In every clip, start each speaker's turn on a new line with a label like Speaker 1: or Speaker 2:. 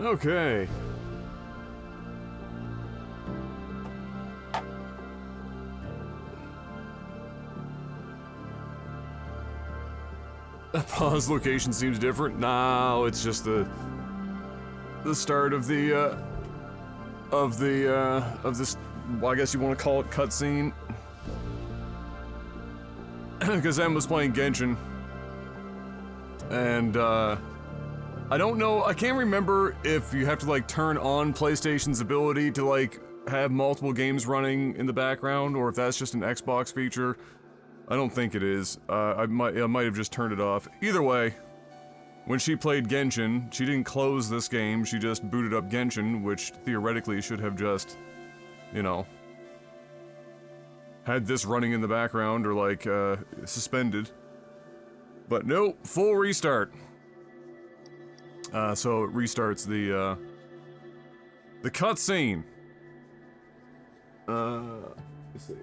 Speaker 1: Okay. Pause location seems different. No, it's just the start of this, well, I guess you want to call it cutscene. Because Em was playing Genshin. And, I don't know, I can't remember if you have to, like, turn on PlayStation's ability to, like, have multiple games running in the background, or if that's just an Xbox feature. I don't think it is. I might have just turned it off. Either way, when she played Genshin, she didn't close this game, she just booted up Genshin, which theoretically should have just, you know, had this running in the background or, like, suspended. But nope, full restart. So it restarts the cutscene. Let's see.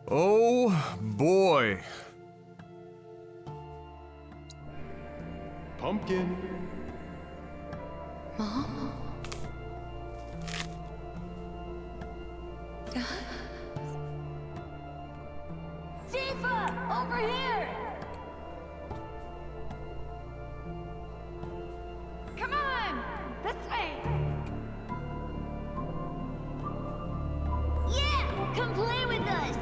Speaker 1: Oh boy.
Speaker 2: Pumpkin.
Speaker 3: Mom? Dad?
Speaker 4: Tifa! Over here! Come on! This way! Yeah! Come play with us!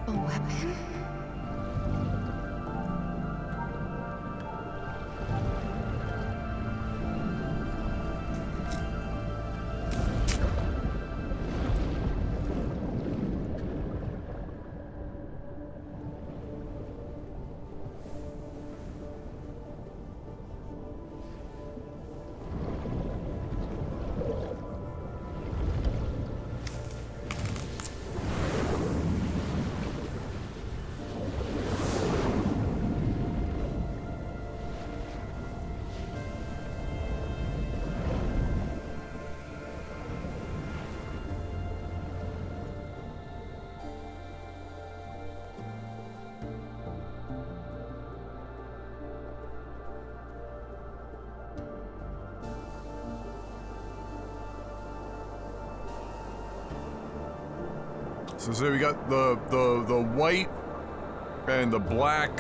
Speaker 3: A weapon?
Speaker 1: So we got the white and the black.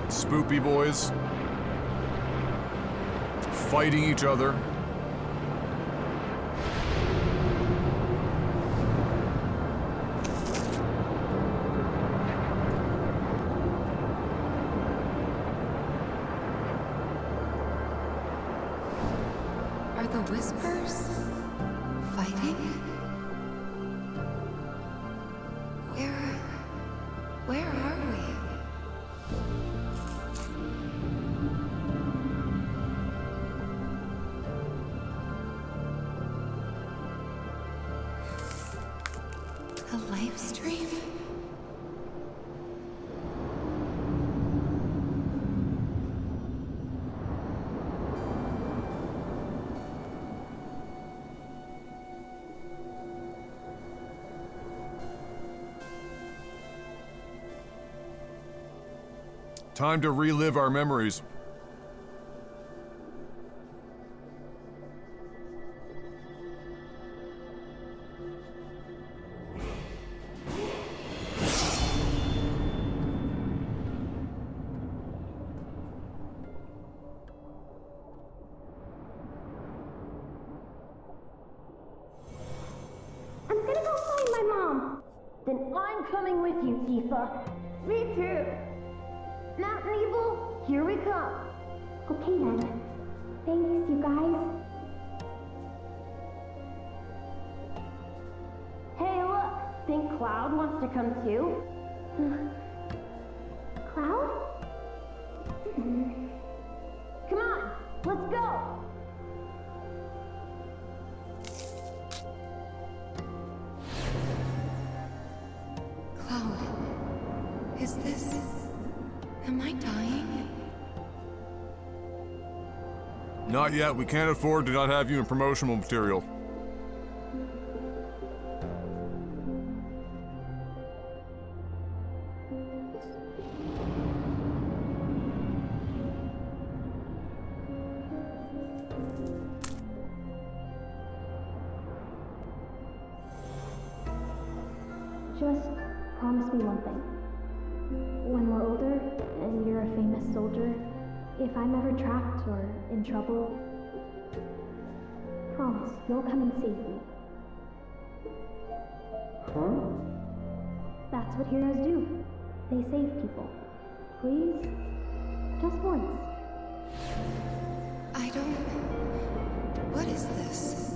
Speaker 1: Spoopy boys fighting each other.
Speaker 3: Are the whispers fighting? Where are we? A live stream?
Speaker 1: Time to relive our memories.
Speaker 4: I'm gonna go find my mom. Then I'm coming with you, Tifa. Me too. Here we come.
Speaker 2: Okay then. Thanks, you guys.
Speaker 4: Hey, look. Think Cloud wants to come too?
Speaker 2: Cloud?
Speaker 4: Come on, let's go.
Speaker 3: Cloud, is this... Am I dying?
Speaker 1: Not yet. We can't afford to not have you in promotional material.
Speaker 2: Just promise me one thing. When we're older and you're a famous soldier, if I'm ever trapped or in trouble, promise you'll come and save me.
Speaker 5: Huh?
Speaker 2: That's what heroes do. They save people. Please? Just once.
Speaker 3: I don't... What is this?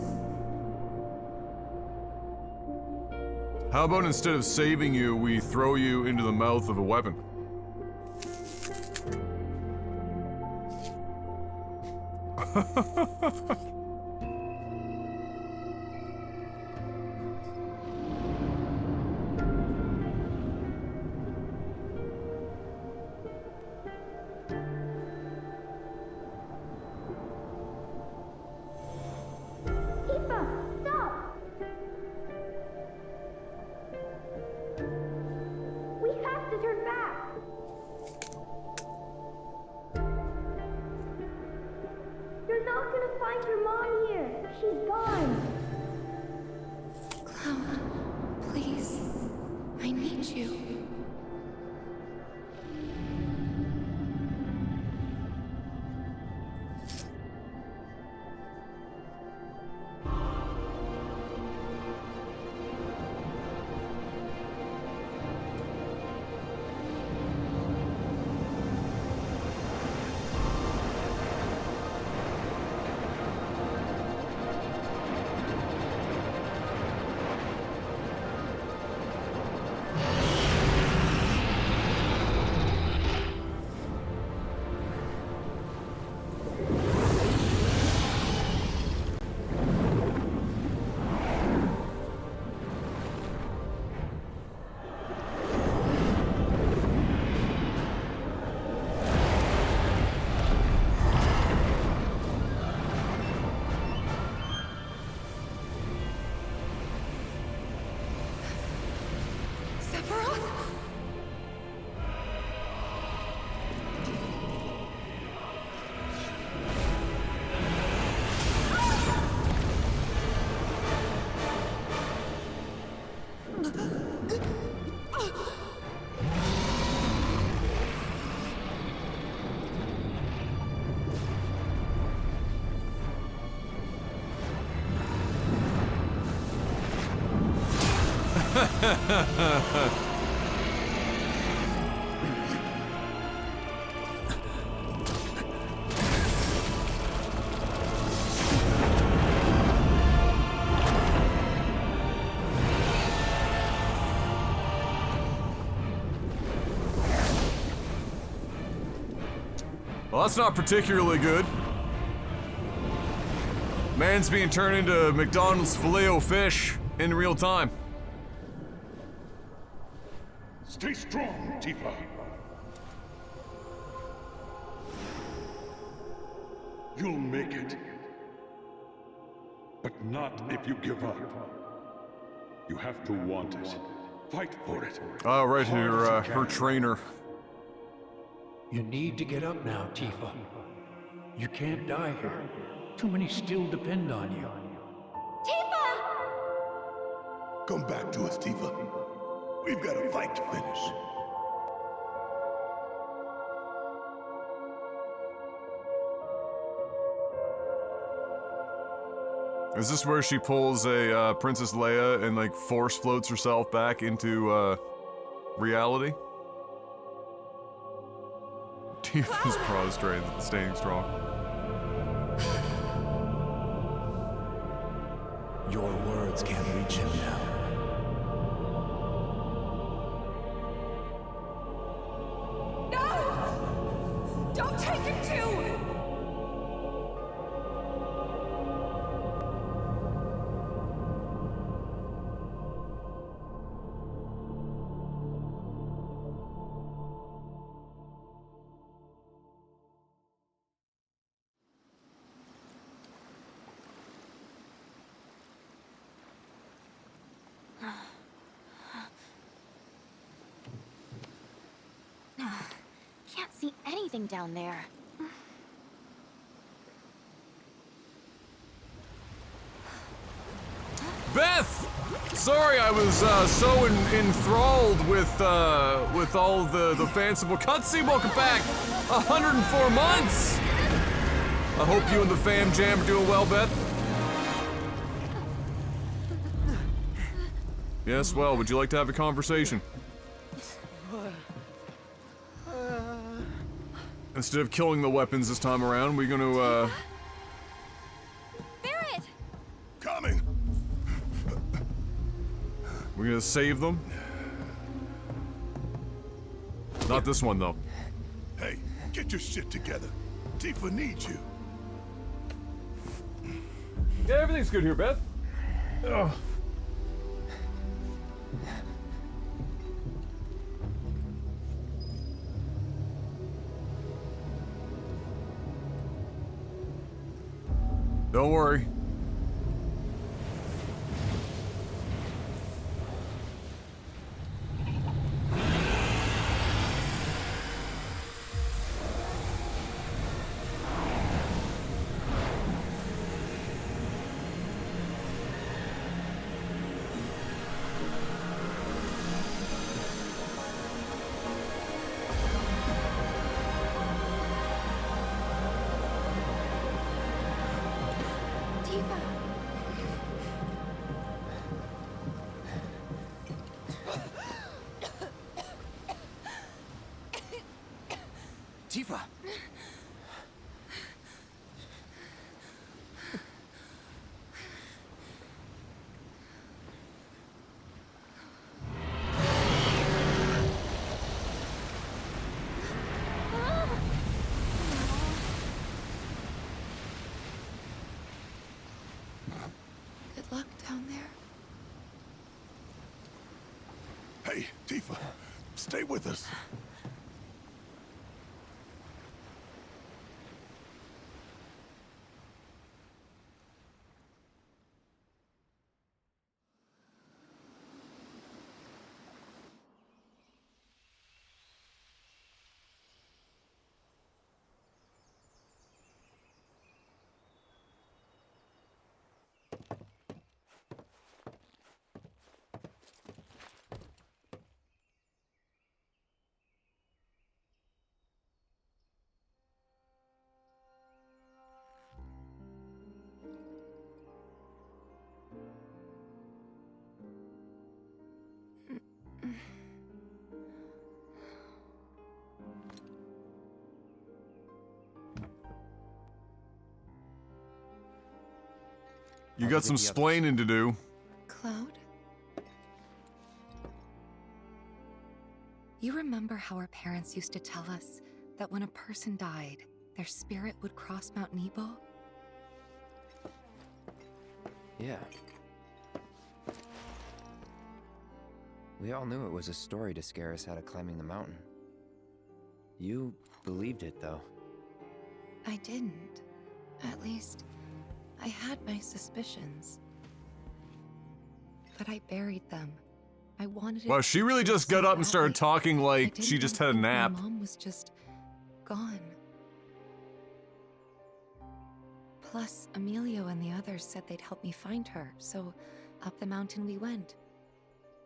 Speaker 1: How about instead of saving you, we throw you into the mouth of a weapon?
Speaker 2: Tifa, stop!
Speaker 4: We have to turn back. You're not gonna find your mom here. She's gone.
Speaker 3: Cloud, please. I need you. Sephiroth?
Speaker 1: Well, that's not particularly good. Man's being turned into McDonald's Filet-O-Fish in real time.
Speaker 5: Stay strong, Tifa. You'll make it. But not if you give up. You have to want it. Fight for it.
Speaker 1: Oh, right,
Speaker 5: Hard as you
Speaker 1: her
Speaker 5: can.
Speaker 1: trainer.
Speaker 6: You need to get up now, Tifa. You can't die here. Too many still depend on you.
Speaker 4: Tifa!
Speaker 5: Come back to us, Tifa. We've got a fight to finish.
Speaker 1: Is this where she pulls a Princess Leia and like force floats herself back into reality? Tifa's prostrate, staying strong.
Speaker 7: Your words can't reach him now.
Speaker 3: No! Don't take him too!
Speaker 8: Can't see anything down there.
Speaker 1: Beth! Sorry, I was so enthralled with all the fanciful cutscene. Welcome back! 104 months! I hope you and the fam jam are doing well, Beth. Yes, well, would you like to have a conversation? Instead of killing the weapons this time around, we're gonna,
Speaker 8: Barrett!
Speaker 5: Coming!
Speaker 1: we're gonna save them. Not this one, though.
Speaker 5: Hey, get your shit together. Tifa needs you.
Speaker 1: Yeah, everything's good here, Beth. Ugh. Don't worry.
Speaker 7: Tifa!
Speaker 3: Good luck down there.
Speaker 5: Hey, Tifa, stay with us.
Speaker 1: You got some splaining to do.
Speaker 3: Cloud? You remember how our parents used to tell us that when a person died, their spirit would cross Mount Nebo?
Speaker 9: Yeah. We all knew it was a story to scare us out of climbing the mountain. You believed it, though.
Speaker 3: I didn't. At least, I had my suspicions. But I buried them. I wanted it.
Speaker 1: Wow, she really just got up and started talking
Speaker 3: I
Speaker 1: like
Speaker 3: didn't
Speaker 1: she just
Speaker 3: want
Speaker 1: had a
Speaker 3: to think
Speaker 1: nap.
Speaker 3: My mom was just gone. Plus, Emilio and the others said they'd help me find her, so up the mountain we went.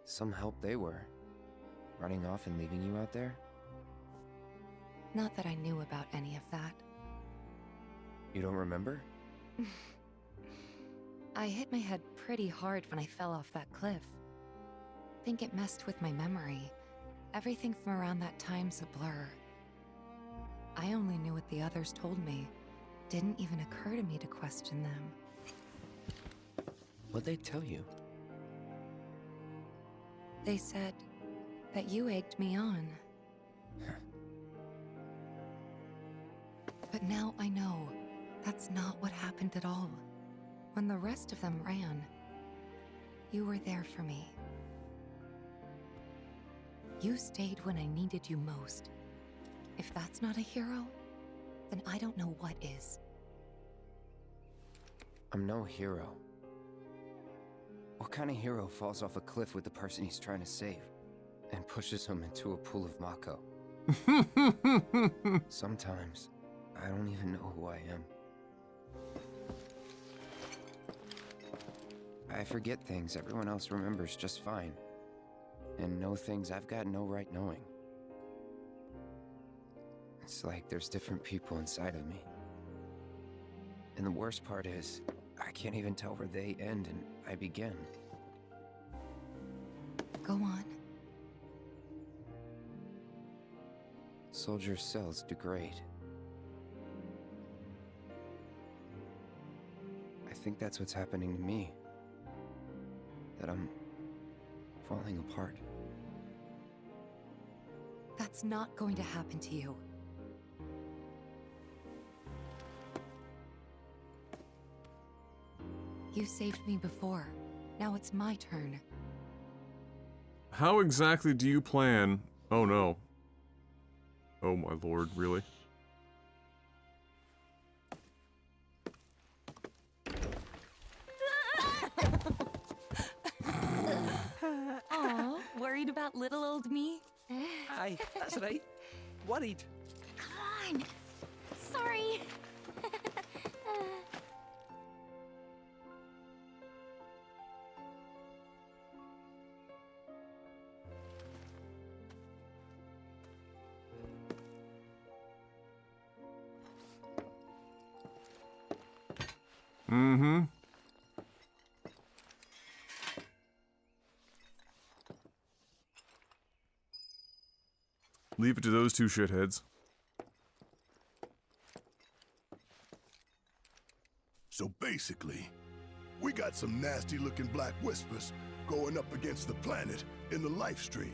Speaker 9: Some help they were. Running off and leaving you out there?
Speaker 3: Not that I knew about any of that.
Speaker 9: You don't remember?
Speaker 3: I hit my head pretty hard when I fell off that cliff. Think it messed with my memory. Everything from around that time's a blur. I only knew what the others told me. Didn't even occur to me to question them.
Speaker 9: What'd they tell you?
Speaker 3: They said that you egged me on. But now I know that's not what happened at all. When the rest of them ran, you were there for me. You stayed when I needed you most. If that's not a hero, then I don't know what is.
Speaker 9: I'm no hero. What kind of hero falls off a cliff with the person he's trying to save and pushes him into a pool of Mako? Sometimes, I don't even know who I am. I forget things everyone else remembers just fine, and know things I've got no right knowing. It's like there's different people inside of me. And the worst part is, I can't even tell where they end and I begin.
Speaker 3: Go on.
Speaker 9: Soldier cells degrade. I think that's what's happening to me. That I'm falling apart.
Speaker 3: That's not going to happen to you. You saved me before. Now it's my turn.
Speaker 1: How exactly do you plan? Oh no. Oh my lord, really?
Speaker 3: Aw, worried about little old me?
Speaker 10: Aye, that's right. Worried.
Speaker 8: Come on. Sorry.
Speaker 1: Mm-hmm. Leave it to those two shitheads.
Speaker 11: So basically, we got some nasty-looking black whispers going up against the planet in the life stream.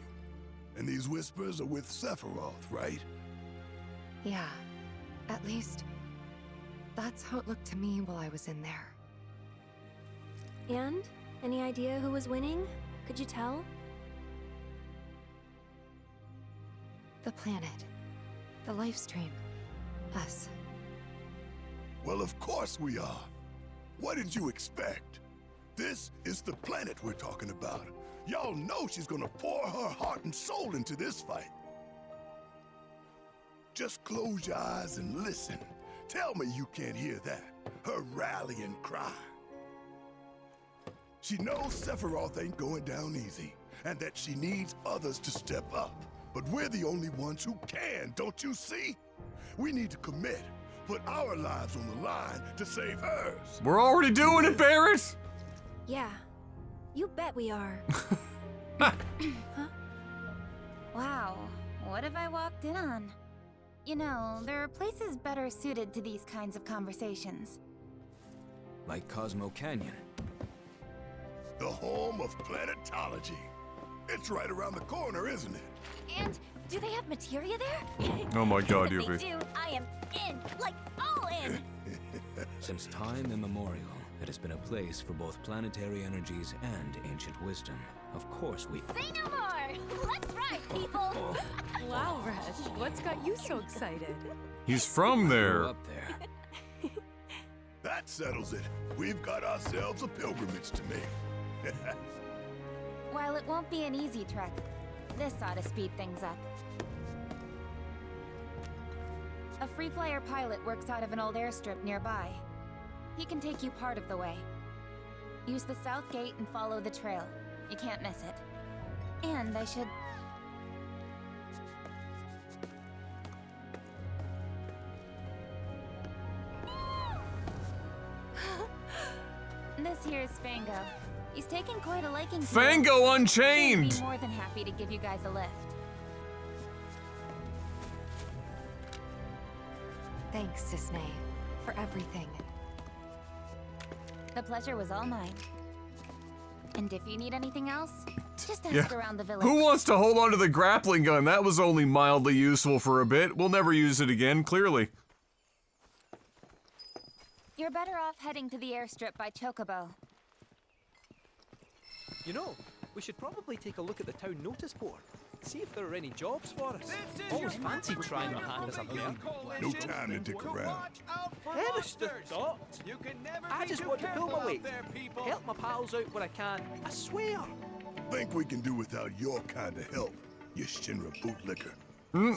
Speaker 11: And these whispers are with Sephiroth, right?
Speaker 3: Yeah. At least, that's how it looked to me while I was in there.
Speaker 4: And? Any idea who was winning? Could you tell?
Speaker 3: The planet. The life stream. Us.
Speaker 11: Well, of course we are. What did you expect? This is the planet we're talking about. Y'all know she's gonna pour her heart and soul into this fight. Just close your eyes and listen. Tell me you can't hear that. Her rallying cry. She knows Sephiroth ain't going down easy, and that she needs others to step up. But we're the only ones who can, don't you see? We need to commit, put our lives on the line to save hers.
Speaker 1: We're already doing it, Barrett!
Speaker 4: Yeah. You bet we are.
Speaker 8: Huh? Wow, what have I walked in on? You know, there are places better suited to these kinds of conversations.
Speaker 7: Like Cosmo Canyon.
Speaker 11: The home of planetology. It's right around the corner, isn't it?
Speaker 8: And do they have materia there?
Speaker 1: Oh my god,
Speaker 8: If they
Speaker 1: Yuffie.
Speaker 8: do, I am in, like all in.
Speaker 7: Since time immemorial, it has been a place for both planetary energies and ancient wisdom. Of course we...
Speaker 8: Say no more! Let's ride, people!
Speaker 3: Wow, Resh, what's got you so excited?
Speaker 1: He's from there.
Speaker 7: Up there.
Speaker 11: That settles it. We've got ourselves a pilgrimage to make.
Speaker 8: While it won't be an easy trek, this ought to speed things up. A free flyer pilot works out of an old airstrip nearby. He can take you part of the way. Use the south gate and follow the trail. You can't miss it. And I should... This here's Fango. He's taken quite a liking to
Speaker 1: Fango
Speaker 8: you.
Speaker 1: Unchained!
Speaker 8: He'd be more than happy to give you guys a lift.
Speaker 3: Thanks, Cisne, for everything.
Speaker 8: The pleasure was all mine. And if you need anything else, just ask around the village.
Speaker 1: Who wants to hold on to the grappling gun? That was only mildly useful for a bit. We'll never use it again, clearly.
Speaker 8: You're better off heading to the airstrip by Chocobo.
Speaker 10: You know, we should probably take a look at the town notice board. See if there are any jobs for us. Always fancied trying my hand as a player.
Speaker 11: No time to dick around.
Speaker 10: Perish the thought. I just want to pull my weight. Help my pals out where I can. I swear.
Speaker 11: Think we can do without your kind of help, you Shinra bootlicker.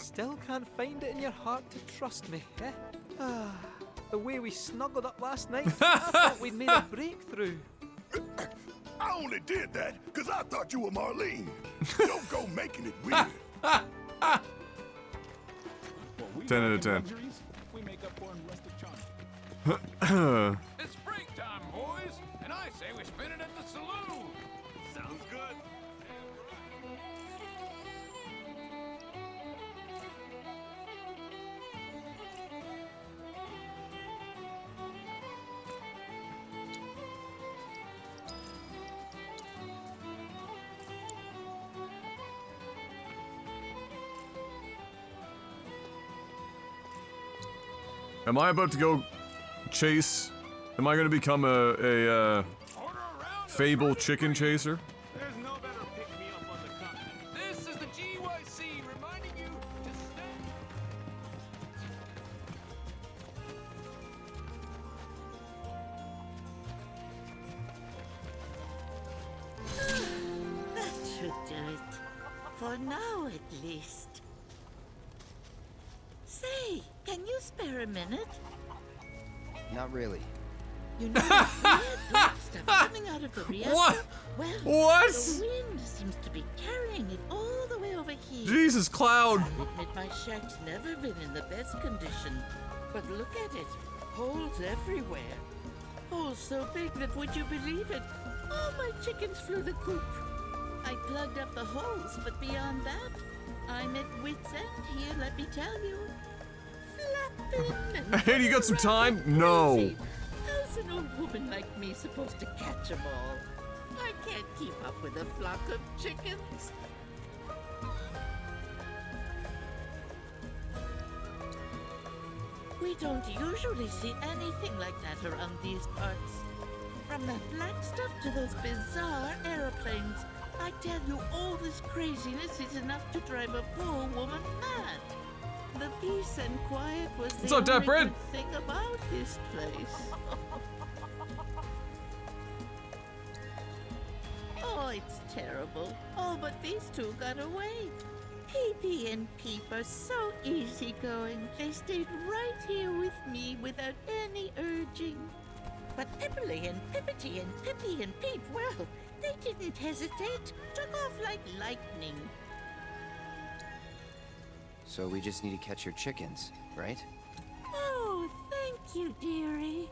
Speaker 10: Still can't find it in your heart to trust me, eh? The way we snuggled up last night, I thought we'd made a breakthrough.
Speaker 11: I only did that because I thought you were Marlene. Don't go making it weird.
Speaker 1: 10 out of 10.
Speaker 12: We make up for in rustic charm.
Speaker 13: It's break time, boys, and I say we spin it at the saloon. Sounds good.
Speaker 1: Am I about to go chase? Am I going to become a fable chicken chaser?
Speaker 13: There's no better pick-me-up on the continent. This is the GYC reminding you to
Speaker 14: That should do it. For now, at least. Say, can you spare a minute?
Speaker 9: Not really.
Speaker 14: You know that weird black stuff coming out of the reactor?
Speaker 1: What?
Speaker 14: Well,
Speaker 1: What?
Speaker 14: the wind seems to be carrying it all the way over here.
Speaker 1: Jesus, Cloud.
Speaker 14: I'll admit my shack's never been in the best condition. But look at it. Holes everywhere. Holes so big that, would you believe it, all my chickens flew the coop. I plugged up the holes, but beyond that, I'm at wit's end here, let me tell you. Flapping and
Speaker 1: Hey, you got some time? No.
Speaker 14: crazy. How's an old woman like me supposed to catch 'em all? I can't keep up with a flock of chickens. We don't usually see anything like that around these parts. From that black stuff to those bizarre aeroplanes, I tell you, all this craziness is enough to drive a poor woman mad. The peace and quiet was
Speaker 1: What's
Speaker 14: the
Speaker 1: up, Dad
Speaker 14: only
Speaker 1: Bread?
Speaker 14: good thing about this place. Oh, it's terrible. Oh, but these two got away. Pee-Pee and Peep are so easygoing. They stayed right here with me without any urging. But Pipperly and Pippity and Pippy and Peep, well, they didn't hesitate. Took off like lightning.
Speaker 9: So we just need to catch your chickens, right?
Speaker 14: Oh, thank you, dearie.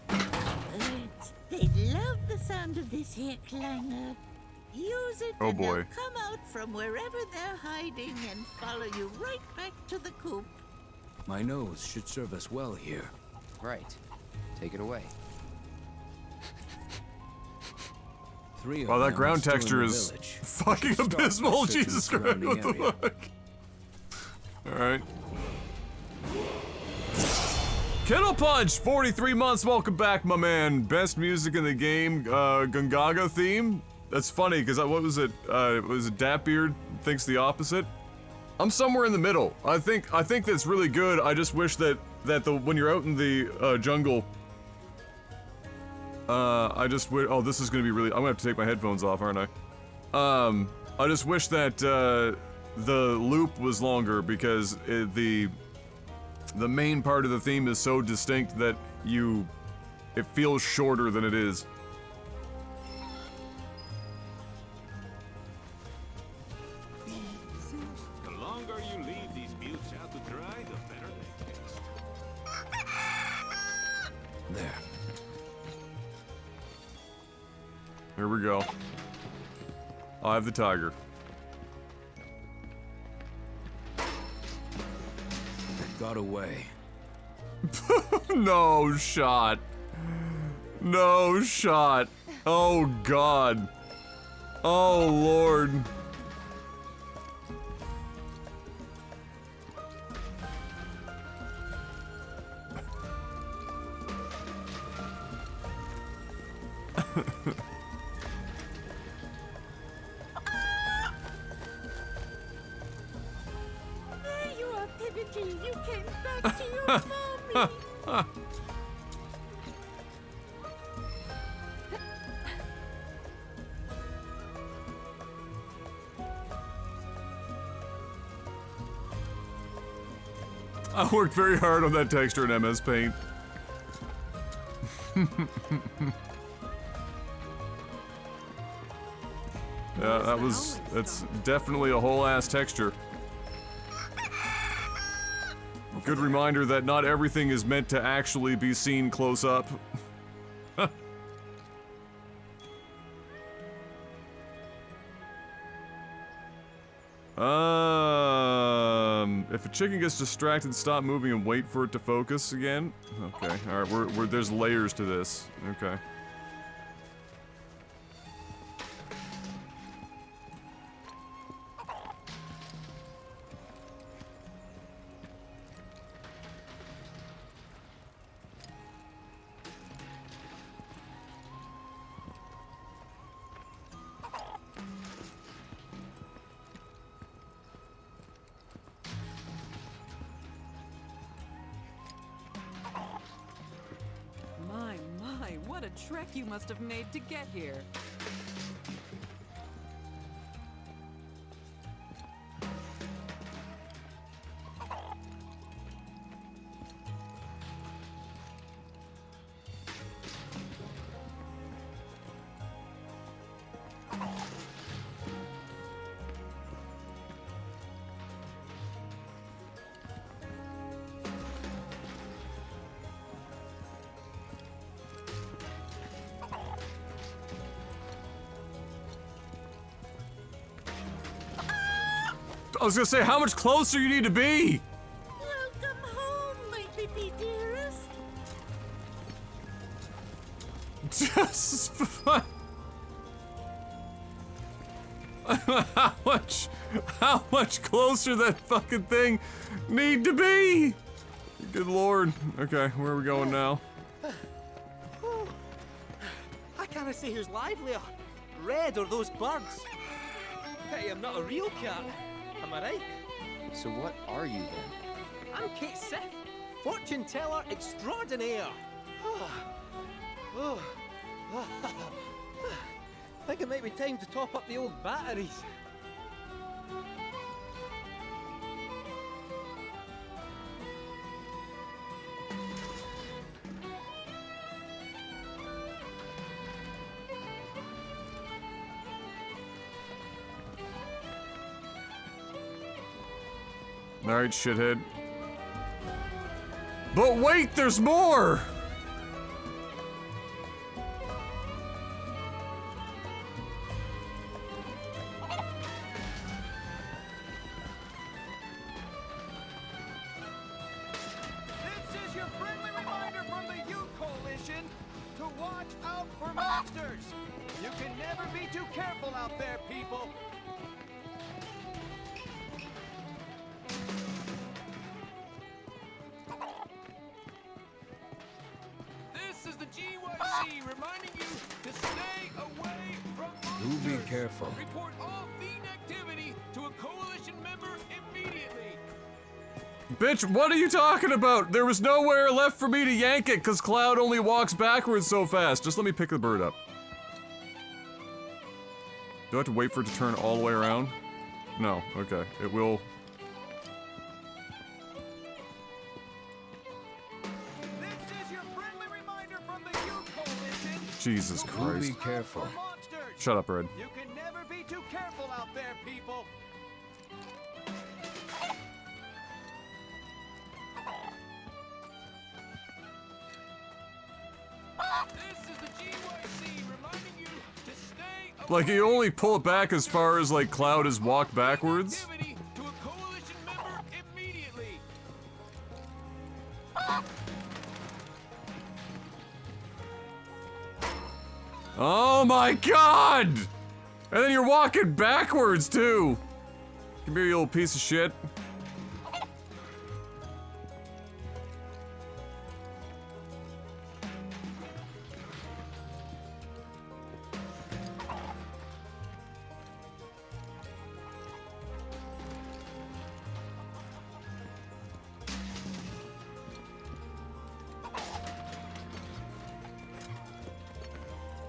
Speaker 14: Birds, they love the sound of this here clanger. Use it
Speaker 1: Oh,
Speaker 14: and
Speaker 1: boy.
Speaker 14: they'll come out from wherever they're hiding and follow you right back to the coop.
Speaker 7: My nose should serve us well here.
Speaker 9: Right. Take it away.
Speaker 7: Three of
Speaker 1: Wow, that
Speaker 7: them
Speaker 1: ground
Speaker 7: still in
Speaker 1: texture
Speaker 7: the
Speaker 1: is
Speaker 7: village.
Speaker 1: fucking
Speaker 7: Start
Speaker 1: abysmal.
Speaker 7: searching
Speaker 1: Jesus
Speaker 7: the
Speaker 1: Christ,
Speaker 7: surrounding
Speaker 1: what the
Speaker 7: area.
Speaker 1: fuck? Alright. Kettle Punch, 43 months, welcome back, my man. Best music in the game, Gungaga theme. That's funny, because what was it? Was it Datbeard thinks the opposite? I'm somewhere in the middle. I think that's really good. I just wish that when you're out in the jungle, I just wish. Oh, this is gonna be really. I'm gonna have to take my headphones off, aren't I? I just wish that the loop was longer because the main part of the theme is so distinct that it feels shorter than it is.
Speaker 13: The longer you leave these buttes out to dry, the better they taste.
Speaker 7: There.
Speaker 1: Here we go. I have the tiger.
Speaker 7: got away.
Speaker 1: No shot. No shot. Oh God. Oh Lord.
Speaker 14: There you are, Pivotee. You came back to your mommy.
Speaker 1: I worked very hard on that texture in MS Paint. Yeah, that's definitely a whole ass texture. Good reminder that not everything is meant to actually be seen close up. If a chicken gets distracted, stop moving and wait for it to focus again. Okay, all right, there's layers to this. Okay.
Speaker 15: My, what a trek you must have made to get here.
Speaker 1: I was gonna say, how much closer you need to be?
Speaker 14: Welcome home, my baby dearest.
Speaker 1: Just how much closer that fucking thing need to be? Good lord. Okay, where are we going now?
Speaker 10: I can't say who's livelier, Red or those birds. Pity I'm not a real cat. Am I right?
Speaker 9: So what are you then?
Speaker 10: I'm Kate Sith, fortune teller extraordinaire. Think it might be time to top up the old batteries.
Speaker 1: Alright, shithead. But wait, there's more!
Speaker 13: This is your friendly reminder from the Youth Coalition to watch out for monsters. You can never be too careful out there, people. This is the GYC reminding you to stay away from monsters.
Speaker 7: Do be careful.
Speaker 13: Report all fiend activity to a coalition member immediately.
Speaker 1: Bitch, what are you talking about? There was nowhere left for me to yank it because Cloud only walks backwards so fast. Just let me pick the bird up. Do I have to wait for it to turn all the way around? No, okay. It will. Jesus Christ.
Speaker 7: Be careful.
Speaker 1: Shut up, Red.
Speaker 13: You can never be too careful out there, people. This is the GYC reminding you to stay away.
Speaker 1: Like, you only pull it back as far as, like, Cloud has walked backwards.
Speaker 13: To a coalition member immediately.
Speaker 1: Oh my god! And then you're walking backwards too! Come here, you little piece of shit.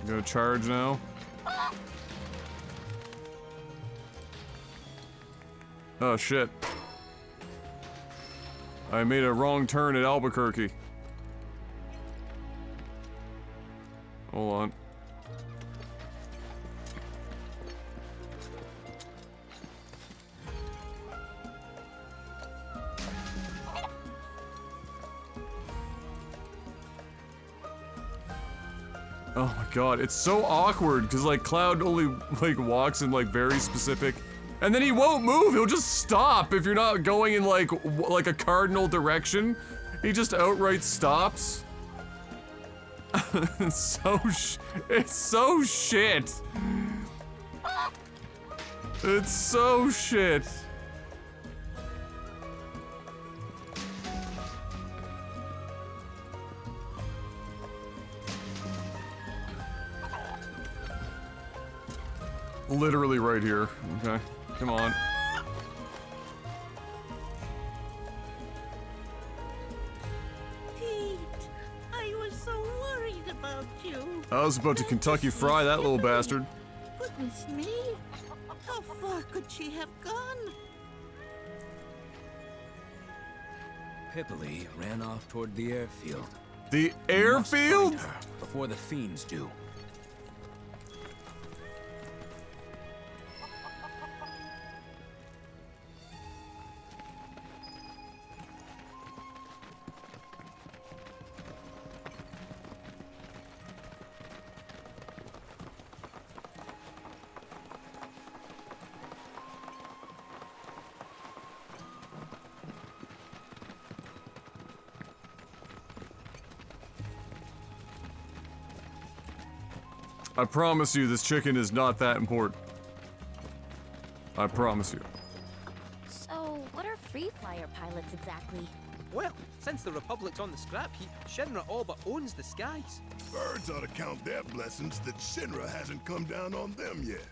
Speaker 1: You gonna charge now? Oh shit. I made a wrong turn at Albuquerque. Hold on. Oh my god, it's so awkward because like Cloud only like walks in like very specific, and then he won't move. He'll just stop if you're not going in like a cardinal direction. He just outright stops. It's so shit. It's so shit. Literally right here. Okay, come on.
Speaker 14: Pete, I was so worried about you.
Speaker 1: I was about to Kentucky Fry that little bastard.
Speaker 14: Goodness me, how far could she have gone?
Speaker 7: Pipoli ran off toward the airfield.
Speaker 1: The
Speaker 7: We must find
Speaker 1: airfield?
Speaker 7: her before the fiends do.
Speaker 1: I promise you this chicken is not that important. I promise you.
Speaker 2: So, what are free flyer pilots exactly?
Speaker 10: Well, since the Republic's on the scrap heap, Shinra all but owns the skies.
Speaker 11: Birds ought to count their blessings that Shinra hasn't come down on them yet.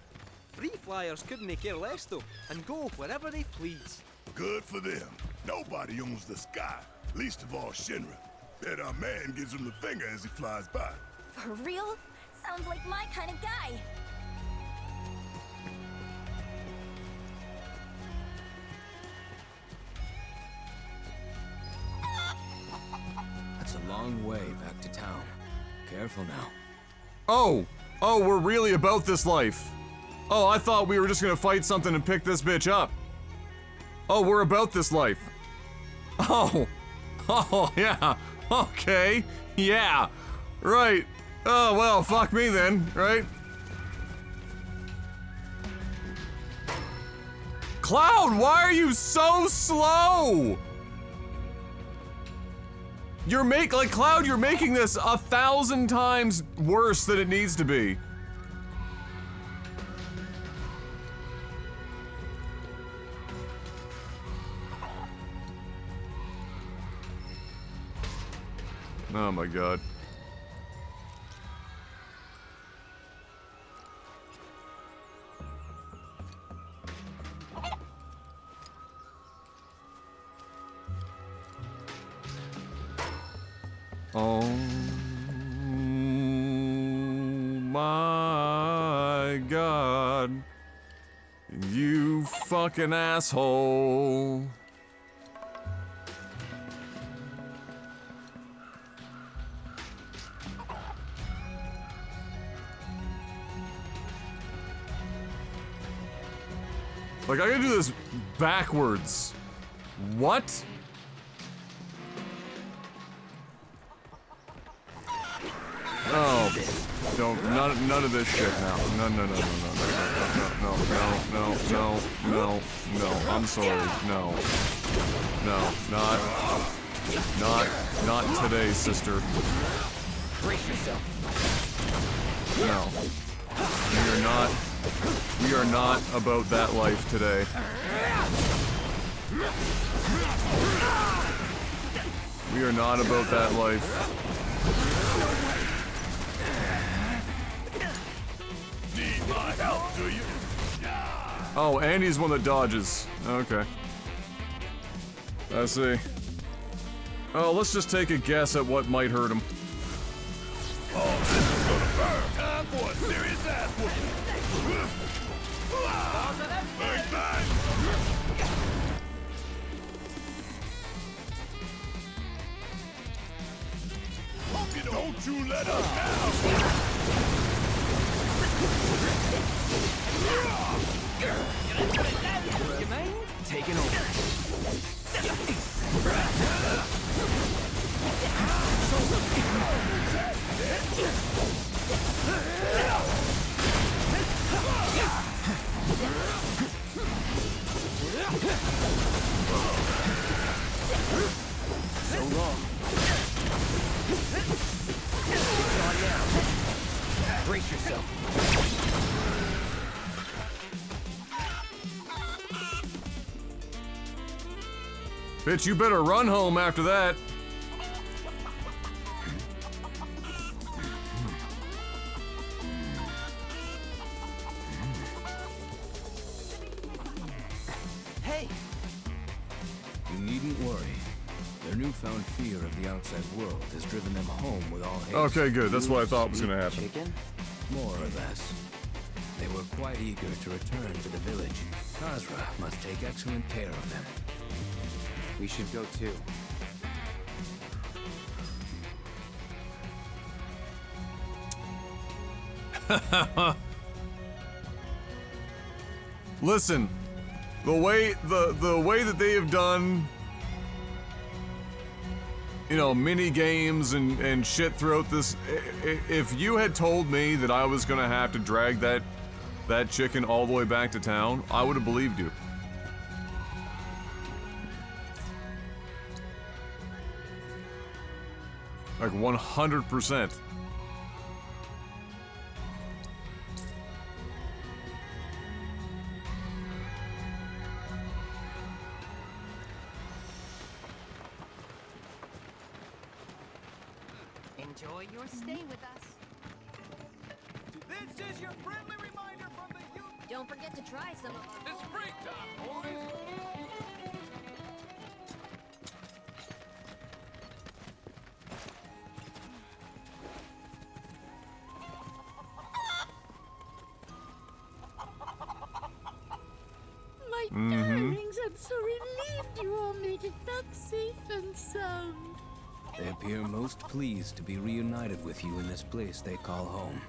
Speaker 10: Free flyers couldn't care less though, and go wherever they please.
Speaker 11: Good for them. Nobody owns the sky, least of all Shinra. Bet our man gives him the finger as he flies by.
Speaker 2: For real? Sounds like my kind of guy.
Speaker 7: That's a long way back to town. Careful now.
Speaker 1: Oh! Oh, we're really about this life. Oh, I thought we were just gonna fight something and pick this bitch up. Oh, we're about this life. Oh! Oh, yeah. Okay. Yeah. Right. Oh, well, fuck me then, right? Cloud, why are you so slow? Cloud, you're making this 1,000 times worse than it needs to be. Oh my god. Oh my god. You fucking asshole. Like, I gotta do this backwards. What? Oh, don't, none of this shit now. No. I'm sorry. No, not today, sister.
Speaker 9: Brace yourself.
Speaker 1: No. We are not about that life today. We are not about that life.
Speaker 11: Need my help, do you?
Speaker 1: Oh, and he's one that dodges. Okay. I see. Oh, let's just take a guess at what might hurt him.
Speaker 11: Oh, this is gonna burn. Time for a serious ass whooping. Bang, bang. Don't you let us down!
Speaker 13: Taking over. So long. It's on now. Brace yourself.
Speaker 1: Bitch, you better run home after that.
Speaker 13: Hey!
Speaker 7: You needn't worry. Their newfound fear of the outside world has driven them home with all haste.
Speaker 1: Okay, good. That's what I thought was gonna happen.
Speaker 13: Chicken?
Speaker 7: More or less. They were quite eager to return to the village. Khazra must take excellent care of them.
Speaker 9: We should go too.
Speaker 1: Listen, the way that they have done, you know, mini games and shit throughout this. If you had told me that I was gonna have to drag that chicken all the way back to town, I would have believed you. Like 100%.
Speaker 13: Enjoy your stay with us. This is your friendly reminder from the youth.
Speaker 4: Don't forget to try some of them.
Speaker 13: It's break time, boys.
Speaker 14: My darlings, I'm so relieved you all made it back safe and sound.
Speaker 7: They appear most pleased to be reunited with you in this place they call home.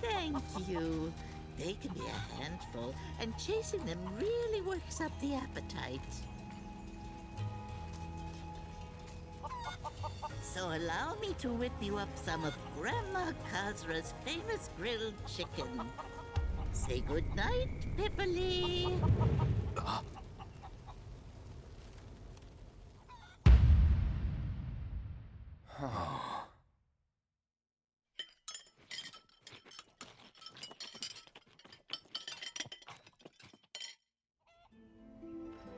Speaker 14: Thank you. They can be a handful, and chasing them really works up the appetite. So allow me to whip you up some of Grandma Khazra's famous grilled chicken. Say goodnight, Pipperly.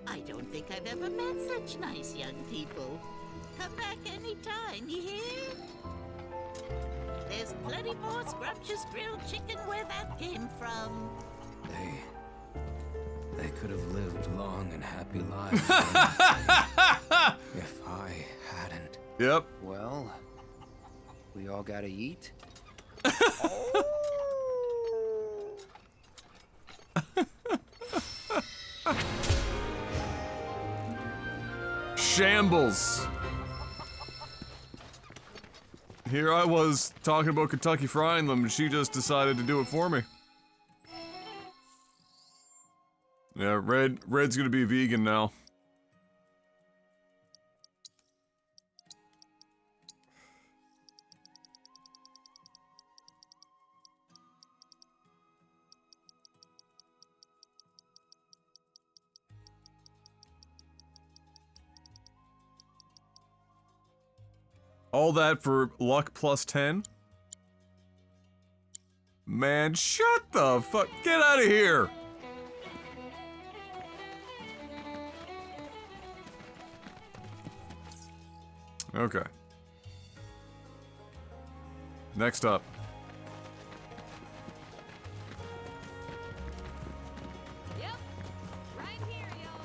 Speaker 14: I don't think I've ever met such nice young people. Come back anytime, you hear? There's plenty more scrumptious grilled chicken where that came from.
Speaker 7: They could have lived long and happy lives if I hadn't.
Speaker 1: Yep.
Speaker 9: Well, we all gotta eat.
Speaker 1: Shambles. Here I was talking about Kentucky frying them, and she just decided to do it for me. Yeah, Red's gonna be a vegan now. All that for luck plus 10? Man, shut the fuck. Get out of here! Okay. Next up.
Speaker 15: Yep. Right here, y'all.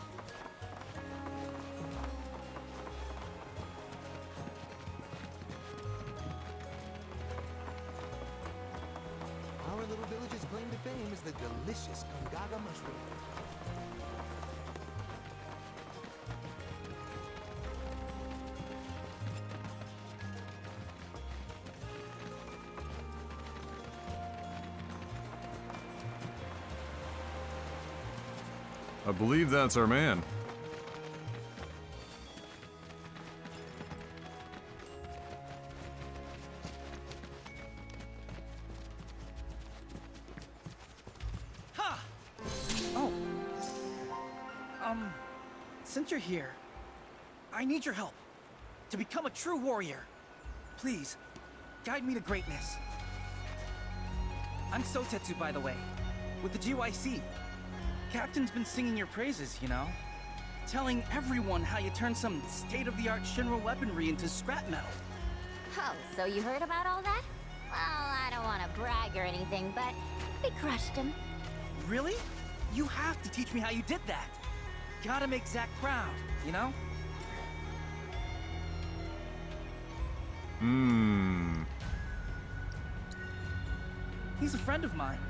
Speaker 16: Our little village's claim to fame is the delicious Gungaga mushroom.
Speaker 1: I believe that's our man.
Speaker 17: Ha! Oh. Since you're here, I need your help to become a true warrior. Please, guide me to greatness. I'm Sotetsu, by the way, with the GYC. Captain's been singing your praises, you know? Telling everyone how you turned some state-of-the-art Shinra weaponry into scrap metal.
Speaker 18: Oh, so you heard about all that? Well, I don't want to brag or anything, but we crushed him.
Speaker 17: Really? You have to teach me how you did that. Gotta make Zack proud, you know? He's a friend of mine.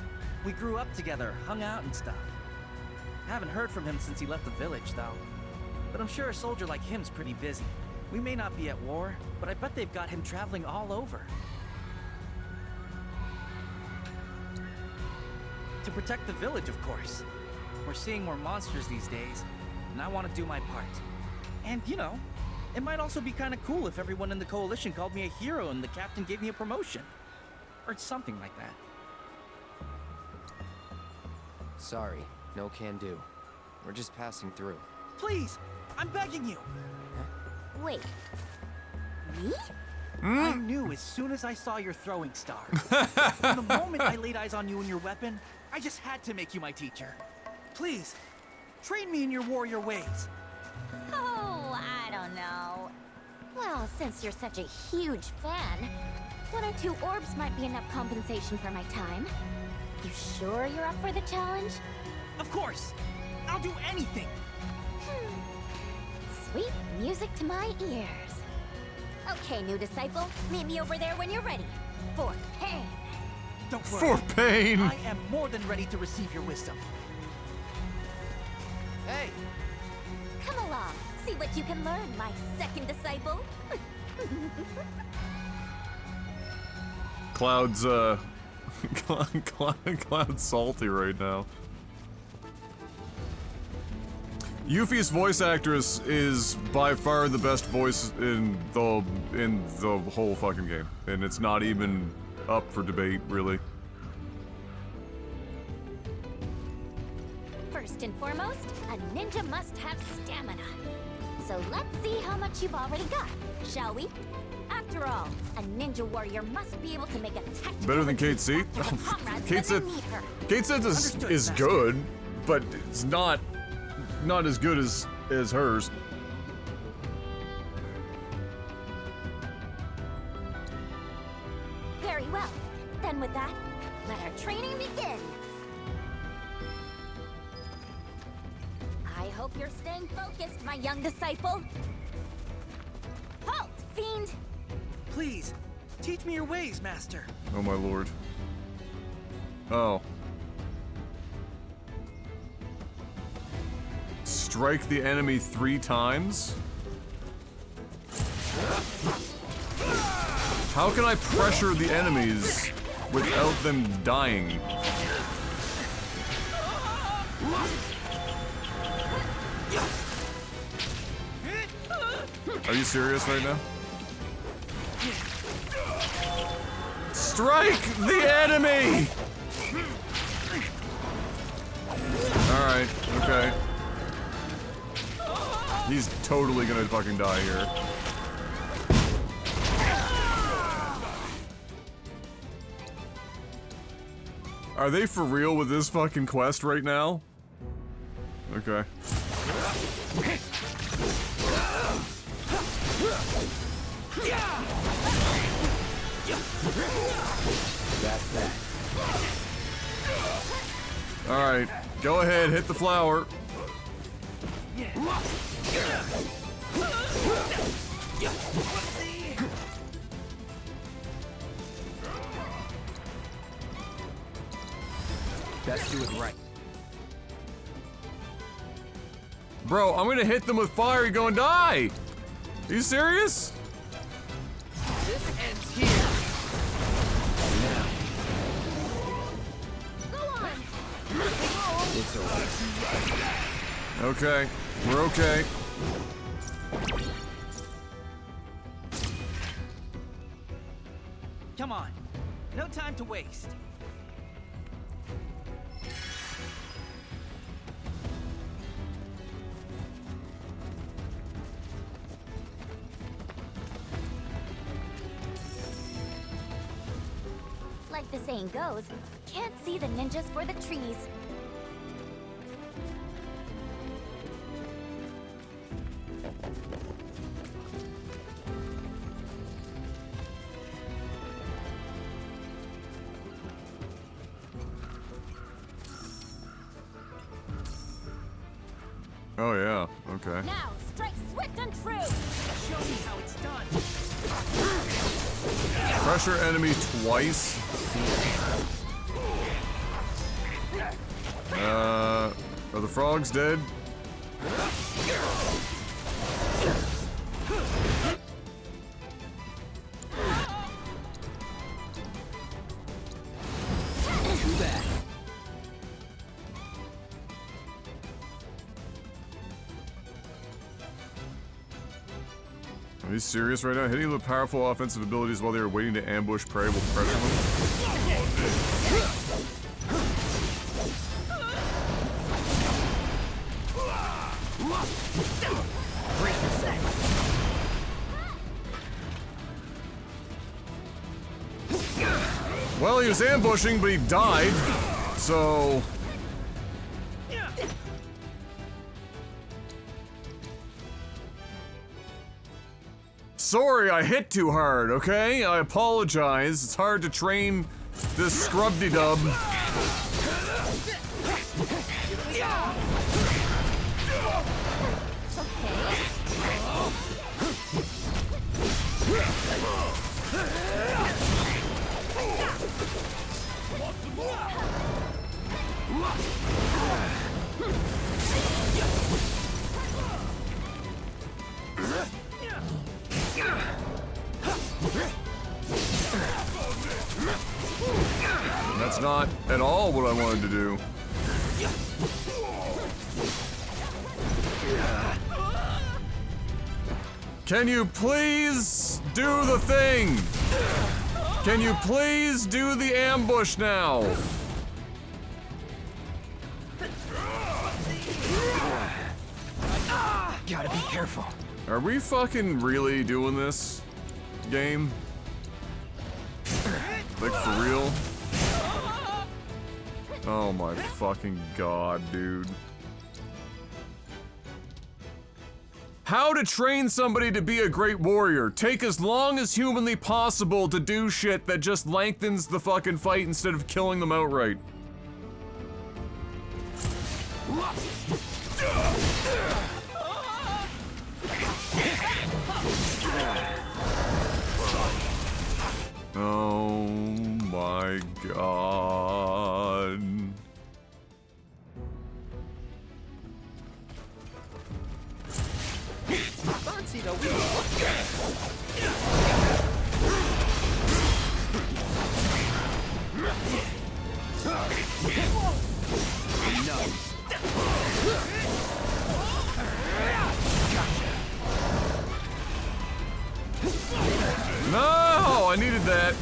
Speaker 17: We grew up together, hung out and stuff. Haven't heard from him since he left the village, though. But I'm sure a soldier like him's pretty busy. We may not be at war, but I bet they've got him traveling all over. To protect the village, of course. We're seeing more monsters these days, and I want to do my part. And, you know, it might also be kind of cool if everyone in the Coalition called me a hero and the captain gave me a promotion. Or something like that.
Speaker 9: Sorry, no can do. We're just passing through.
Speaker 17: Please, I'm begging you.
Speaker 18: Wait. Me?
Speaker 17: I knew as soon as I saw your throwing star. From the moment I laid eyes on you and your weapon, I just had to make you my teacher. Please, train me in your warrior ways.
Speaker 18: Oh, I don't know. Well, since you're such a huge fan, 1 or 2 orbs might be enough compensation for my time. You sure you're up for the challenge?
Speaker 17: Of course! I'll do anything!
Speaker 18: Sweet music to my ears. Okay, new disciple, meet me over there when you're ready. For pain.
Speaker 17: Don't worry.
Speaker 1: For pain!
Speaker 17: I am more than ready to receive your wisdom.
Speaker 9: Hey!
Speaker 18: Come along, see what you can learn, my second disciple.
Speaker 1: Cloud's, Cloud's salty right now. Yuffie's voice actress is by far the best voice in the whole fucking game, and it's not even up for debate, really.
Speaker 18: First and foremost, a ninja must have stamina. So let's see how much you've already got, shall we? After all, a ninja warrior must be able to make a tactical
Speaker 1: Better than Kate Sith? Kate Sith is good, but it's not as good as hers.
Speaker 18: Very well. Then with that, let our training begin. I hope you're staying focused, my young disciple. Halt, fiend!
Speaker 17: Please, teach me your ways, master.
Speaker 1: Oh my lord. Oh. Strike the enemy 3 times? How can I pressure the enemies without them dying? Are you serious right now? Strike the enemy! Alright, okay. He's totally gonna fucking die here. Are they for real with this fucking quest right now? Okay.
Speaker 9: That's that.
Speaker 1: Alright, go ahead, hit the flower.
Speaker 9: Let's do it right.
Speaker 1: Bro, I'm gonna hit them with fire, you're gonna die! Are you serious?
Speaker 10: This ends here.
Speaker 9: It's over.
Speaker 1: Okay, we're okay.
Speaker 17: Come on. No time to waste.
Speaker 18: Like the saying goes, can't see the ninjas for the trees.
Speaker 1: Oh yeah, okay.
Speaker 18: Now, strike swift and true!
Speaker 17: Show me how it's done.
Speaker 1: Pressure enemy twice. Are the frogs dead?
Speaker 9: Too bad.
Speaker 1: Are you serious right now? Hitting with powerful offensive abilities while they are waiting to ambush prey will pressure them? Well, he was ambushing, but he died, so... Sorry, I hit too hard, okay? I apologize. It's hard to train this scrub-de-dub. That's not at all what I wanted to do. Can you please do the thing? Can you please do the ambush now?
Speaker 9: Gotta be careful.
Speaker 1: Are we fucking really doing this game? Like for real? Oh my fucking god, dude. How to train somebody to be a great warrior. Take as long as humanly possible to do shit that just lengthens the fucking fight instead of killing them outright. Oh my god.
Speaker 10: Fancy the wheel.
Speaker 1: No, I needed that.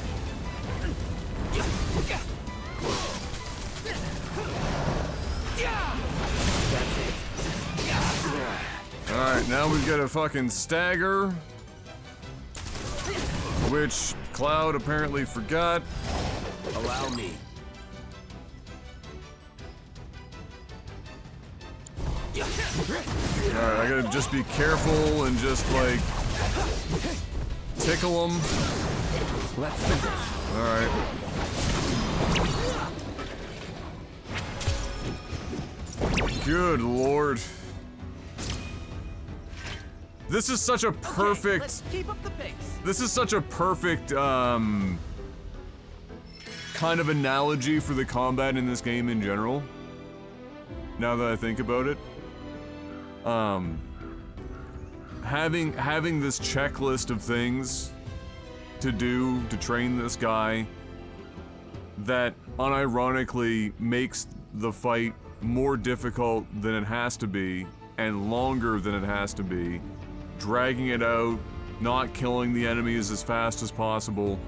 Speaker 1: Alright, now we've got a fucking stagger. Which Cloud apparently forgot.
Speaker 9: Allow me.
Speaker 1: Alright, I gotta just be careful and just like tickle them.
Speaker 9: Let's do this.
Speaker 1: Alright. Good lord. This is such a perfect.
Speaker 10: Let's keep up the pace.
Speaker 1: This is such a perfect kind of analogy for the combat in this game in general. Now that I think about it. Having this checklist of things to do to train this guy that unironically makes the fight more difficult than it has to be and longer than it has to be, dragging it out, not killing the enemies as fast as possible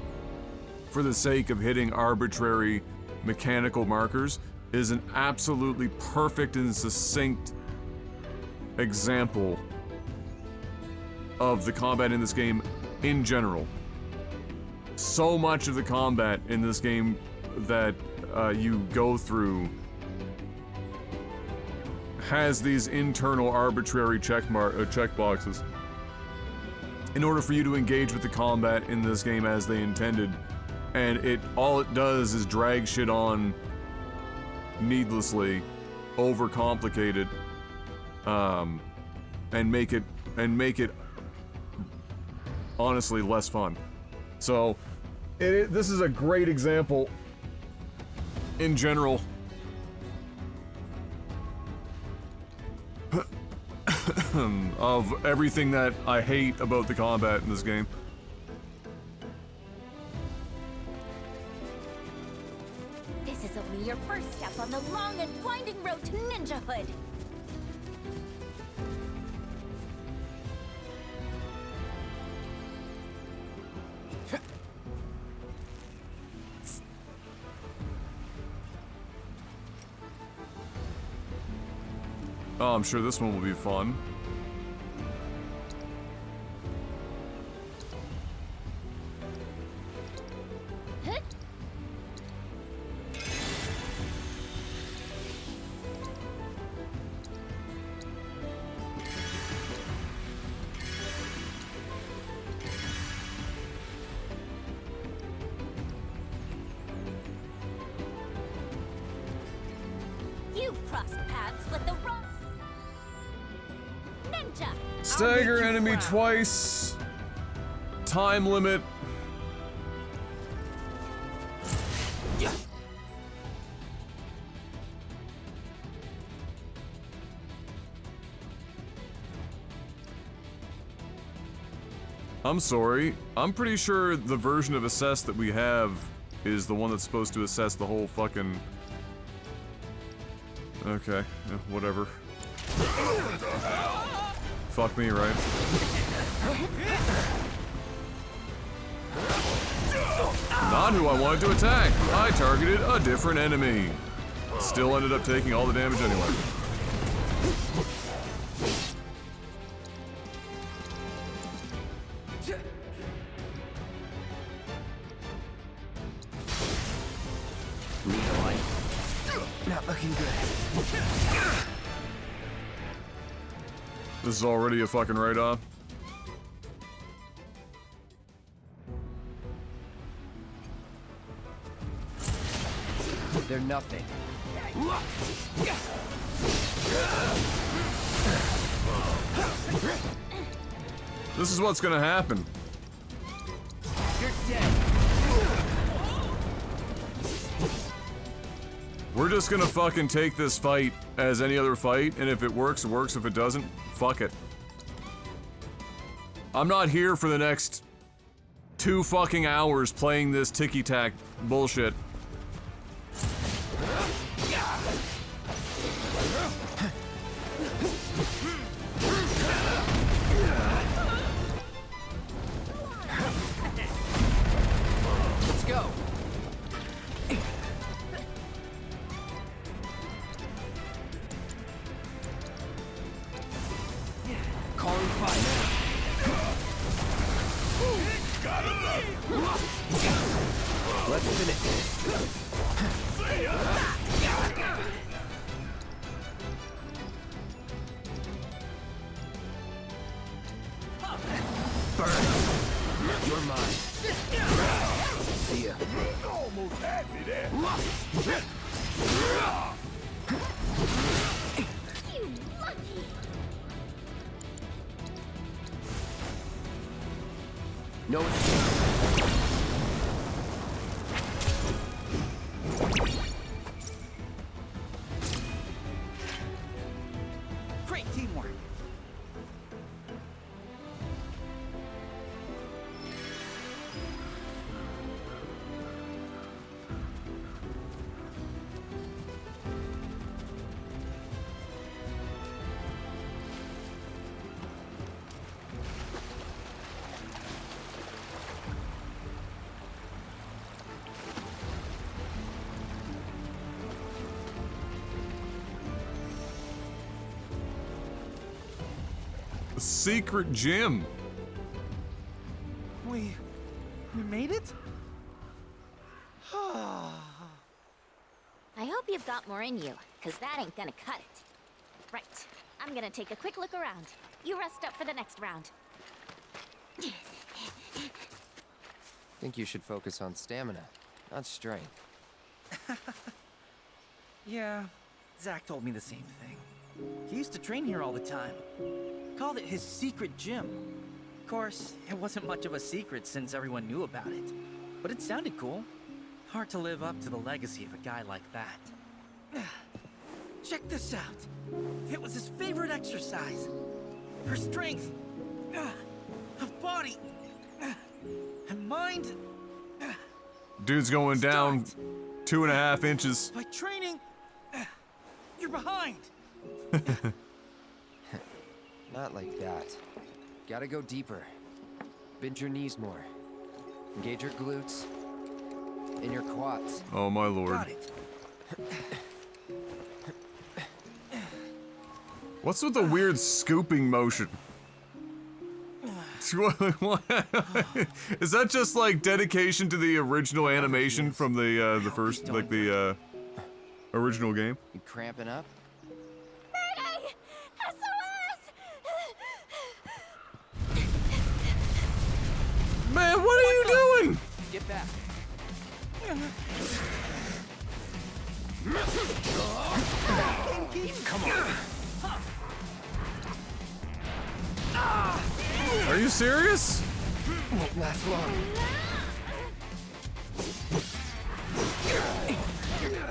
Speaker 1: for the sake of hitting arbitrary mechanical markers is an absolutely perfect and succinct example of the combat in this game in general. So much of the combat in this game that you go through has these internal arbitrary checkboxes in order for you to engage with the combat in this game as they intended, and all it does is drag shit on needlessly, overcomplicate it, and make it honestly less fun. So this is a great example in general of everything that I hate about the combat in this game.
Speaker 18: This is only your first step on the long and winding road to ninjahood.
Speaker 1: Oh, I'm sure this one will be fun.
Speaker 18: You've crossed paths with the wrong ninja.
Speaker 1: Stagger enemy twice. Time limit.
Speaker 9: Yeah.
Speaker 1: I'm sorry. I'm pretty sure the version of assess that we have is the one that's supposed to assess the whole fucking... Okay, yeah, whatever. Fuck me, right? Not who I wanted to attack! I targeted a different enemy. Still ended up taking all the damage anyway.
Speaker 9: Not looking good.
Speaker 1: This is already a fucking write-off.
Speaker 9: They're nothing.
Speaker 1: This is what's gonna happen.
Speaker 9: You're dead.
Speaker 1: We're just gonna fucking take this fight as any other fight, and if it works, it works. If it doesn't, fuck it. I'm not here for the next 2 fucking hours playing this ticky-tack bullshit.
Speaker 9: Let's go. Calling fire. Let's finish this. Burn. You're mine. See ya.
Speaker 11: Almost had me there.
Speaker 18: You lucky.
Speaker 9: No escape.
Speaker 17: Great teamwork.
Speaker 1: A secret gym.
Speaker 17: We made it?
Speaker 18: I hope you've got more in you, because that ain't gonna cut it. Right, I'm gonna take a quick look around. You rest up for the next round.
Speaker 9: Think you should focus on stamina, not strength.
Speaker 17: Yeah, Zach told me the same thing. He used to train here all the time. Called it his secret gym. Of course, it wasn't much of a secret since everyone knew about it. But it sounded cool. Hard to live up to the legacy of a guy like that. Check this out. It was his favorite exercise. For strength, of body, and mind.
Speaker 1: Dude's going down 2.5 inches.
Speaker 17: By training, you're behind.
Speaker 9: Not like that. Gotta go deeper. Bend your knees more. Engage your glutes. And your quads.
Speaker 1: Oh my lord.
Speaker 17: Got it.
Speaker 1: What's with the weird scooping motion? Is that just like dedication to the original animation from the first, like the original game?
Speaker 9: You cramping up?
Speaker 18: Mayday! SOS!
Speaker 1: Man, what are you doing?
Speaker 9: Get back.
Speaker 17: Come on.
Speaker 1: Are you serious?
Speaker 9: Won't last long.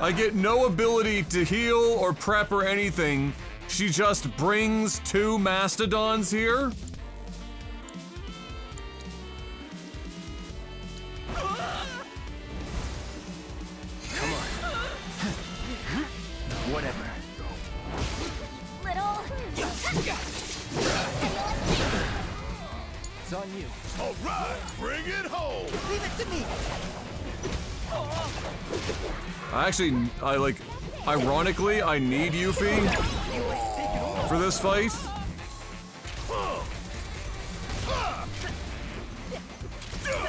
Speaker 1: I get no ability to heal or prep or anything. She just brings 2 mastodons here?
Speaker 9: Come on. Whatever.
Speaker 18: Little.
Speaker 9: It's on you.
Speaker 11: All right, bring it home.
Speaker 10: Leave it to me.
Speaker 1: Ironically, I need Yuffie for this fight.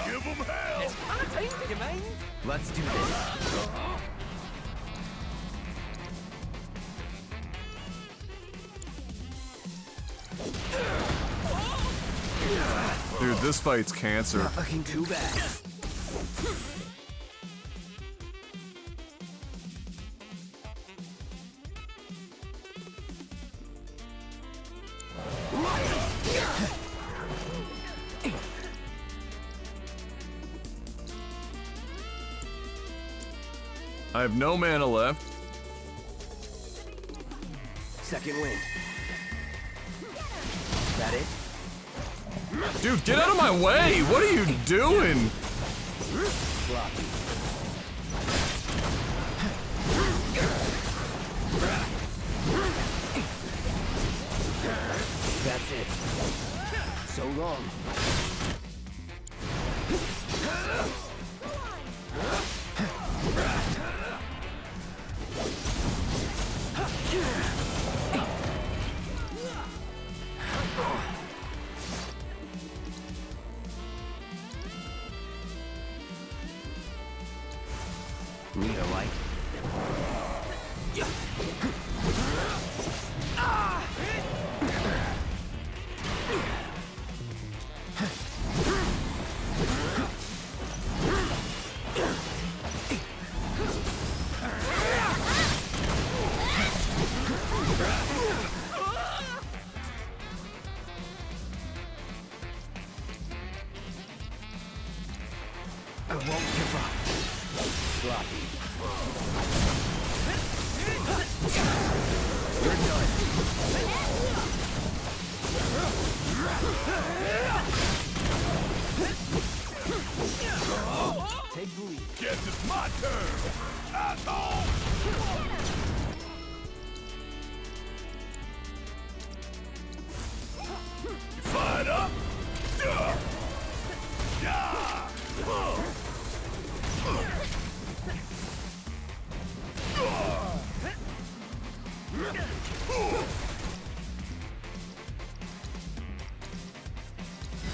Speaker 11: Give them hell.
Speaker 9: Let's do this.
Speaker 1: Dude, this fight's cancer.
Speaker 9: Not looking too bad.
Speaker 1: I have no mana left.
Speaker 9: Second wind. That it?
Speaker 1: Dude, get out of my way! What are you doing?
Speaker 9: Sloppy. That's it. So long. Need a light?
Speaker 17: I won't give up.
Speaker 9: Sloppy.
Speaker 17: You're done. Take the lead.
Speaker 11: Guess it's my turn, asshole! You fired up? Yeah!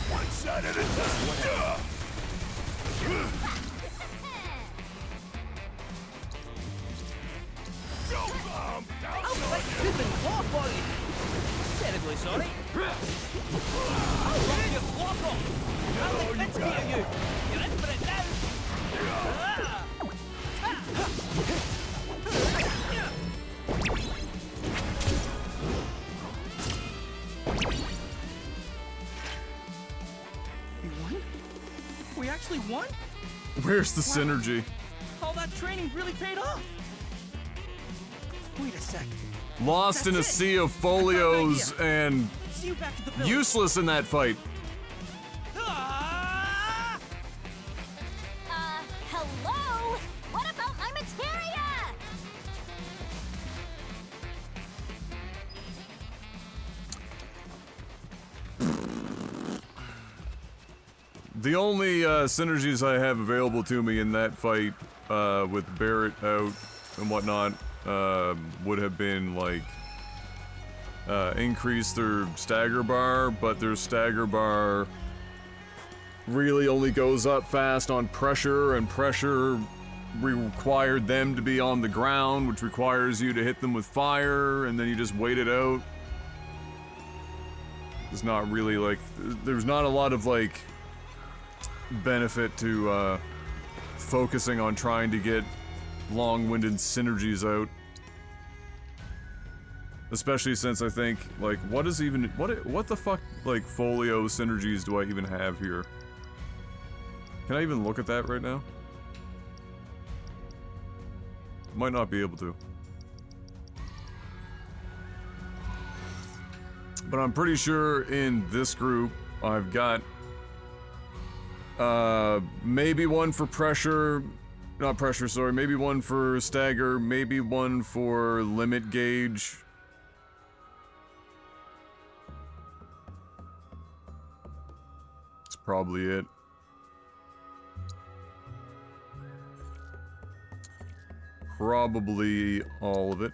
Speaker 11: One shot at a time. Go bomb!
Speaker 17: I'll fight flipping claw for you. Terribly sorry. I'll rock your clock off. I'll make bits of you. You're in for it now. We won? We actually won?
Speaker 1: Where's the synergy?
Speaker 17: All that training really paid off. Wait a sec.
Speaker 1: Lost in a sea of folios and
Speaker 17: See you back at the village.
Speaker 1: useless in that fight.
Speaker 18: Hello? What about my materia?
Speaker 1: The only synergies I have available to me in that fight with Barrett out and whatnot would have been like increase their stagger bar, but their stagger bar really only goes up fast on pressure, and pressure required them to be on the ground, which requires you to hit them with fire, and then you just wait it out. It's not really like, there's not a lot of like benefit to focusing on trying to get long-winded synergies out. Especially since I think, like, what the fuck, like, folio synergies do I even have here? Can I even look at that right now? Might not be able to. But I'm pretty sure in this group, I've got maybe one for pressure, not pressure, sorry, maybe one for stagger, maybe one for limit gauge. That's probably it. Probably all of it.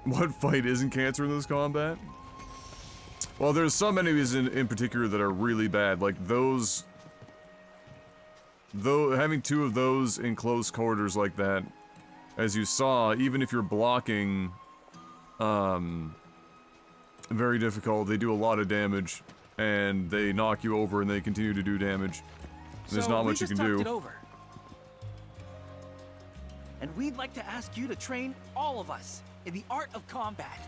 Speaker 1: What fight isn't cancer in this combat? Well, there's some enemies in particular that are really bad, like those. Though having two of those in close quarters like that, as you saw, even if you're blocking, very difficult. They do a lot of damage, and they knock you over, and they continue to do damage. There's not much you can do.
Speaker 17: It over. And we'd like to ask you to train all of us in the art of combat.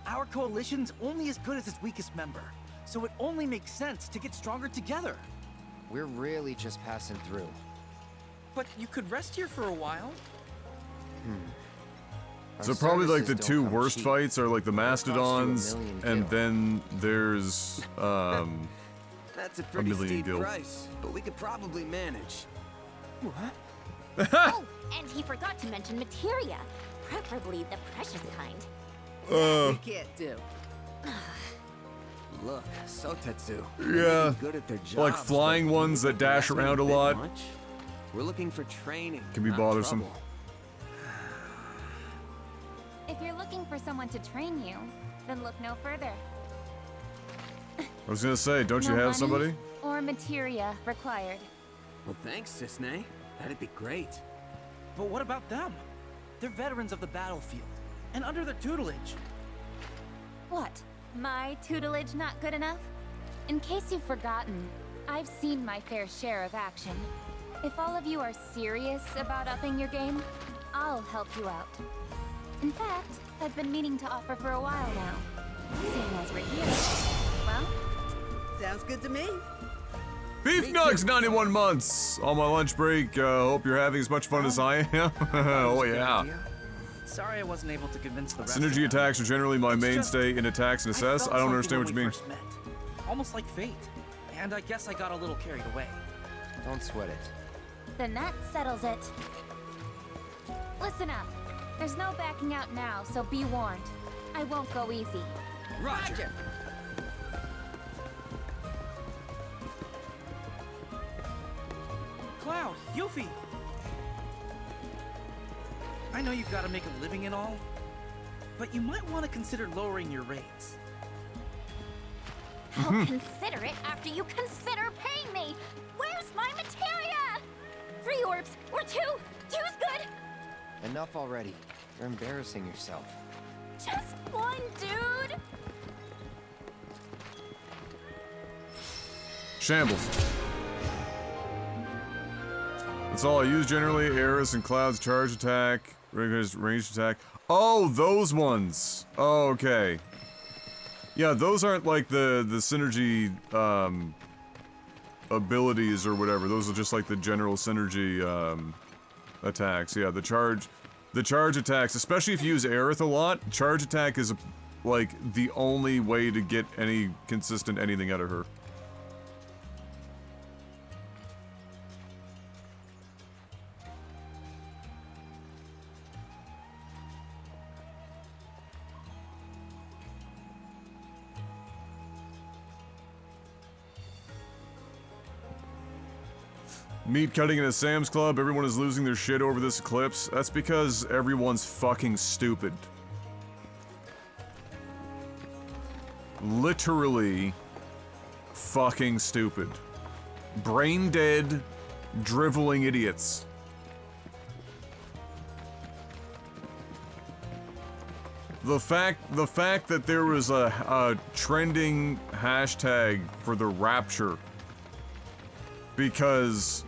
Speaker 17: Our coalition's only as good as its weakest member, so it only makes sense to get stronger together.
Speaker 9: We're really just passing through.
Speaker 17: But you could rest here for a while.
Speaker 1: So probably like the two worst fights are like the Mastodons, and then there's
Speaker 13: That's a pretty
Speaker 1: million
Speaker 13: steep
Speaker 1: gil.
Speaker 13: price, but we could probably manage.
Speaker 17: What?
Speaker 18: Oh, and he forgot to mention materia, preferably the precious kind.
Speaker 13: We can't do. Look, Sotetsu.
Speaker 1: Yeah,
Speaker 13: Good at their jobs,
Speaker 1: like flying
Speaker 13: but
Speaker 1: ones that dash
Speaker 13: that's
Speaker 1: around a
Speaker 13: bit
Speaker 1: lot
Speaker 13: much. We're looking for training.
Speaker 1: can be
Speaker 13: not
Speaker 1: bothersome.
Speaker 13: trouble.
Speaker 8: If you're looking for someone to train you, then look no further.
Speaker 1: I was gonna say, don't you
Speaker 8: No
Speaker 1: have
Speaker 8: money
Speaker 1: somebody?
Speaker 8: or materia required.
Speaker 13: Well, thanks, Cisne. That'd be great.
Speaker 17: But what about them? They're veterans of the battlefield, and under their tutelage.
Speaker 8: What? My tutelage not good enough? In case you've forgotten, I've seen my fair share of action. If all of you are serious about upping your game, I'll help you out. In fact, I've been meaning to offer for a while now. Seeing as we're here, well...
Speaker 19: Sounds good to me.
Speaker 1: Beef Nugs, 91 months! On my lunch break, hope you're having as much fun as I am. Oh yeah.
Speaker 17: Sorry I wasn't able to convince the rest
Speaker 1: Synergy
Speaker 17: of them.
Speaker 1: attacks are generally my mainstay in attacks and assess. I don't understand what you mean.
Speaker 17: Met. Almost like fate. And I guess I got a little carried away.
Speaker 9: Don't sweat it.
Speaker 8: Then that settles it. Listen up. There's no backing out now, so be warned. I won't go easy.
Speaker 17: Roger. Cloud, Yuffie! I know you've got to make a living and all, but you might want to consider lowering your rates.
Speaker 18: I'll consider it after you consider paying me! Where's my materia? 3 orbs, or 2? 2's good!
Speaker 9: Enough already. You're embarrassing yourself.
Speaker 18: Just 1, dude!
Speaker 1: Shambles. That's all I use generally. Eris and Cloud's charge attack, ranged attack. Oh, those ones. Oh, okay. Yeah, those aren't like the synergy abilities or whatever. Those are just like the general synergy attacks. Yeah, the charge attacks, especially if you use Aerith a lot, charge attack is like the only way to get any consistent anything out of her. Meat cutting in a Sam's Club, everyone is losing their shit over this eclipse. That's because everyone's fucking stupid. Literally fucking stupid. Brain dead, driveling idiots. The fact that there was a trending hashtag for the Rapture because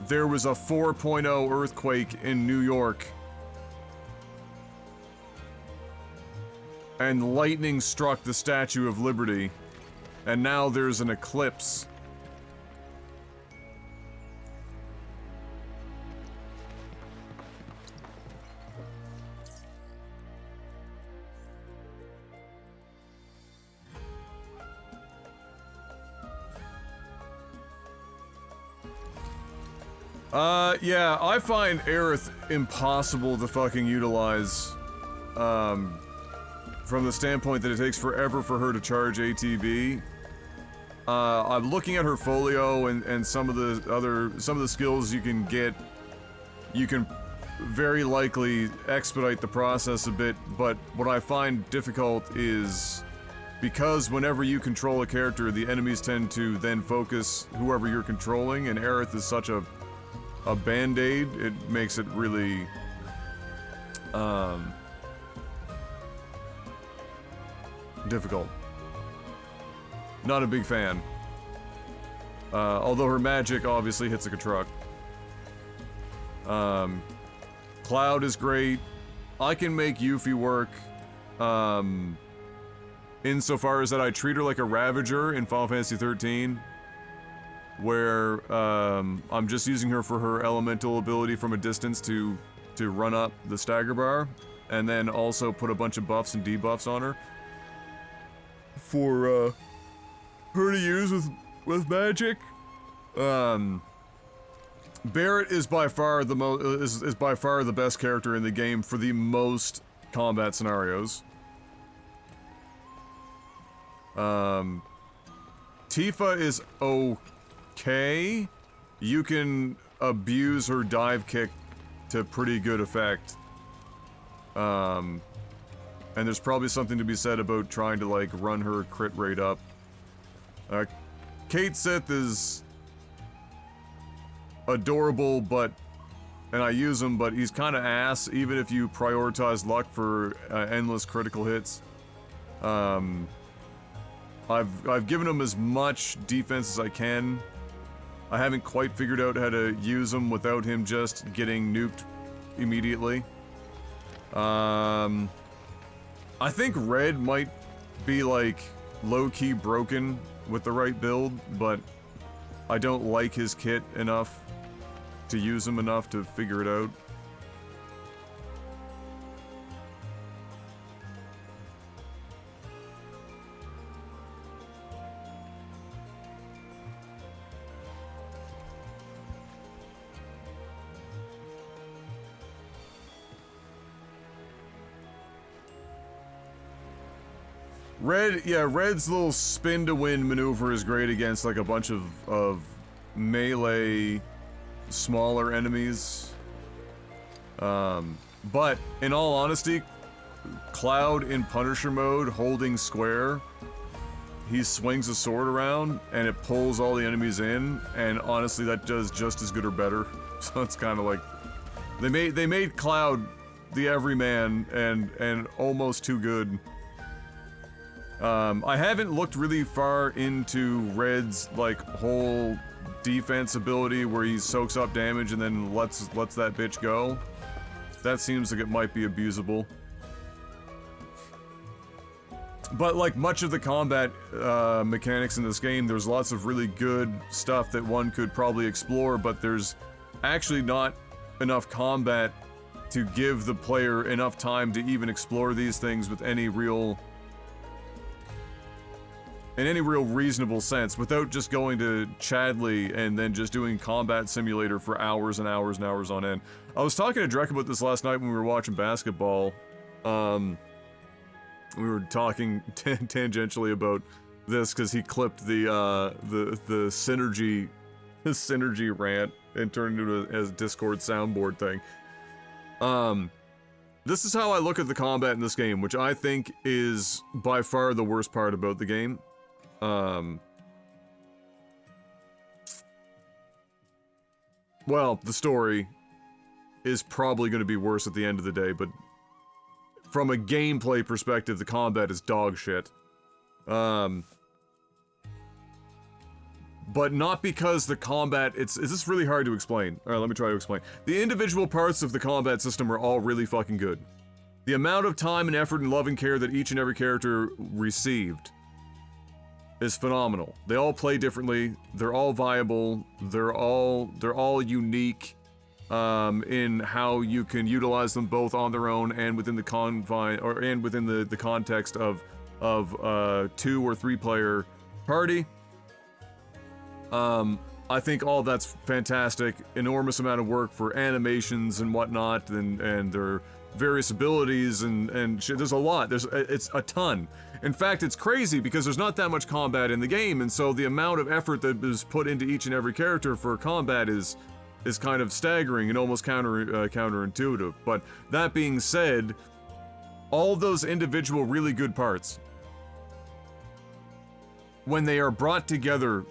Speaker 1: there was a 4.0 earthquake in New York and lightning struck the Statue of Liberty, and now there's an eclipse. Yeah, I find Aerith impossible to fucking utilize, from the standpoint that it takes forever for her to charge ATB. I'm looking at her folio and some of the skills you can get. You can very likely expedite the process a bit, but what I find difficult is because whenever you control a character, the enemies tend to then focus whoever you're controlling, and Aerith is such a band-aid, it makes it really, difficult. Not a big fan. Although her magic obviously hits like a truck. Cloud is great. I can make Yuffie work, insofar as that I treat her like a Ravager in Final Fantasy 13. Where I'm just using her for her elemental ability from a distance to run up the stagger bar, and then also put a bunch of buffs and debuffs on her for her to use with magic. Barret is by far the best character in the game for the most combat scenarios. Tifa is okay. You can abuse her dive kick to pretty good effect. And there's probably something to be said about trying to like run her crit rate up. Kate Sith is adorable, and I use him, but he's kind of ass even if you prioritize luck for endless critical hits. I've given him as much defense as I can. I haven't quite figured out how to use him without him just getting nuked immediately. I think Red might be like low-key broken with the right build, but I don't like his kit enough to use him enough to figure it out. Red's little spin to win maneuver is great against like a bunch of melee smaller enemies. But in all honesty, Cloud in Punisher mode holding square, he swings a sword around and it pulls all the enemies in, and honestly that does just as good or better. So it's kind of like they made Cloud the everyman and almost too good. I haven't looked really far into Red's like whole defense ability where he soaks up damage and then lets that bitch go. That seems like it might be abusable. But like much of the combat mechanics in this game, there's lots of really good stuff that one could probably explore, but there's actually not enough combat to give the player enough time to even explore these things with any real reasonable sense, without just going to Chadley and then just doing combat simulator for hours and hours and hours on end. I was talking to Drek about this last night when we were watching basketball. We were talking tangentially about this because he clipped the synergy rant and turned it into a Discord soundboard thing. This is how I look at the combat in this game, which I think is by far the worst part about the game. Well, the story is probably going to be worse at the end of the day, but from a gameplay perspective, the combat is dog shit. But not because the combat, this is really hard to explain. Alright, let me try to explain. The individual parts of the combat system are all really fucking good. The amount of time and effort and love and care that each and every character received is phenomenal. They all play differently, they're all viable, they're all unique in how you can utilize them both on their own and within the the context of 2 or 3 player party. I think all that's fantastic. Enormous amount of work for animations and whatnot, and their various abilities and shit. There's a lot. It's a ton. In fact, it's crazy because there's not that much combat in the game, and so the amount of effort that is put into each and every character for combat is kind of staggering and almost counterintuitive. But that being said, all those individual really good parts, when they are brought together,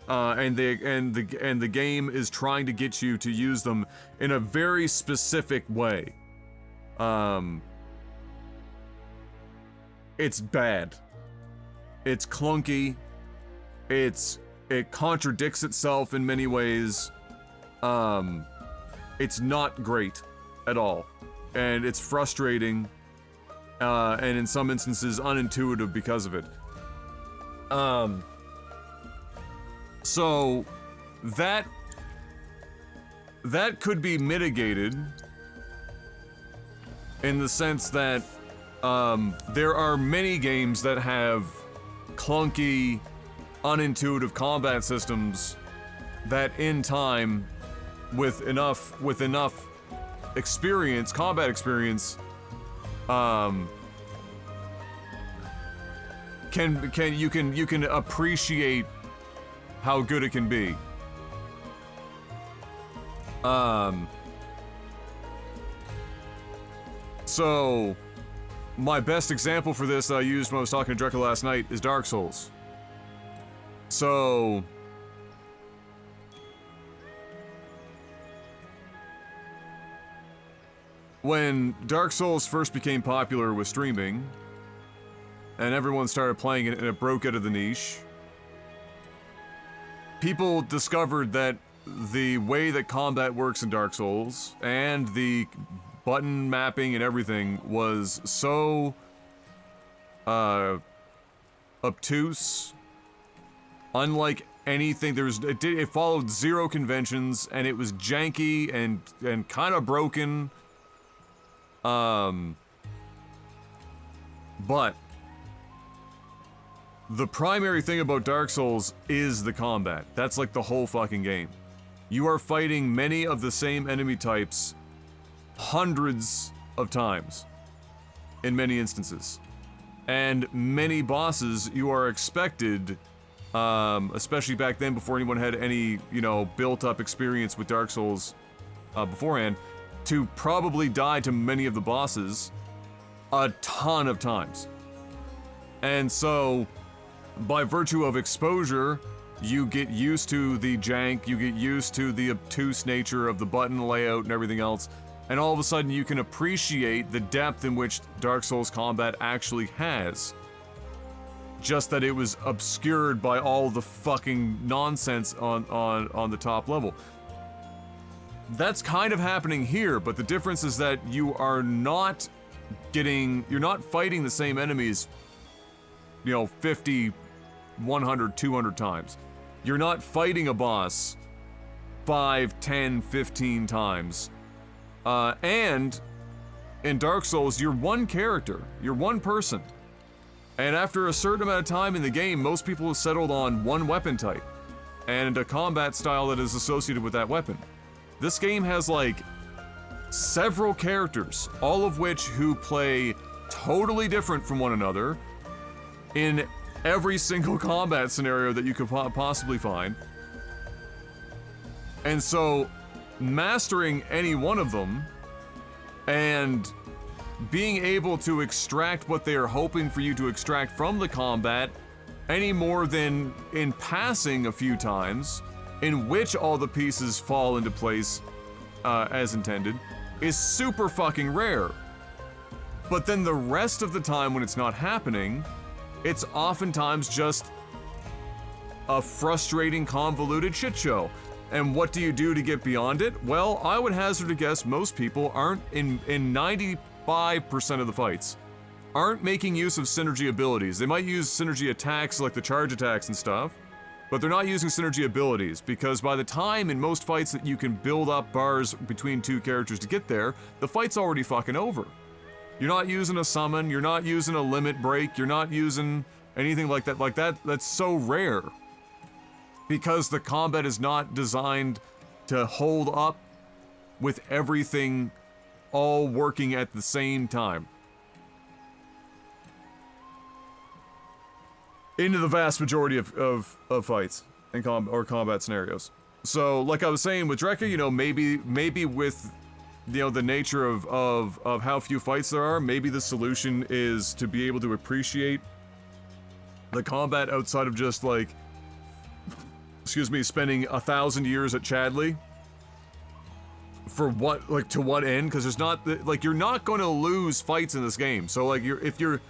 Speaker 1: and the game is trying to get you to use them in a very specific way, it's bad. It's clunky. It contradicts itself in many ways. It's not great at all, and it's frustrating, and in some instances unintuitive because of it. So that could be mitigated in the sense that there are many games that have clunky, unintuitive combat systems that in time, with enough experience, combat experience, you can appreciate how good it can be. So my best example for this that I used when I was talking to Drekka last night is Dark Souls. So when Dark Souls first became popular with streaming, and everyone started playing it and it broke out of the niche, people discovered that the way that combat works in Dark Souls and the button mapping and everything was so obtuse, unlike anything. It followed zero conventions, and it was janky and kind of broken. But the primary thing about Dark Souls is the combat. That's like the whole fucking game. You are fighting many of the same enemy types hundreds of times in many instances. And many bosses you are expected, especially back then before anyone had any, built up experience with Dark Souls beforehand, to probably die to many of the bosses a ton of times. And so, by virtue of exposure, you get used to the jank, you get used to the obtuse nature of the button layout and everything else, and all of a sudden you can appreciate the depth in which Dark Souls combat actually has. Just that it was obscured by all the fucking nonsense on the top level. That's kind of happening here, but the difference is that you're not fighting the same enemies, 50, 100, 200 times. You're not fighting a boss 5, 10, 15 times. And in Dark Souls, you're one character. You're one person. And after a certain amount of time in the game, most people have settled on one weapon type and a combat style that is associated with that weapon. This game has like several characters, all of which who play totally different from one another in every single combat scenario that you could possibly find. And so, mastering any one of them and being able to extract what they are hoping for you to extract from the combat, any more than in passing a few times, in which all the pieces fall into place as intended, is super fucking rare. But then the rest of the time when it's not happening, it's oftentimes just a frustrating, convoluted shit show. And what do you do to get beyond it? Well, I would hazard a guess most people aren't, in 95% of the fights, aren't making use of synergy abilities. They might use synergy attacks like the charge attacks and stuff, but they're not using synergy abilities, because by the time in most fights that you can build up bars between two characters to get there, the fight's already fucking over. You're not using a summon, you're not using a limit break, you're not using anything like that. That's so rare. Because the combat is not designed to hold up with everything all working at the same time. Into the vast majority of fights and combat scenarios. So, like I was saying with Drekka, maybe with the nature of how few fights there are, maybe the solution is to be able to appreciate the combat outside of just like, spending 1,000 years at Chadley. For what, like, to what end? Because there's not, like, you're not going to lose fights in this game. So, like, if you're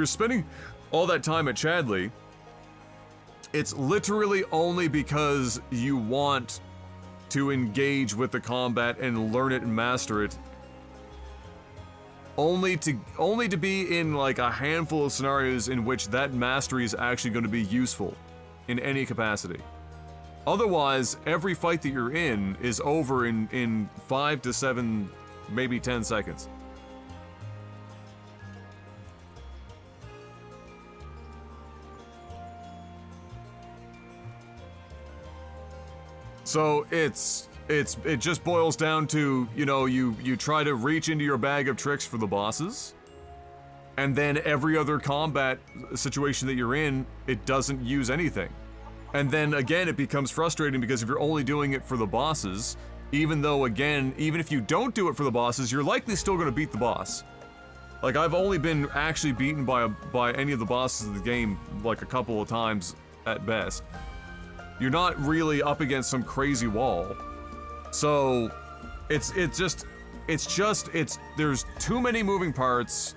Speaker 1: spending all that time at Chadley, it's literally only because you want to engage with the combat and learn it and master it. Only to be in, like, a handful of scenarios in which that mastery is actually going to be useful in any capacity. Otherwise, every fight that you're in is over in 5 to 7, maybe 10 seconds. So it just boils down to, you try to reach into your bag of tricks for the bosses, and then every other combat situation that you're in, it doesn't use anything. And then again, it becomes frustrating because if you're only doing it for the bosses, even if you don't do it for the bosses, you're likely still going to beat the boss. Like, I've only been actually beaten by any of the bosses of the game like a couple of times at best. You're not really up against some crazy wall. So, there's too many moving parts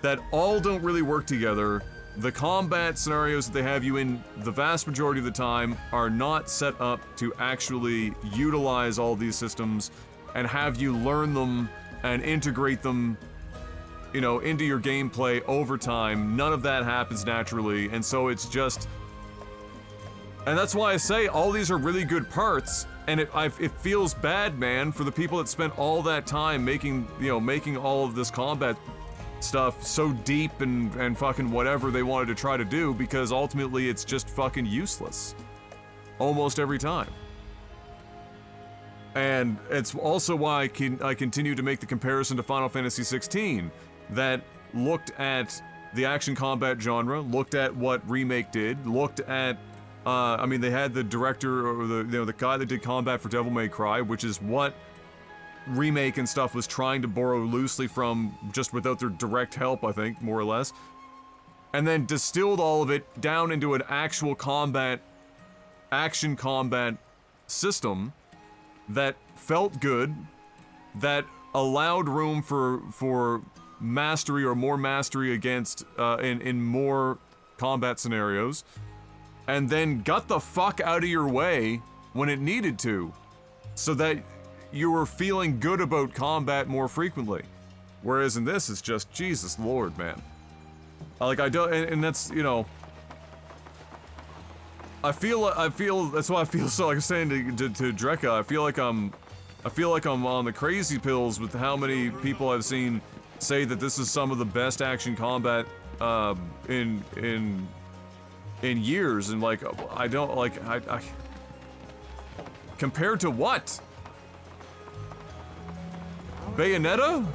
Speaker 1: that all don't really work together, the combat scenarios that they have you in the vast majority of the time are not set up to actually utilize all these systems and have you learn them and integrate them, you know, into your gameplay over time. None of that happens naturally, and so it's just... And that's why I say all these are really good parts, and it feels bad, man, for the people that spent all that time making, you know, making all of this combat stuff so deep and fucking whatever they wanted to try to do, because ultimately it's just fucking useless. Almost every time. And it's also why I continue to make the comparison to Final Fantasy 16, that looked at the action combat genre, looked at what Remake did, looked at I mean, they had the director, or the guy that did combat for Devil May Cry, which is what Remake and stuff was trying to borrow loosely from, just without their direct help, I think, more or less. And then distilled all of it down into an actual action combat system that felt good, that allowed room for mastery or more mastery against, in more combat scenarios, and then got the fuck out of your way when it needed to, so that you were feeling good about combat more frequently. Whereas in this, it's just, Jesus Lord, man. Like, I don't, and that's, you know, I feel, that's why I feel so, like I was saying to Drekka, I feel like I'm on the crazy pills with how many people I've seen say that this is some of the best action combat, in years, and like, I don't, like, I compared to what? Bayonetta?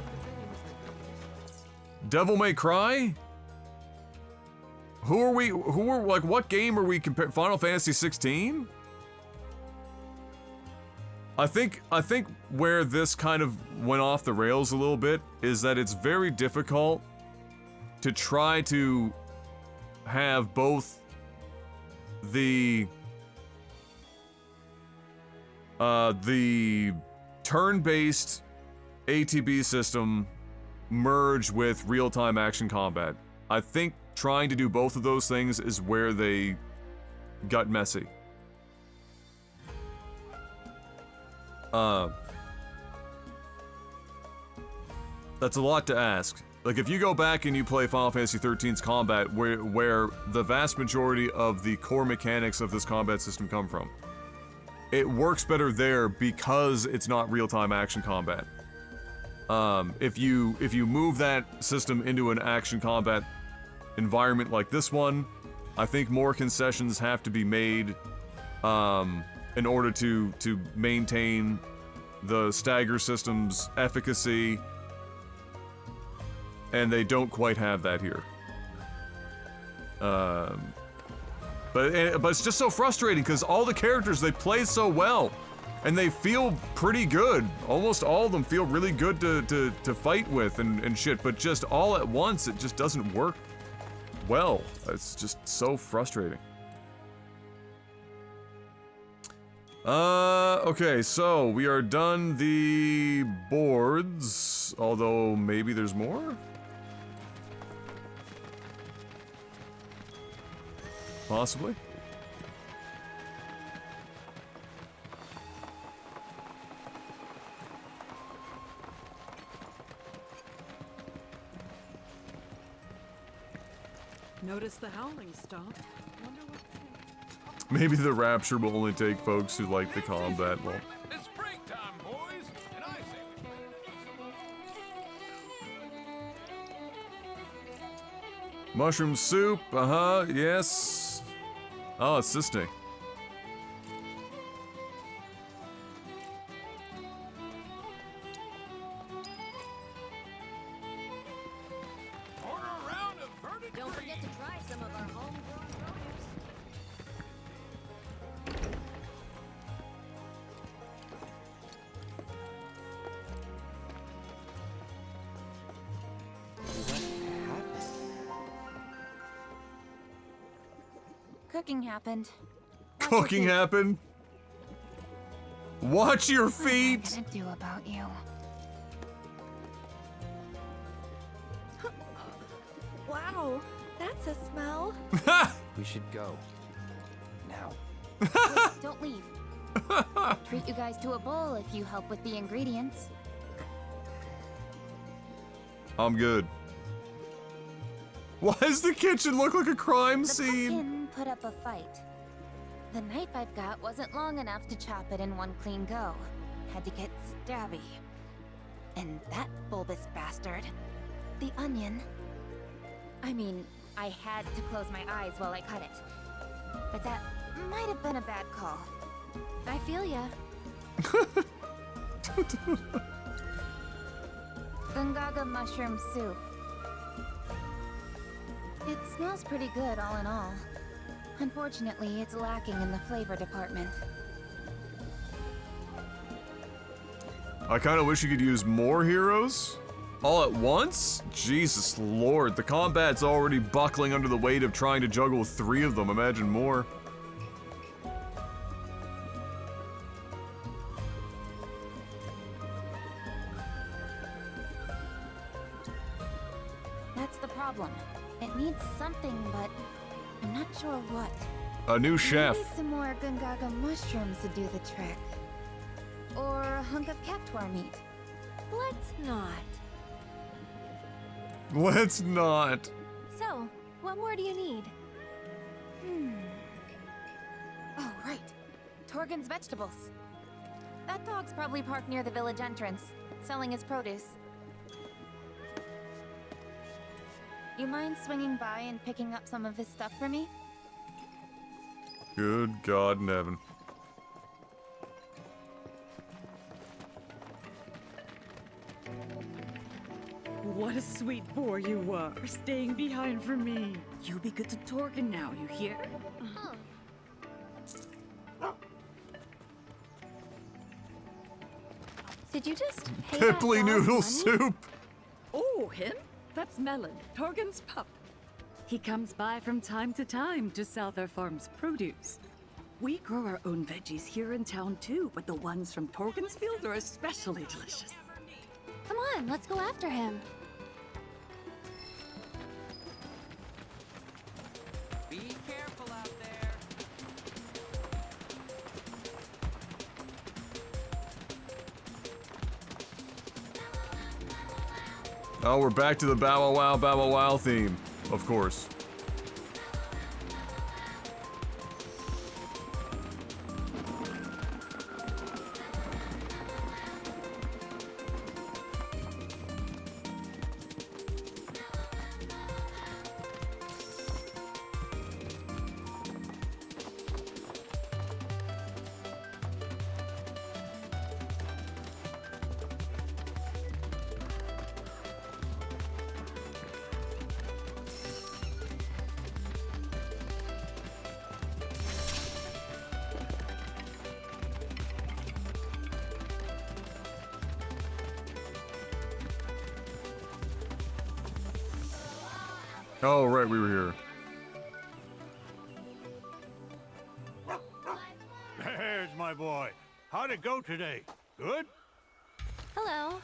Speaker 1: Devil May Cry? Like, what game are we comparing? Final Fantasy 16? I think where this kind of went off the rails a little bit is that it's very difficult to try to have both the turn-based ATB system merge with real-time action combat. I think trying to do both of those things is where they got messy. That's a lot to ask. Like, if you go back and you play Final Fantasy XIII's combat, where the vast majority of the core mechanics of this combat system come from, it works better there because it's not real-time action combat. If you move that system into an action combat environment like this one, I think more concessions have to be made in order to maintain the stagger system's efficacy, and they don't quite have that here. But it's just so frustrating because all the characters, they play so well, and they feel pretty good. Almost all of them feel really good to fight with and shit, but just all at once, it just doesn't work well. It's just so frustrating. Okay, so we are done the boards, although maybe there's more? Possibly.
Speaker 15: Notice the howling stopped. Wonder what.
Speaker 1: Maybe the rapture will only take folks who like the combat more.
Speaker 12: It's springtime, boys, and I say
Speaker 1: Mushroom soup, yes. Oh, it's this thing.
Speaker 4: Don't forget to try some of our homegrown produce.
Speaker 8: Cooking happened.
Speaker 1: Cooking happened? Watch your feet!
Speaker 8: What am I gonna do about you?
Speaker 14: Wow, that's
Speaker 20: That's a smell.
Speaker 9: We should go. Now.
Speaker 8: Wait, don't leave. Treat you guys to a bowl if you help with the ingredients.
Speaker 1: I'm good. Why does the kitchen look like a crime
Speaker 8: The
Speaker 1: scene?
Speaker 8: pumpkin put up a fight. The knife I've got wasn't long enough to chop it in one clean go. Had to get stabby. And that bulbous bastard, the onion. I mean, I had to close my eyes while I cut it. But that might have been a bad call. I feel ya. Gungaga mushroom soup. It smells pretty good all in all. Unfortunately, it's lacking in the flavor department.
Speaker 1: I kind of wish you could use more heroes all at once. Jesus Lord, the combat's already buckling under the weight of trying to juggle 3 of them. Imagine more.
Speaker 8: That's the problem. It needs something, but I'm not sure what.
Speaker 1: A new chef.
Speaker 8: Maybe some more Gungaga mushrooms to do the trick. Or a hunk of cactuar meat.
Speaker 20: Let's not.
Speaker 1: Let's not.
Speaker 20: So, what more do you need?
Speaker 8: Oh, right. Torgen's vegetables. That dog's probably parked near the village entrance, selling his produce. You mind swinging by and picking up some of his stuff for me?
Speaker 1: Good God in heaven.
Speaker 15: What a sweet boy you were, staying behind for me. You be good to Torgen now, you hear?
Speaker 20: Did you just pay that
Speaker 1: Pimply
Speaker 20: dog
Speaker 1: noodle
Speaker 20: money?
Speaker 1: soup.
Speaker 15: Oh, him? That's Melon, Torgen's pup. He comes by from time to time to sell their farm's produce. We grow our own veggies here in town too, but the ones from Torgen's field are especially delicious.
Speaker 20: Come on, let's go after him.
Speaker 10: Be careful out there.
Speaker 1: Oh, we're back to the bow wow wow theme, of course. Oh, right, we were here.
Speaker 21: There's my boy. How'd it go today? Good?
Speaker 20: Hello.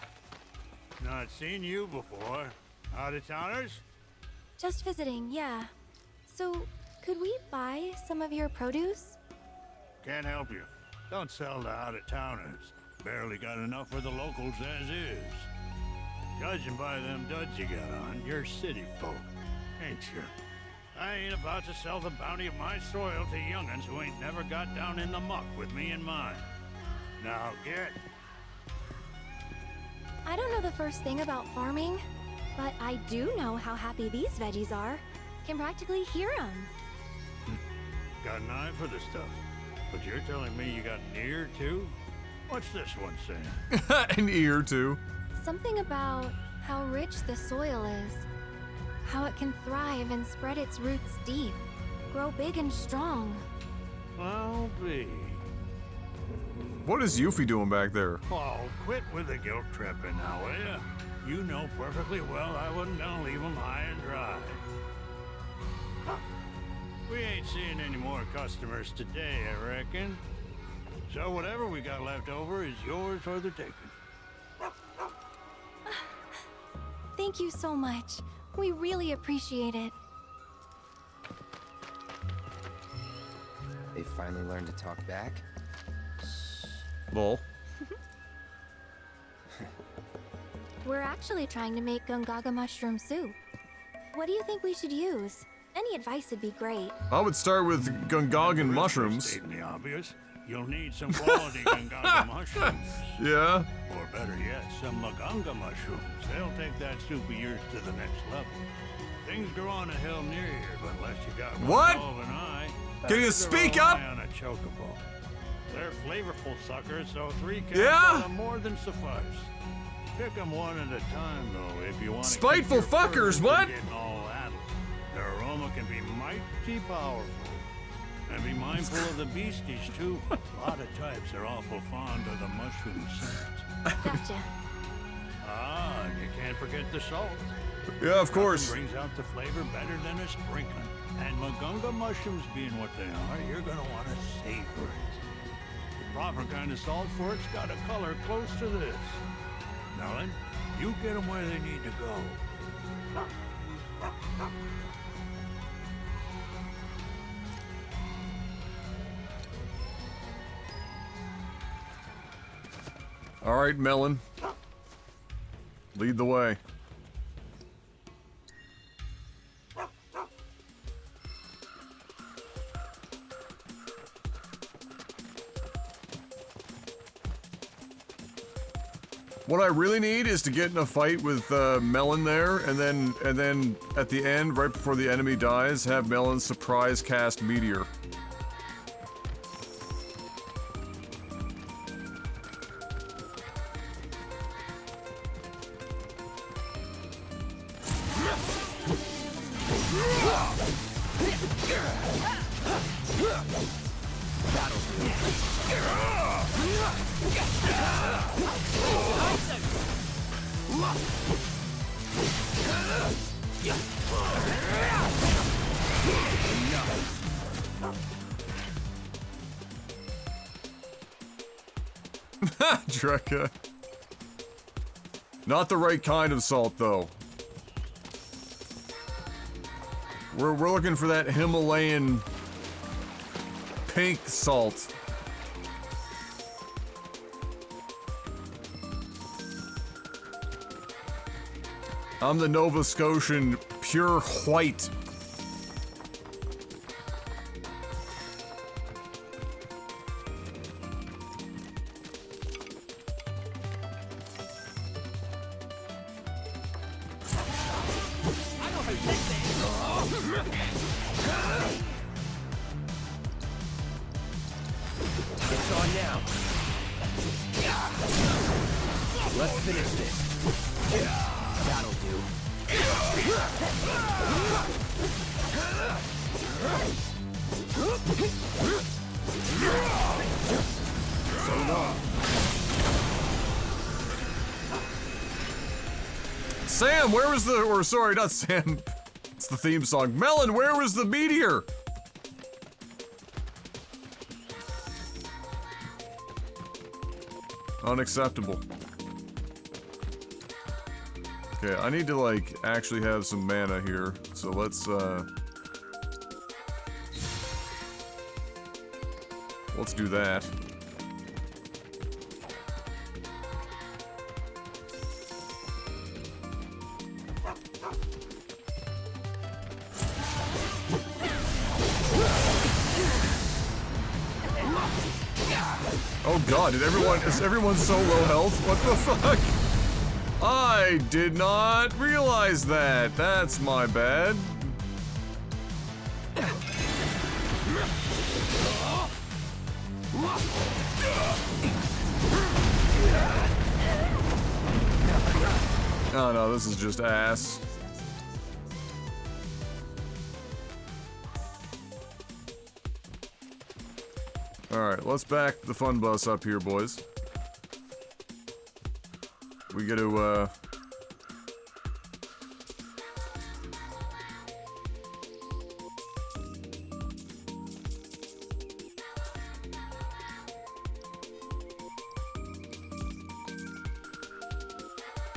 Speaker 21: Not seen you before. Out-of-towners?
Speaker 20: Just visiting, yeah. So, could we buy some of your produce?
Speaker 21: Can't help you. Don't sell to out-of-towners. Barely got enough for the locals as is. Judging by them duds you got on, you're city folk, ain't you? I ain't about to sell the bounty of my soil to young'uns who ain't never got down in the muck with me in mind. Now get.
Speaker 20: I don't know the first thing about farming, but I do know how happy these veggies are. Can practically hear them.
Speaker 21: Got an eye for the stuff. But you're telling me you got an ear too? What's this one saying?
Speaker 1: An ear too.
Speaker 20: Something about how rich the soil is. How it can thrive and spread its roots deep. Grow big and strong.
Speaker 21: I'll be.
Speaker 1: What is Yuffie doing back there?
Speaker 21: Oh, quit with the guilt tripping now, will ya? You know perfectly well I wasn't gonna leave them high and dry. We ain't seeing any more customers today, I reckon. So whatever we got left over is yours for the taking.
Speaker 20: Thank you so much. We really appreciate it.
Speaker 9: They finally learned to talk back?
Speaker 1: Lol.
Speaker 20: We're actually trying to make Gungaga mushroom soup. What do you think we should use? Any advice would be great.
Speaker 1: I would start with Gungagan mushrooms.
Speaker 21: Stating the obvious, you'll need some quality Gungaga mushrooms.
Speaker 1: Yeah.
Speaker 21: Or better yet, some Maganga mushrooms. They'll take that soup of yours to the next level. Things grow on a hill near here, but unless you got
Speaker 1: What?
Speaker 21: one of an eye,
Speaker 1: Can you speak up?
Speaker 21: On a chocobo. They're flavorful suckers, so 3 caps
Speaker 1: Yeah?
Speaker 21: will more than suffice. Pick them one at a time, though, if you want to.
Speaker 1: Spiteful fuckers, what?
Speaker 21: All addled. Their aroma can be mighty powerful. And be mindful of the beasties, too. A lot of types are awful fond of the mushroom scent.
Speaker 20: Gotcha.
Speaker 21: Ah, and you can't forget the salt.
Speaker 1: Yeah, of course.
Speaker 21: Nothing brings out the flavor better than a sprinkling. And Magunga mushrooms being what they are, you're gonna want to savor it. The proper kind of salt for it's got a color close to this. Melon, you get them where they need to go.
Speaker 1: All right, Melon. Lead the way. What I really need is to get in a fight with Melon there, and then at the end, right before the enemy dies, have Melon surprise cast Meteor. Drekka. Not the right kind of salt, though. We're looking for that Himalayan pink salt. I'm the Nova Scotian pure white.
Speaker 6: It's on now. Let's finish this. That'll do.
Speaker 1: So long. Sam, where was the, or sorry, not Sam. It's the theme song. Melon, where was the meteor? Unacceptable. Okay, I need to, like, actually have some mana here. So let's do that. Oh god, is everyone so low health? What the fuck? I did not realize that. That's my bad. Oh no, this is just ass. Alright, let's back the fun bus up here, boys. We get to,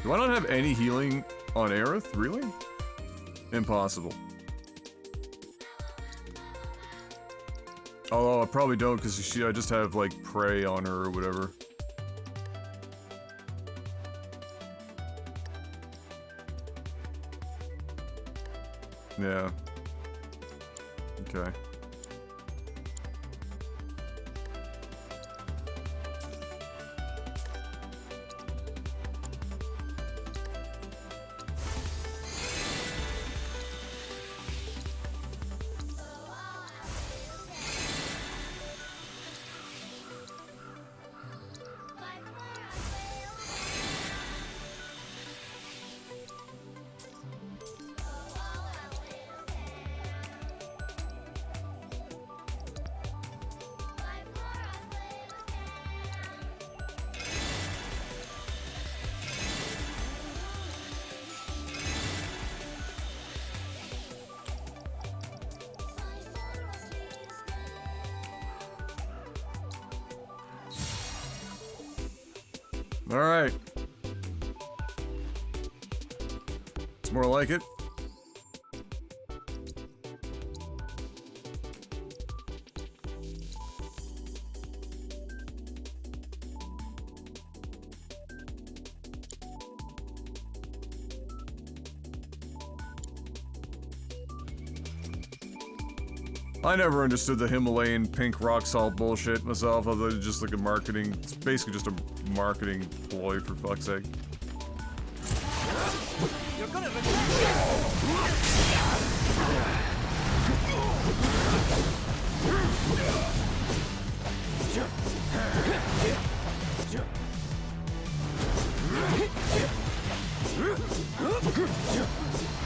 Speaker 1: do I not have any healing on Aerith? Really? Impossible. Although I probably don't, because I just have, like, prey on her or whatever. Yeah. Okay. Alright. It's more like it. I never understood the Himalayan pink rock salt bullshit myself, other than just like a marketing, it's basically just a marketing ploy for fuck's sake.
Speaker 13: You're gonna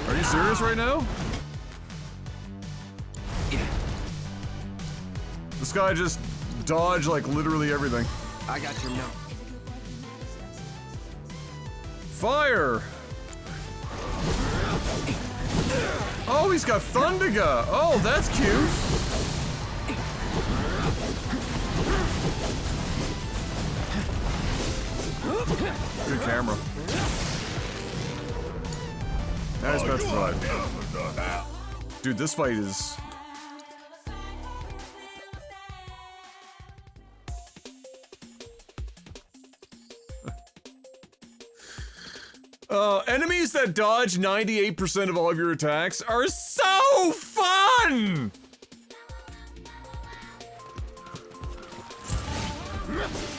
Speaker 1: Are you serious right now? This guy just dodged like literally everything.
Speaker 9: I got your note.
Speaker 1: Fire! Oh, he's got Thundiga! Oh, that's cute! Good camera. Nice best fight. Dude, this fight is... Enemies that dodge 98% of all of your attacks are so fun!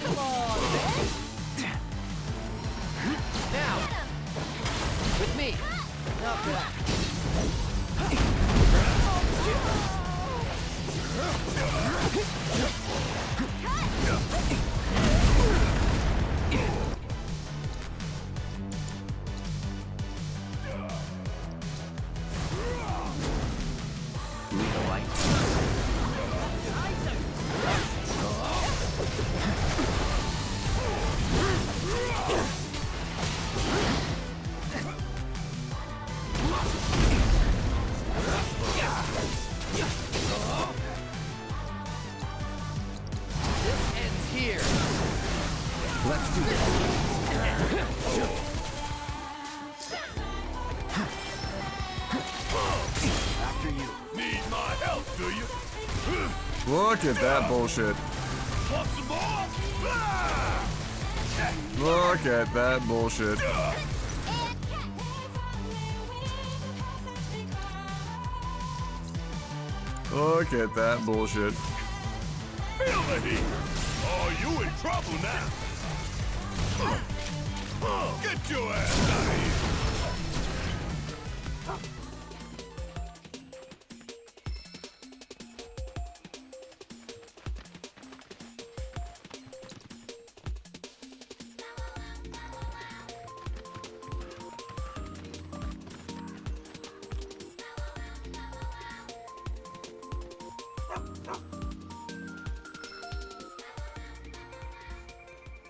Speaker 13: Come on, man. Now, with me. Not bad.
Speaker 9: Let's do this. After you.
Speaker 11: Need my help, do you?
Speaker 1: Look at that bullshit.
Speaker 11: Want some more?
Speaker 1: Look at that bullshit. Look at that bullshit.
Speaker 11: Feel the heat. Oh, you in trouble now. Get your ass out of here.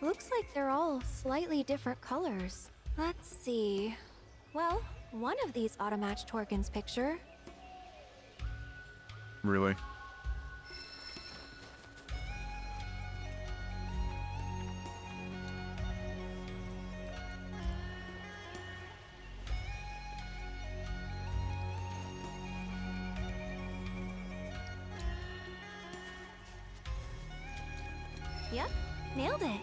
Speaker 20: Looks like they're all slightly different colors. Let's see. Well, one of these auto-matched Torgen's picture.
Speaker 1: Really?
Speaker 20: Yep, nailed it.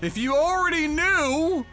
Speaker 1: If you already knew!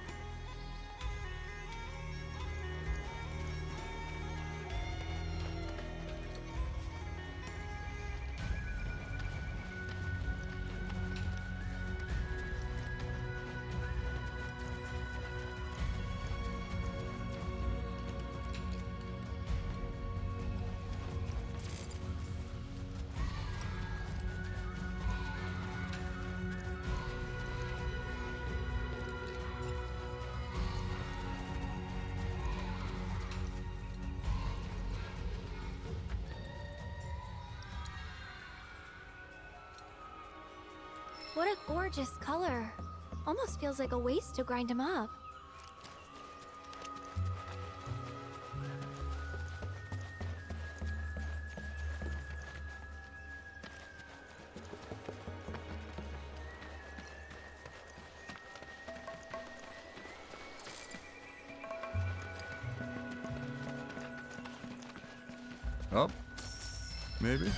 Speaker 20: What a gorgeous color. Almost feels like a waste to grind them up.
Speaker 1: Oh, maybe.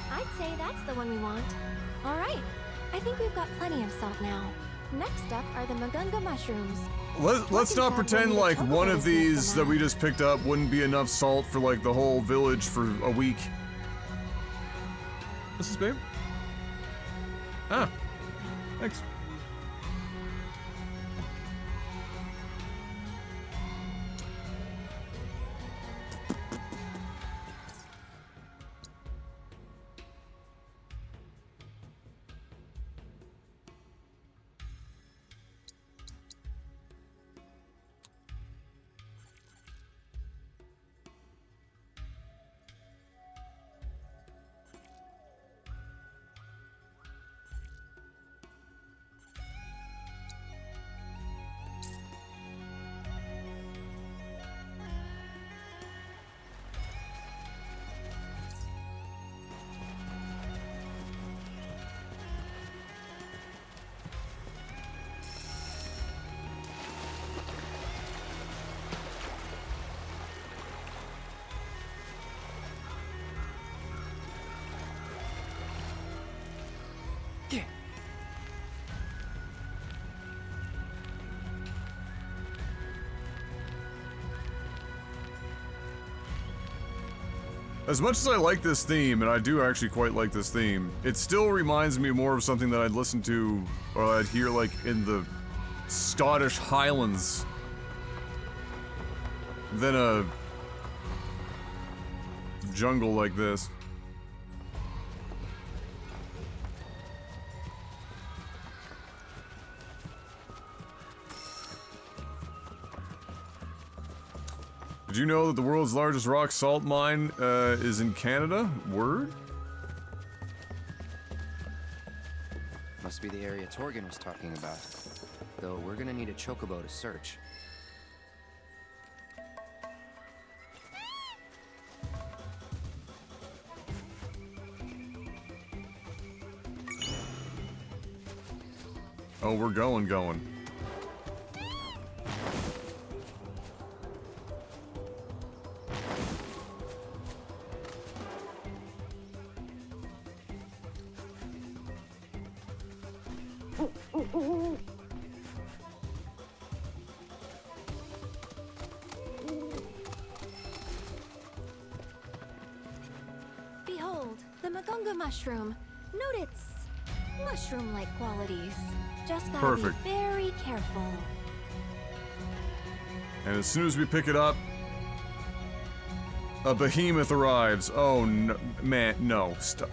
Speaker 20: I'd say that's the one we want. All right, I think we've got plenty of salt now. Next up are the Magunga mushrooms.
Speaker 1: Let's not pretend like one of these that we just picked up wouldn't be enough salt for like the whole village for a week. This is babe. Ah, thanks. As much as I like this theme, and I do actually quite like this theme, it still reminds me more of something that I'd listen to, or I'd hear like in the Scottish Highlands than a jungle like this. Did you know that the world's largest rock salt mine is in Canada? Word?
Speaker 9: Must be the area Torgen was talking about. Though we're gonna need a chocobo to search.
Speaker 1: Oh, we're going.
Speaker 20: Behold, the Magunga mushroom. Note its mushroom-like qualities. Just gotta
Speaker 1: Perfect.
Speaker 20: be very careful.
Speaker 1: And as soon as we pick it up, a behemoth arrives. Oh, no, man, no, stop.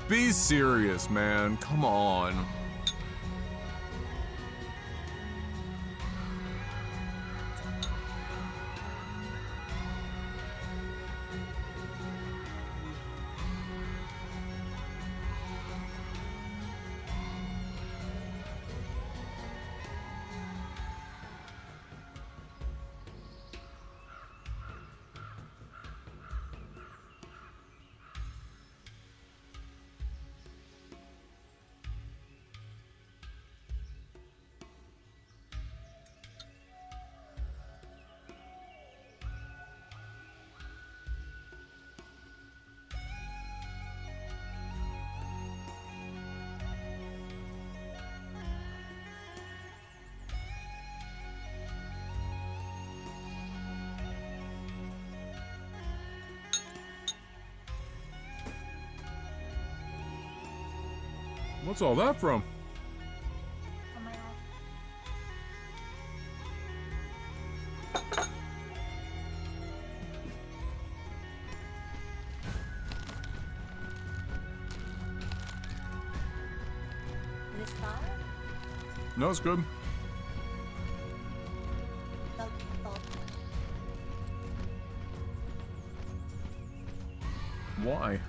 Speaker 1: Be serious, man. Come on. What's all that from?
Speaker 18: This bar?
Speaker 1: No, it's good. Why?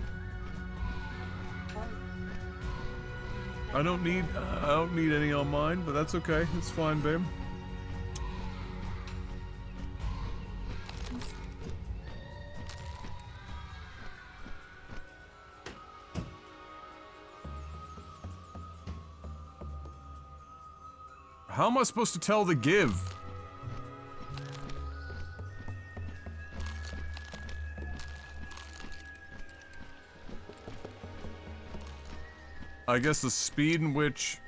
Speaker 1: I don't need any on mine, but that's okay. It's fine, babe. How am I supposed to tell the give? I guess the speed in which...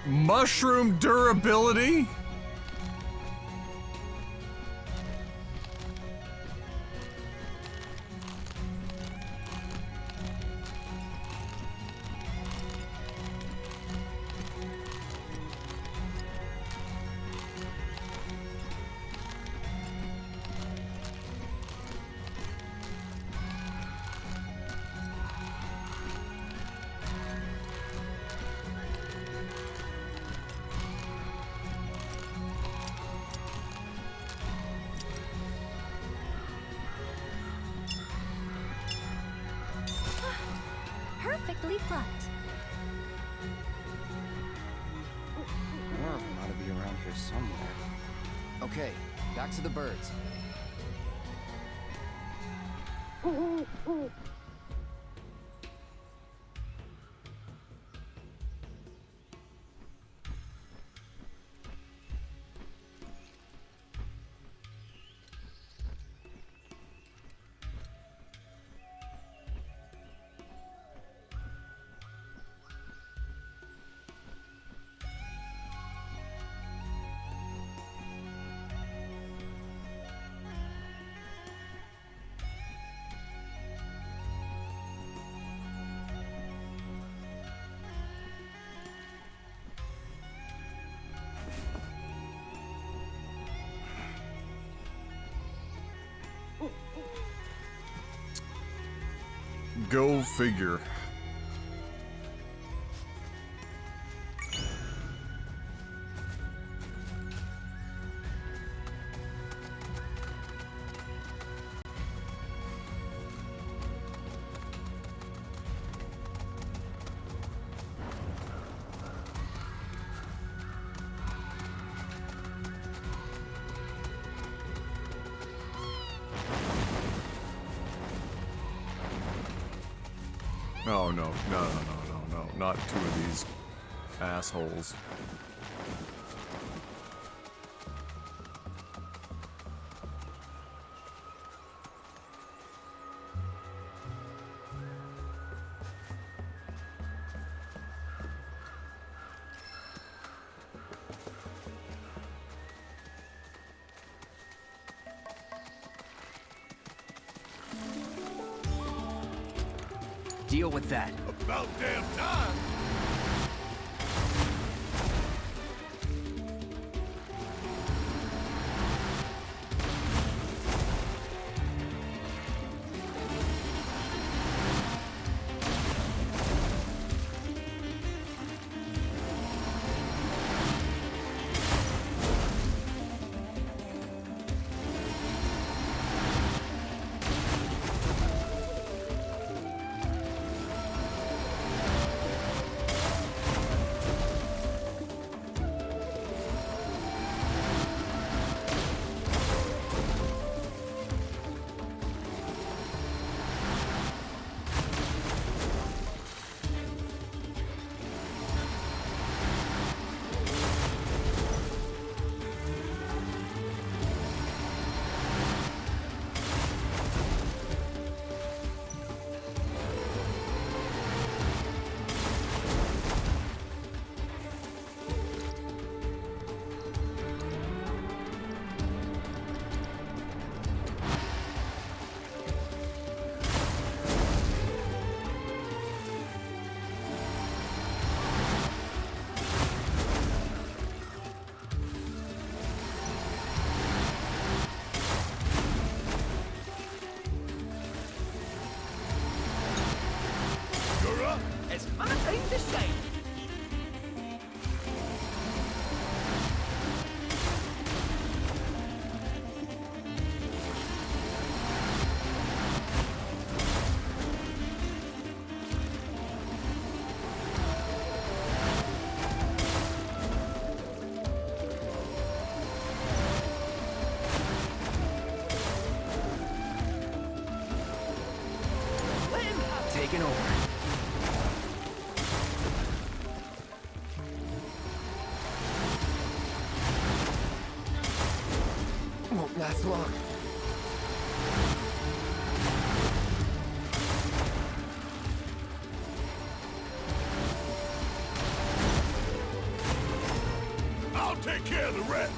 Speaker 1: Mushroom durability?
Speaker 20: Perfectly plucked.
Speaker 9: More of them ought to be around here somewhere. Okay, back to the birds.
Speaker 1: Go figure. Oh no, no, not two of these assholes.
Speaker 6: Deal with that.
Speaker 11: About damn time.
Speaker 17: It's my time to shine.
Speaker 6: Taking over. Won't last long.
Speaker 11: I'll take care of the rest.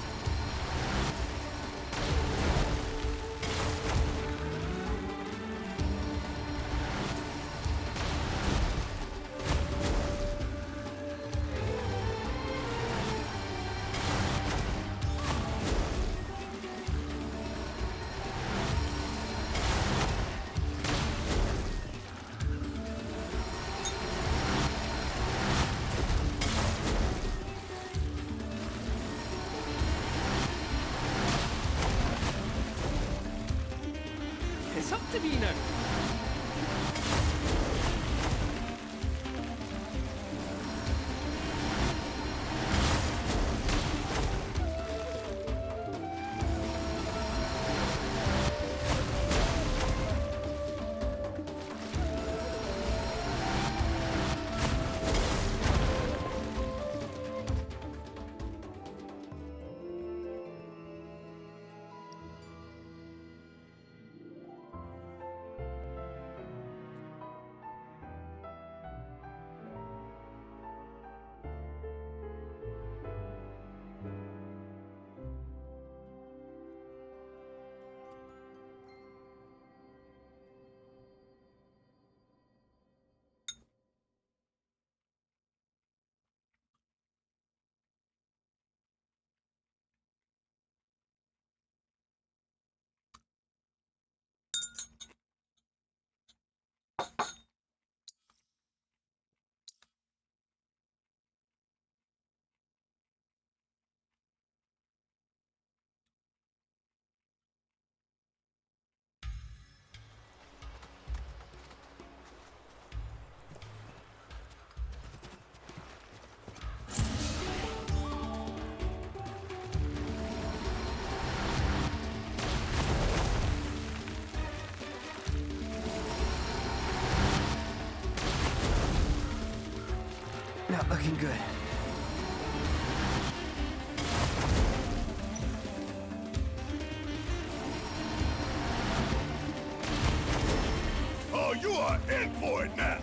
Speaker 17: It's up to me now.
Speaker 6: Not looking good.
Speaker 11: Oh, you are in for it now.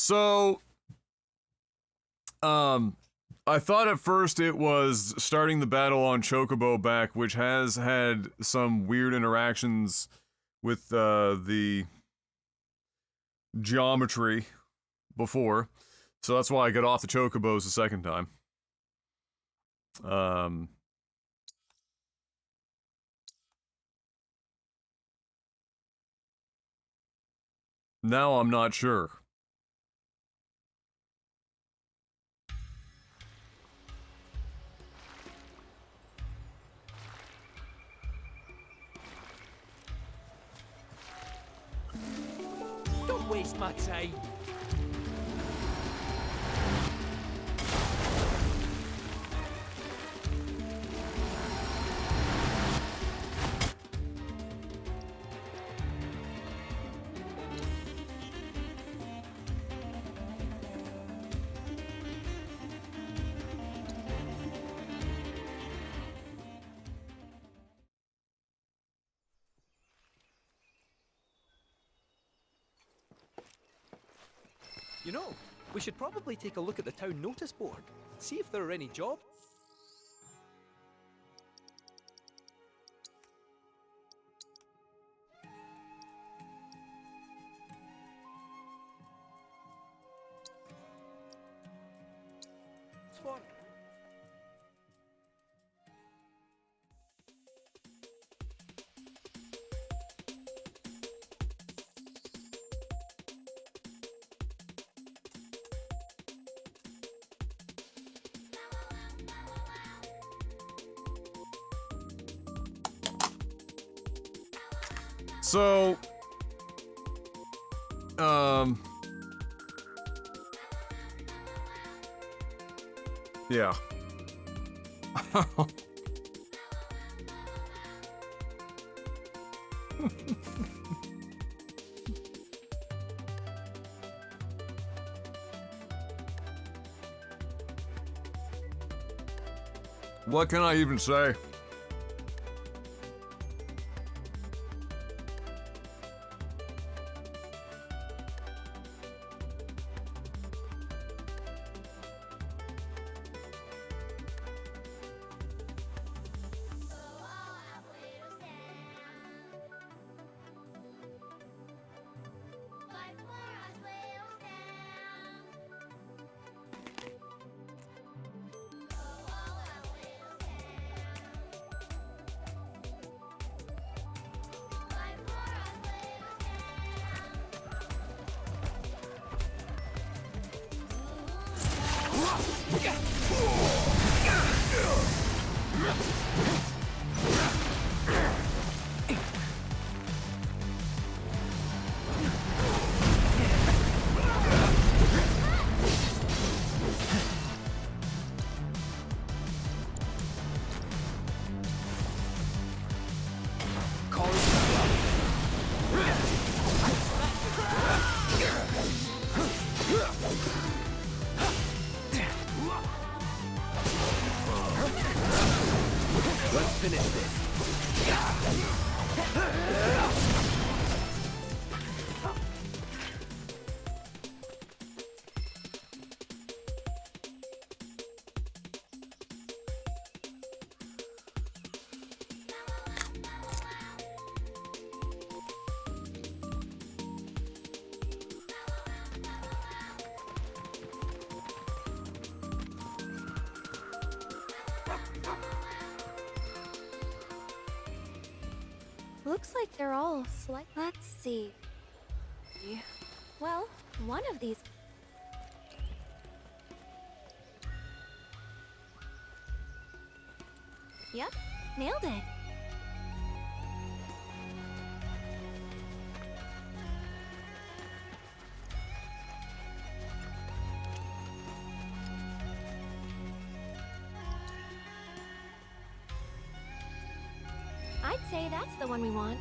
Speaker 1: So, I thought at first it was starting the battle on Chocobo back, which has had some weird interactions with the geometry before. So that's why I got off the Chocobos the second time. Now I'm not sure.
Speaker 10: Don't waste my time. You know, we should probably take a look at the town notice board. See if there are any jobs. It's fun.
Speaker 1: So, yeah. What can I even say?
Speaker 6: Let's finish this.
Speaker 2: Looks like they're all let's see. Well, one of these. Yep, nailed it. I'd say that's the one we want.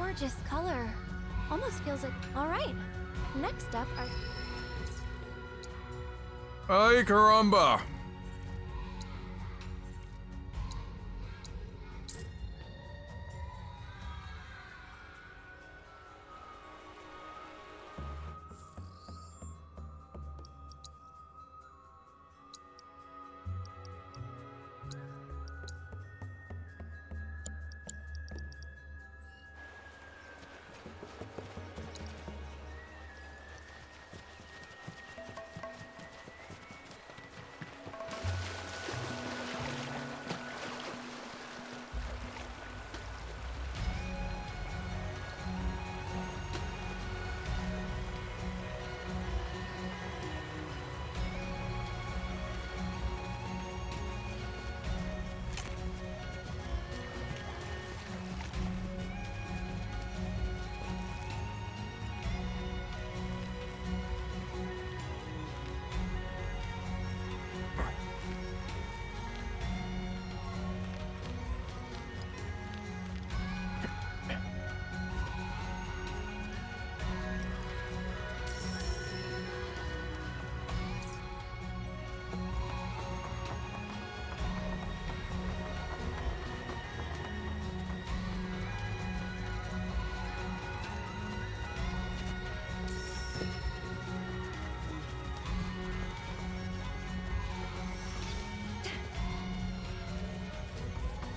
Speaker 20: gorgeous color. Almost feels like... Alright, next up are...
Speaker 1: Ay caramba!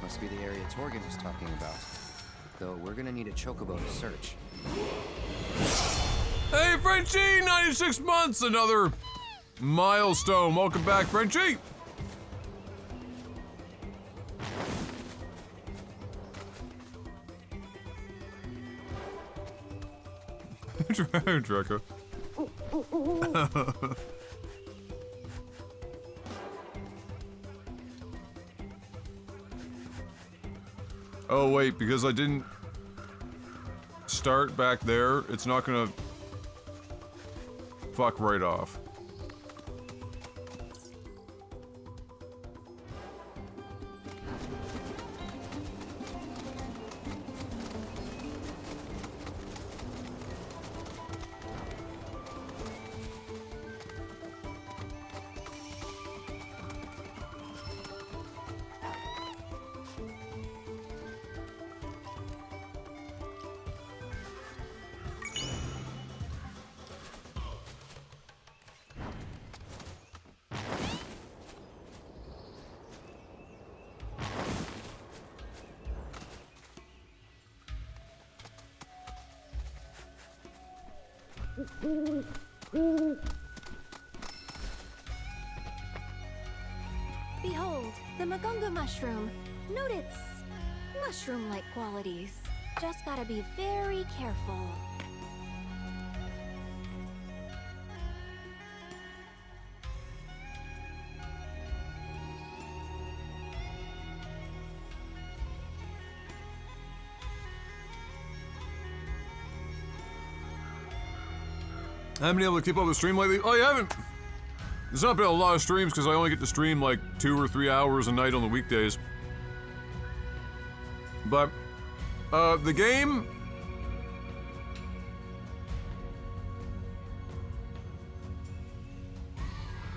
Speaker 9: Must be the area Torgan was talking about. Though we're gonna need a chocobo to search.
Speaker 1: Hey, Frenchie! 96 months! Another milestone. Welcome back, Frenchie! Draco. Oh wait, because I didn't start back there, it's not gonna fuck right off.
Speaker 20: Behold, the Magunga mushroom. Note its mushroom-like qualities. Just gotta be very careful.
Speaker 1: I haven't been able to keep up with stream lately. Oh, you haven't? There's not been a lot of streams because I only get to stream like 2 or 3 hours a night on the weekdays. But, the game...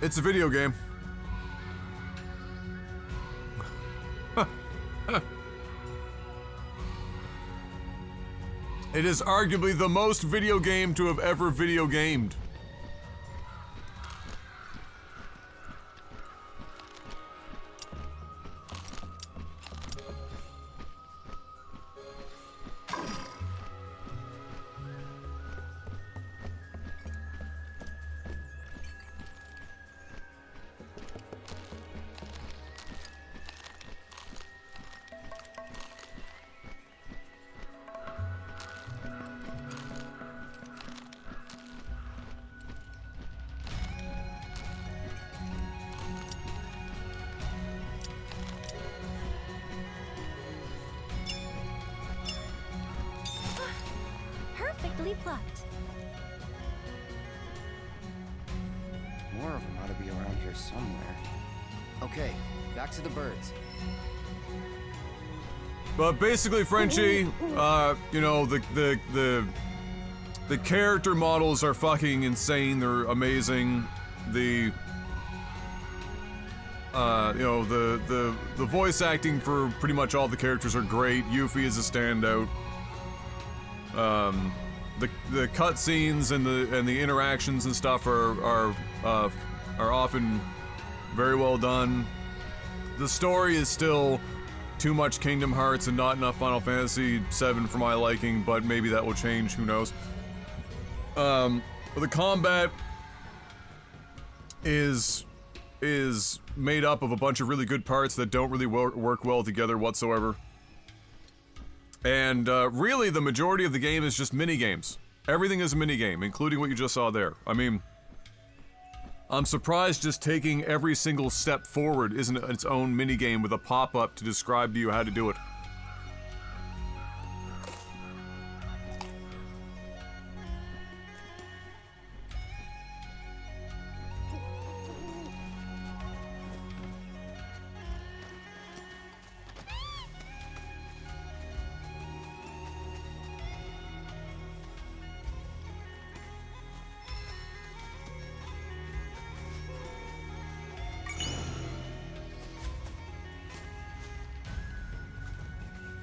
Speaker 1: It's a video game. It is arguably the most video game to have ever video gamed.
Speaker 20: Perfectly plucked.
Speaker 9: More of them ought to be around here somewhere. Okay, back to the birds.
Speaker 1: But basically, Frenchie, you know, the character models are fucking insane. They're amazing. The you know, the voice acting for pretty much all the characters are great. Yuffie is a standout. The cutscenes and the interactions and stuff are often very well done. The story is still too much Kingdom Hearts and not enough Final Fantasy VII for my liking, but maybe that will change. Who knows? The combat is made up of a bunch of really good parts that don't really work well together whatsoever. And really, the majority of the game is just mini-games. Everything is a mini-game, including what you just saw there. I mean, I'm surprised just taking every single step forward isn't its own mini-game with a pop-up to describe to you how to do it.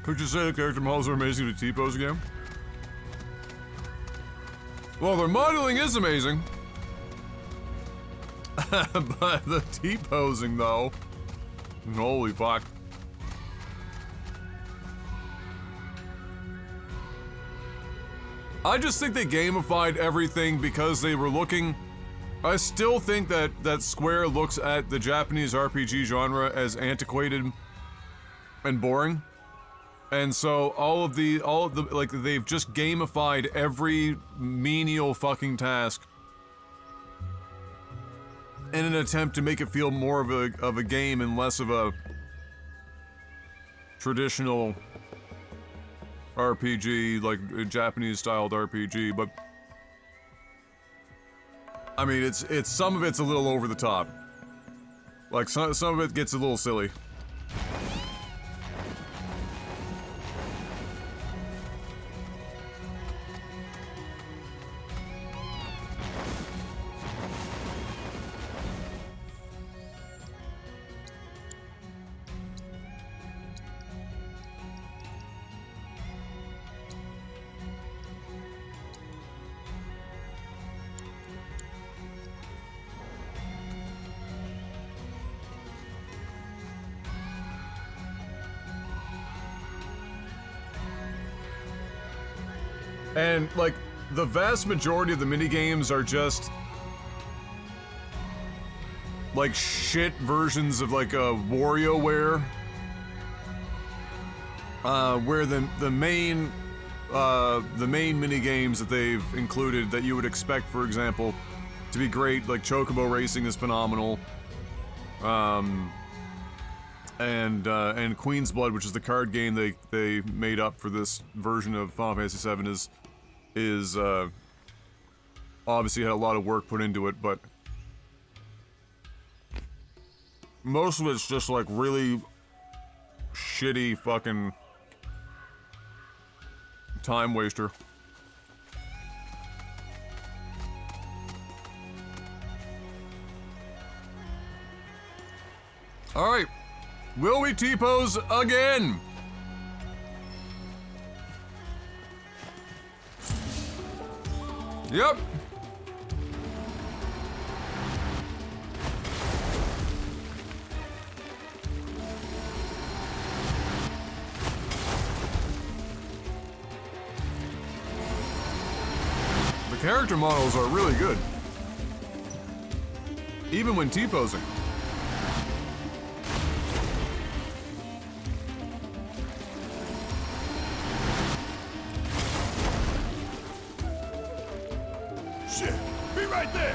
Speaker 1: Could you say the character models are amazing to T-pose again? Well, their modeling is amazing. But the T-posing, though. Holy fuck. I just think they gamified everything because they were looking... I still think that Square looks at the Japanese RPG genre as antiquated and boring. And so all of the like, they've just gamified every menial fucking task in an attempt to make it feel more of a game and less of a traditional RPG, like a Japanese styled RPG. But I mean, it's some of it's a little over the top. Like some of it gets a little silly. And, like, the vast majority of the minigames are just... like, shit versions of, like, a WarioWare. Where the main minigames that they've included that you would expect, for example, to be great, like Chocobo Racing is phenomenal. And Queen's Blood, which is the card game they made up for this version of Final Fantasy VII, is obviously had a lot of work put into it, but most of it's just like really shitty fucking time waster. All right, will we T-pose again? Yep. The character models are really good, even when T-posing.
Speaker 11: Shit, be right there.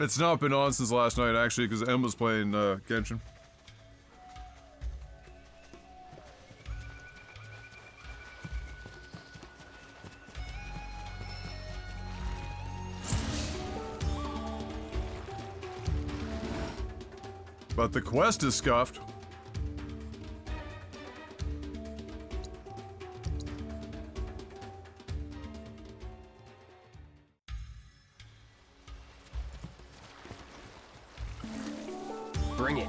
Speaker 1: It's not been on since last night, actually, because Emma's playing Genshin. But the quest is scuffed.
Speaker 9: Bring it.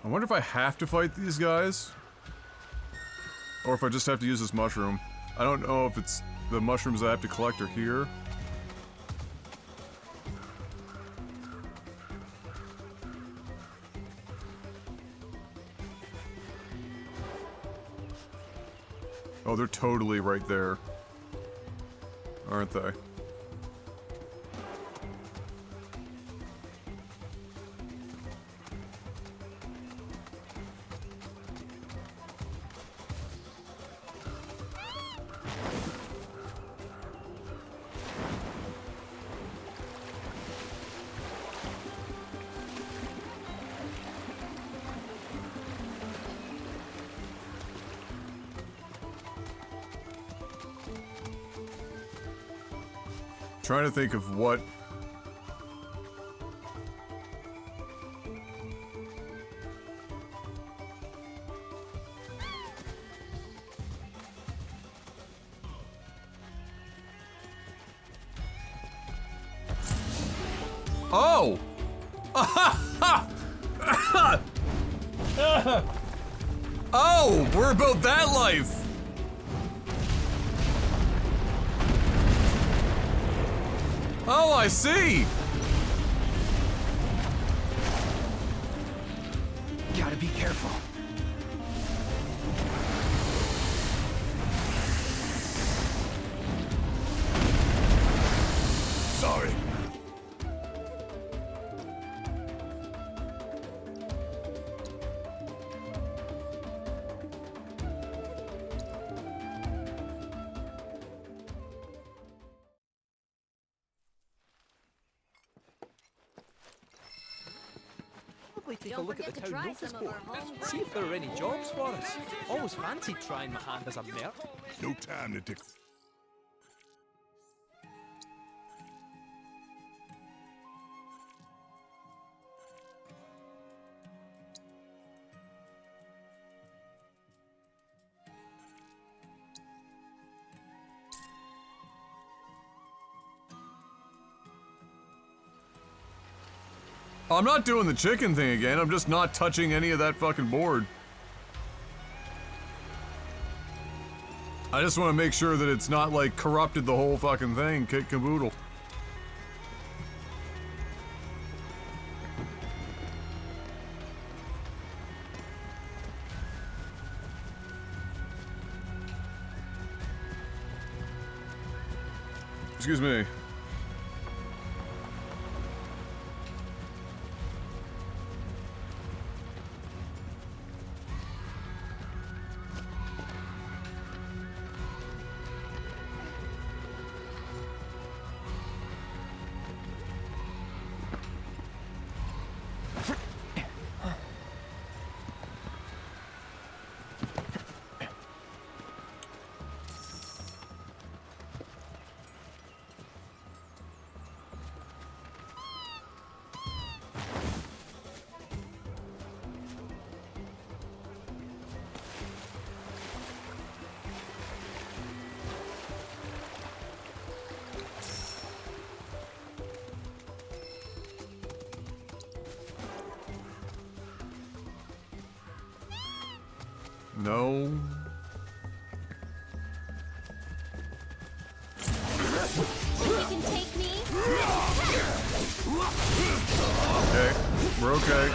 Speaker 1: I wonder if I have to fight these guys, or if I just have to use this mushroom. I don't know if it's the mushrooms I have to collect are here. Oh, they're totally right there, aren't they? Trying to think of what... Oh! Oh, we're about that life! Oh, I see!
Speaker 9: Gotta be careful.
Speaker 11: Sorry.
Speaker 10: Take a look at the town notice board. See if there are any jobs for us. Always fancied trying my hand as a merc.
Speaker 11: No time to take...
Speaker 1: I'm not doing the chicken thing again, I'm just not touching any of that fucking board. I just want to make sure that it's not, like, corrupted the whole fucking thing, kit caboodle. Excuse me. No.
Speaker 4: You can take me?
Speaker 1: Okay, we're okay.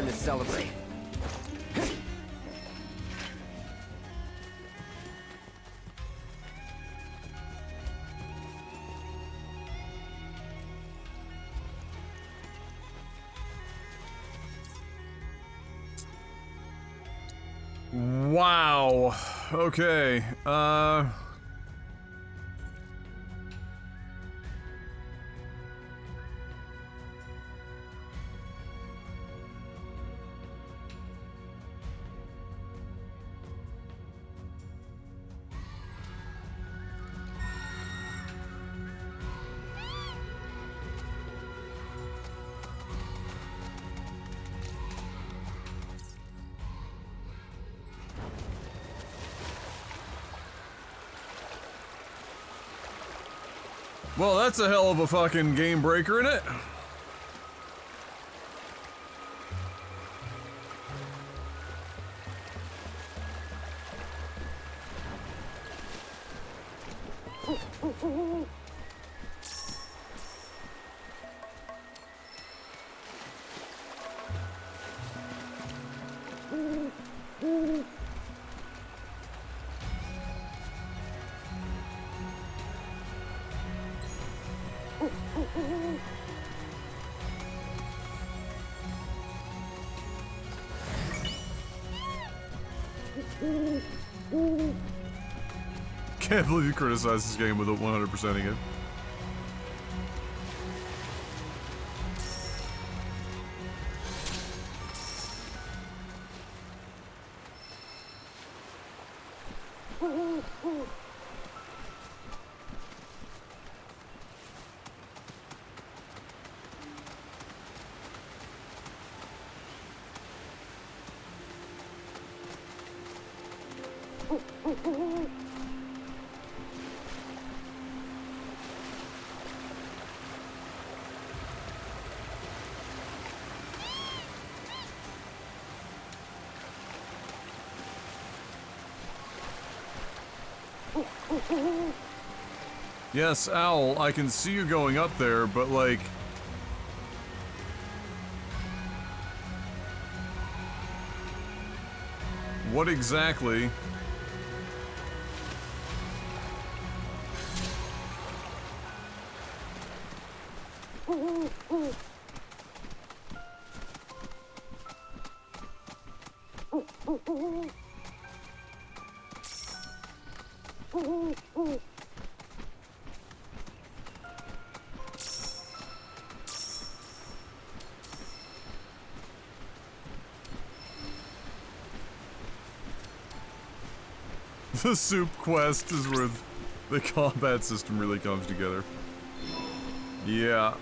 Speaker 9: time to celebrate.
Speaker 1: Wow. Okay. Well, that's a hell of a fucking game breaker, isn't it? Can't believe you criticized this game with 100%ing it. Yes, Owl, I can see you going up there, but like... what exactly? The soup quest is where the combat system really comes together. Yeah.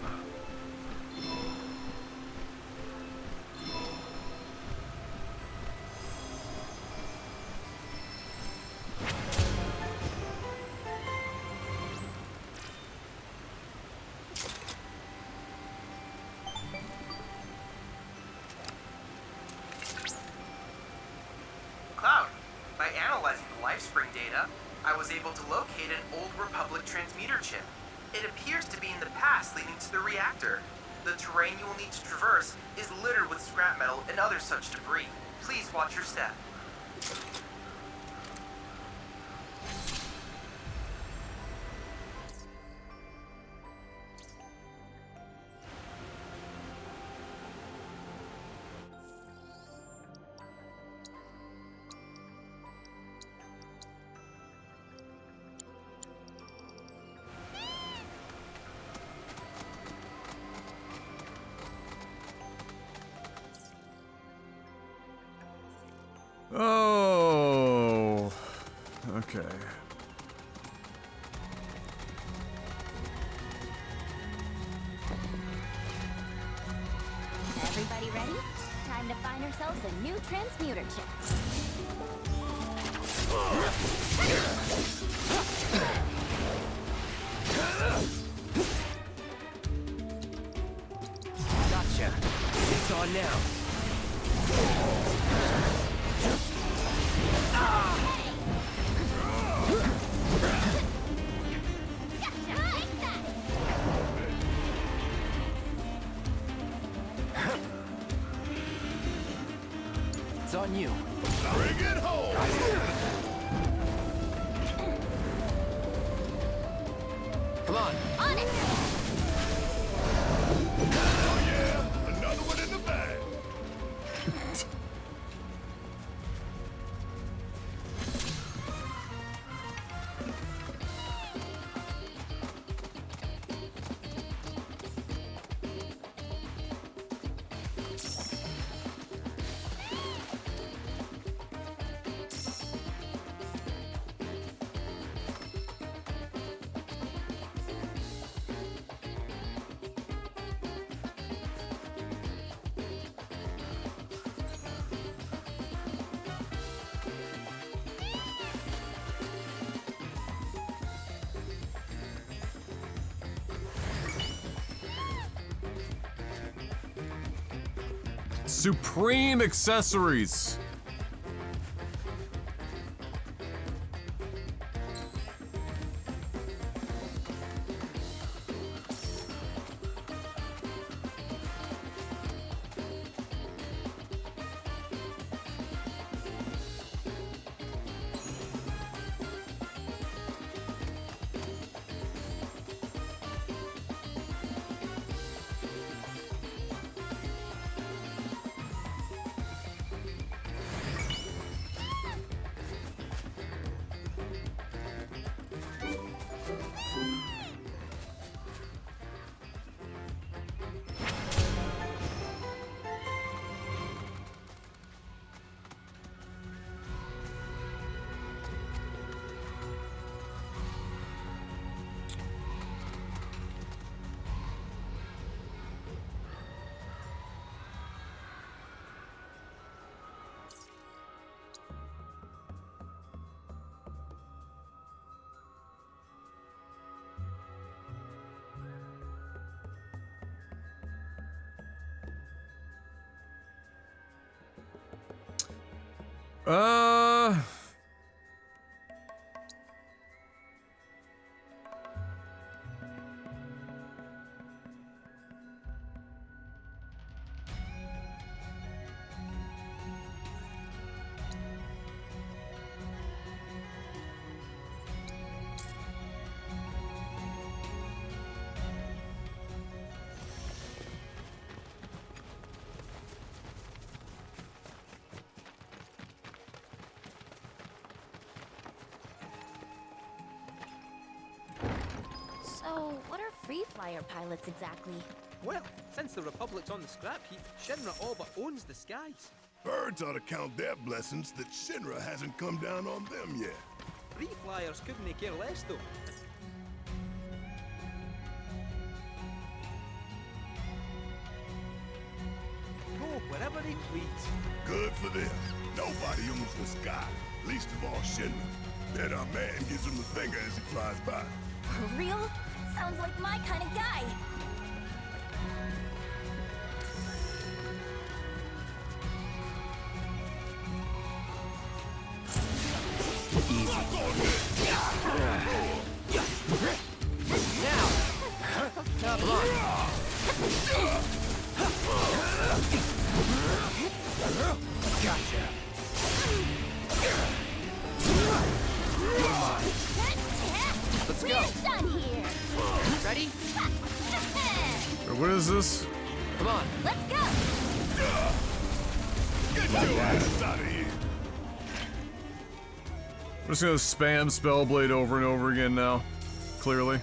Speaker 5: Cloud, by analyzing the LifeSpring data, I was able to locate an old Republic transmuter chip. It appears to be in the pass leading to the reactor. The terrain you will need to traverse is littered with scrap metal and other such debris. Please watch your step.
Speaker 1: Oh, okay.
Speaker 18: Everybody ready? Time to find ourselves a new transmuter chip.
Speaker 9: Gotcha. It's on now.
Speaker 17: on you.
Speaker 11: Bring it home!
Speaker 17: Come on.
Speaker 18: On it!
Speaker 11: Oh yeah, another one in the bag.
Speaker 1: Supreme accessories.
Speaker 18: So, what are free flyer pilots exactly?
Speaker 10: Well, since the Republic's on the scrap heap, Shinra all but owns the skies.
Speaker 11: Birds ought to count their blessings that Shinra hasn't come down on them yet.
Speaker 10: Free flyers couldn't care less, though. Go wherever they please.
Speaker 11: Good for them. Nobody owns the sky, least of all Shinra. Then our man gives him the finger as he flies by.
Speaker 18: For real? Sounds like my kind of guy.
Speaker 17: Let's go.
Speaker 18: Done here.
Speaker 17: Ready?
Speaker 1: What is this?
Speaker 17: Come on.
Speaker 18: Let's go.
Speaker 11: Get your ass out of here.
Speaker 1: I'm just gonna spam Spellblade over and over again now. Clearly.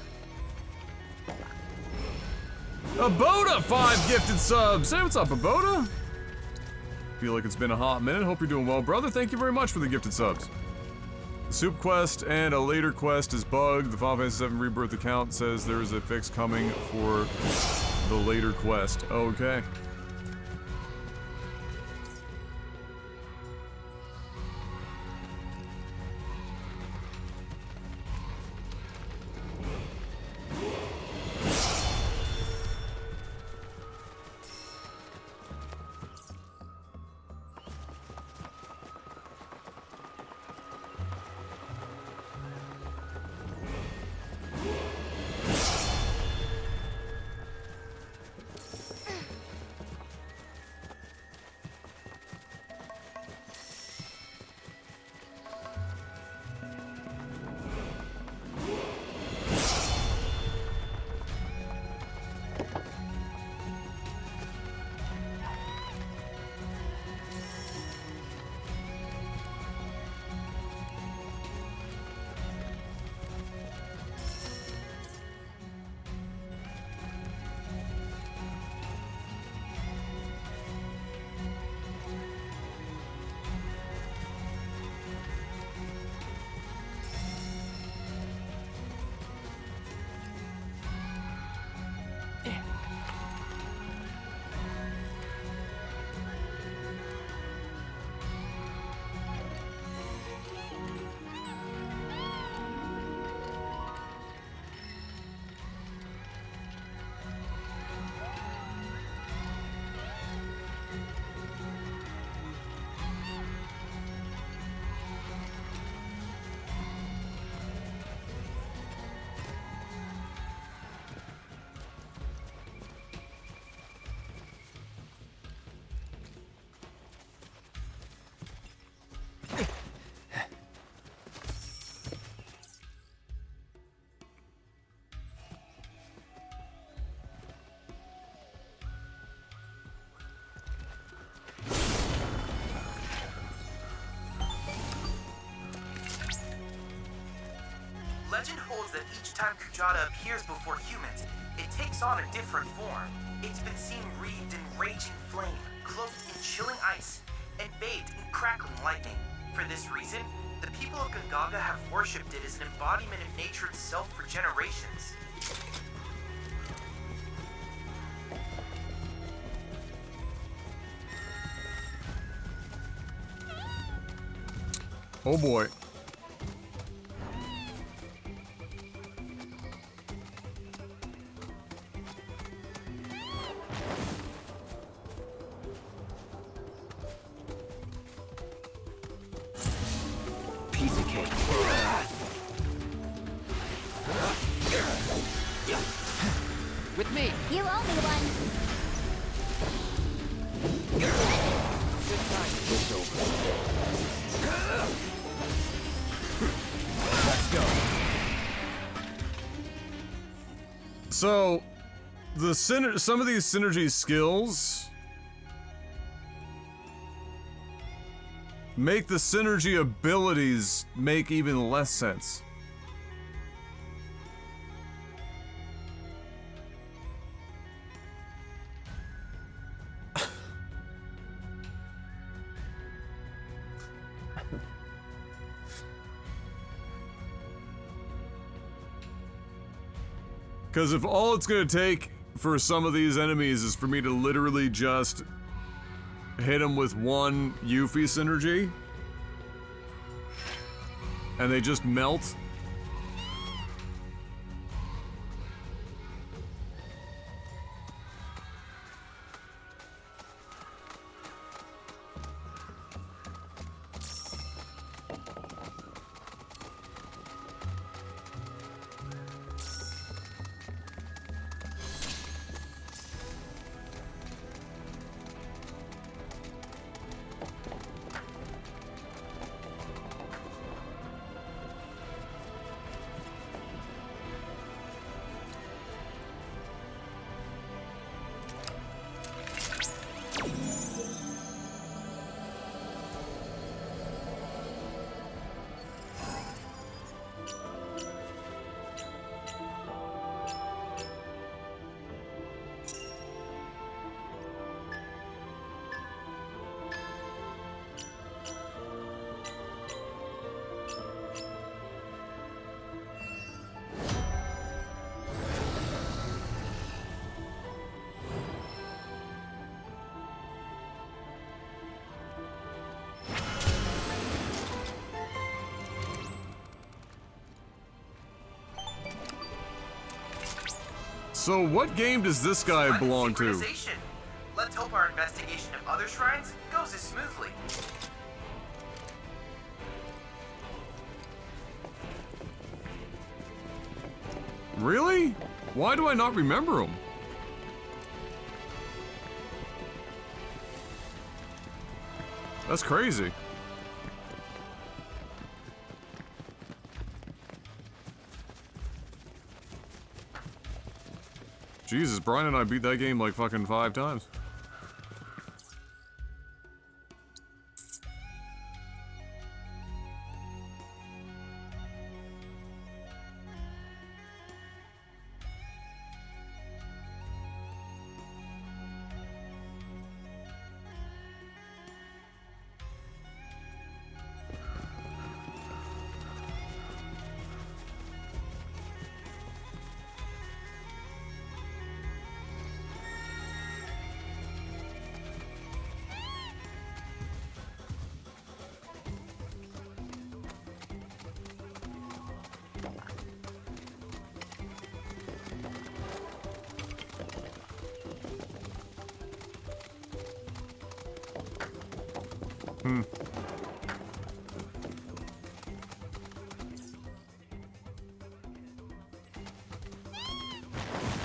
Speaker 1: Aboda, 5 gifted subs. Hey, what's up, Aboda? Feel like it's been a hot minute. Hope you're doing well, brother. Thank you very much for the gifted subs. The soup quest and a later quest is bugged. The Final Fantasy 7 Rebirth account says there is a fix coming for the later quest. Okay.
Speaker 5: Legend holds that each time Kujata appears before humans, it takes on a different form. It's been seen wreathed in raging flame, cloaked in chilling ice, and bathed in crackling lightning. For this reason, the people of Gongaga have worshipped it as an embodiment of nature itself for generations.
Speaker 1: Oh boy.
Speaker 6: Piece of cake. With me.
Speaker 18: You owe me one.
Speaker 6: Good time to get over. Let's go.
Speaker 1: So, some of these synergy skills make the synergy abilities make even less sense. Because if all it's going to take for some of these enemies is for me to literally just hit them with one Yuffie synergy, and they just melt. So what game does this guy belong to?
Speaker 5: Synchronization. Let's hope our investigation of other shrines goes as smoothly.
Speaker 1: Really? Why do I not remember him? That's crazy. Jesus, Brian and I beat that game like fucking 5 times.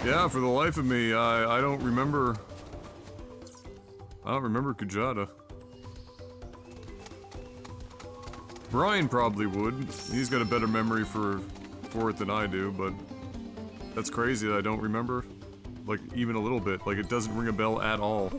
Speaker 1: Yeah, for the life of me, I don't remember. I don't remember Kujata. Brian probably would. He's got a better memory for it than I do, but that's crazy that I don't remember, like, even a little bit. Like, it doesn't ring a bell at all.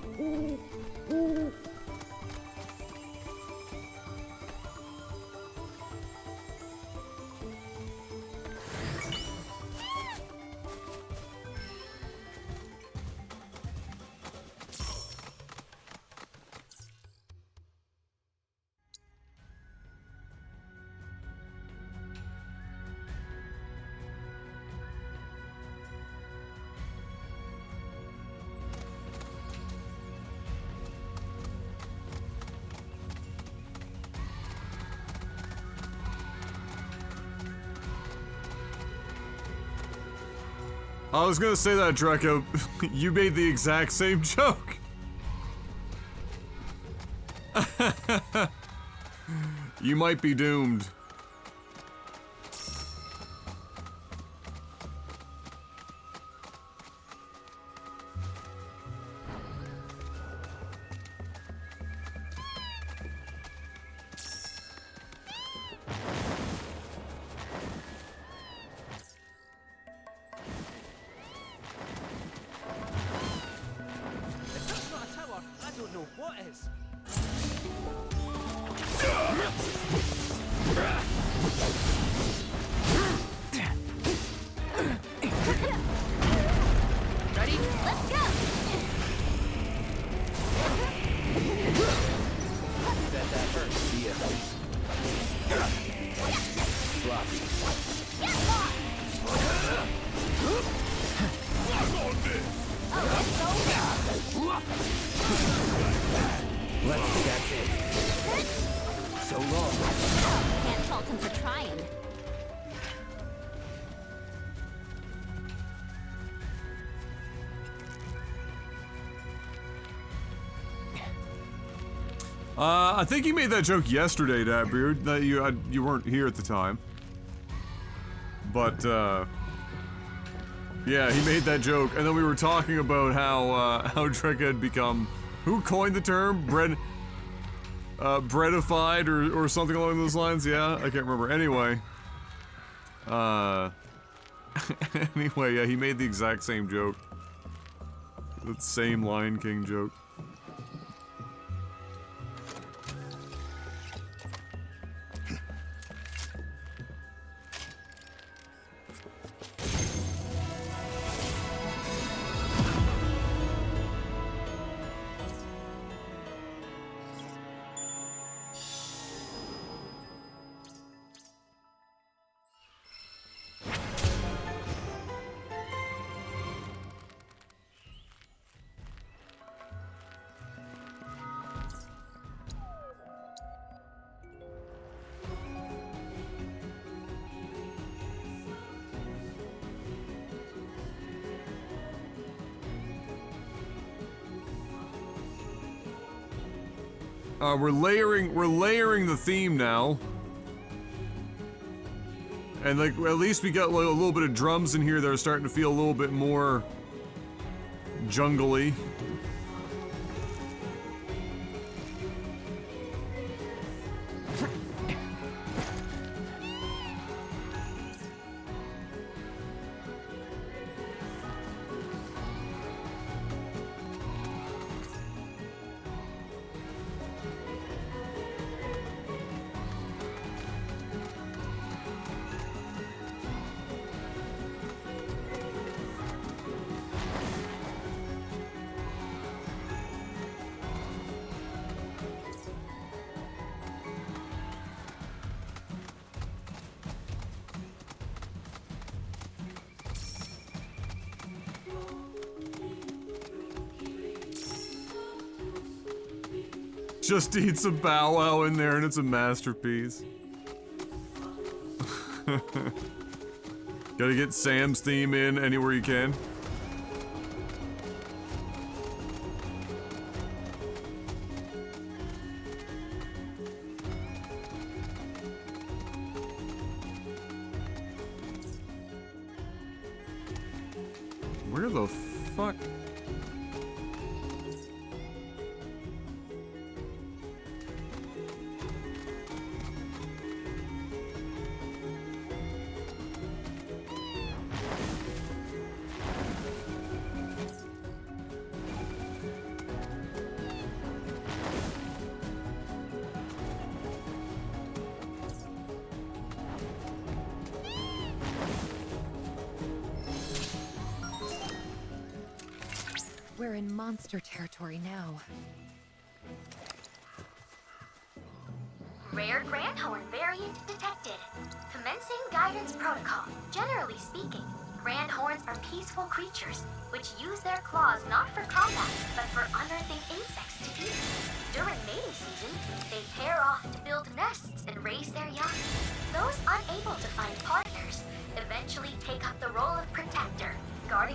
Speaker 1: I was gonna say that, Draco. You made the exact same joke. You might be doomed.
Speaker 10: If that's not a tower, I don't know what is.
Speaker 18: Ready? Let's go!
Speaker 6: Bet that hurts. See ya. Floppy. Let's see, that's it. So long.
Speaker 18: Can't fault him for trying.
Speaker 1: I think you made that joke yesterday, Dabbeard, that you weren't here at the time. But, yeah, he made that joke, and then we were talking about how Dreka had become... Who coined the term? Breadified or something along those lines? Yeah, I can't remember. Anyway. Anyway, yeah, he made the exact same joke. That same Lion King joke. We're layering the theme now. And like, at least we got like, a little bit of drums in here that are starting to feel a little bit more jungly. Just eat some Bow Wow in there and it's a masterpiece. Gotta get Sam's theme in anywhere you can. Where the fuck?
Speaker 3: We're in monster territory now.
Speaker 2: Rare Grandhorn variant detected. Commencing guidance protocol. Generally speaking, Grandhorns are peaceful creatures, which use their claws not for combat, but for unearthing insects to eat. During mating season, they pair off to build nests and raise their young. Those unable to find partners eventually take up the role of protector, guarding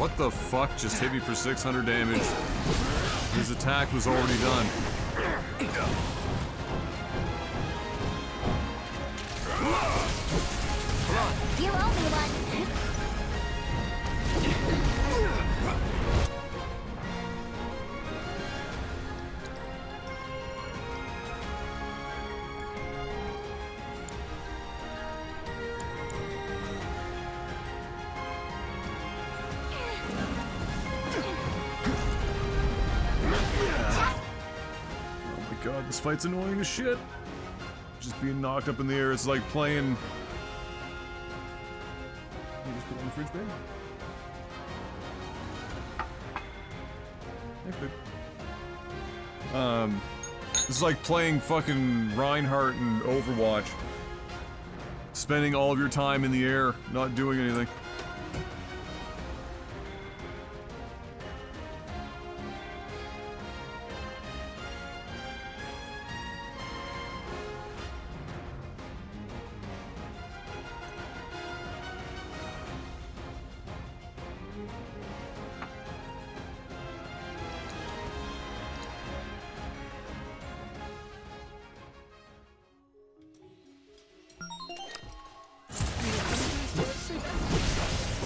Speaker 1: What the fuck just hit me for 600 damage? His attack was already done.
Speaker 18: You owe me one.
Speaker 1: Oh my god, this fight's annoying as shit. Just being knocked up in the air, it's like playing... You just put it on the fridge, babe? Thanks, babe. It's like playing fucking Reinhardt in Overwatch. Spending all of your time in the air, not doing anything.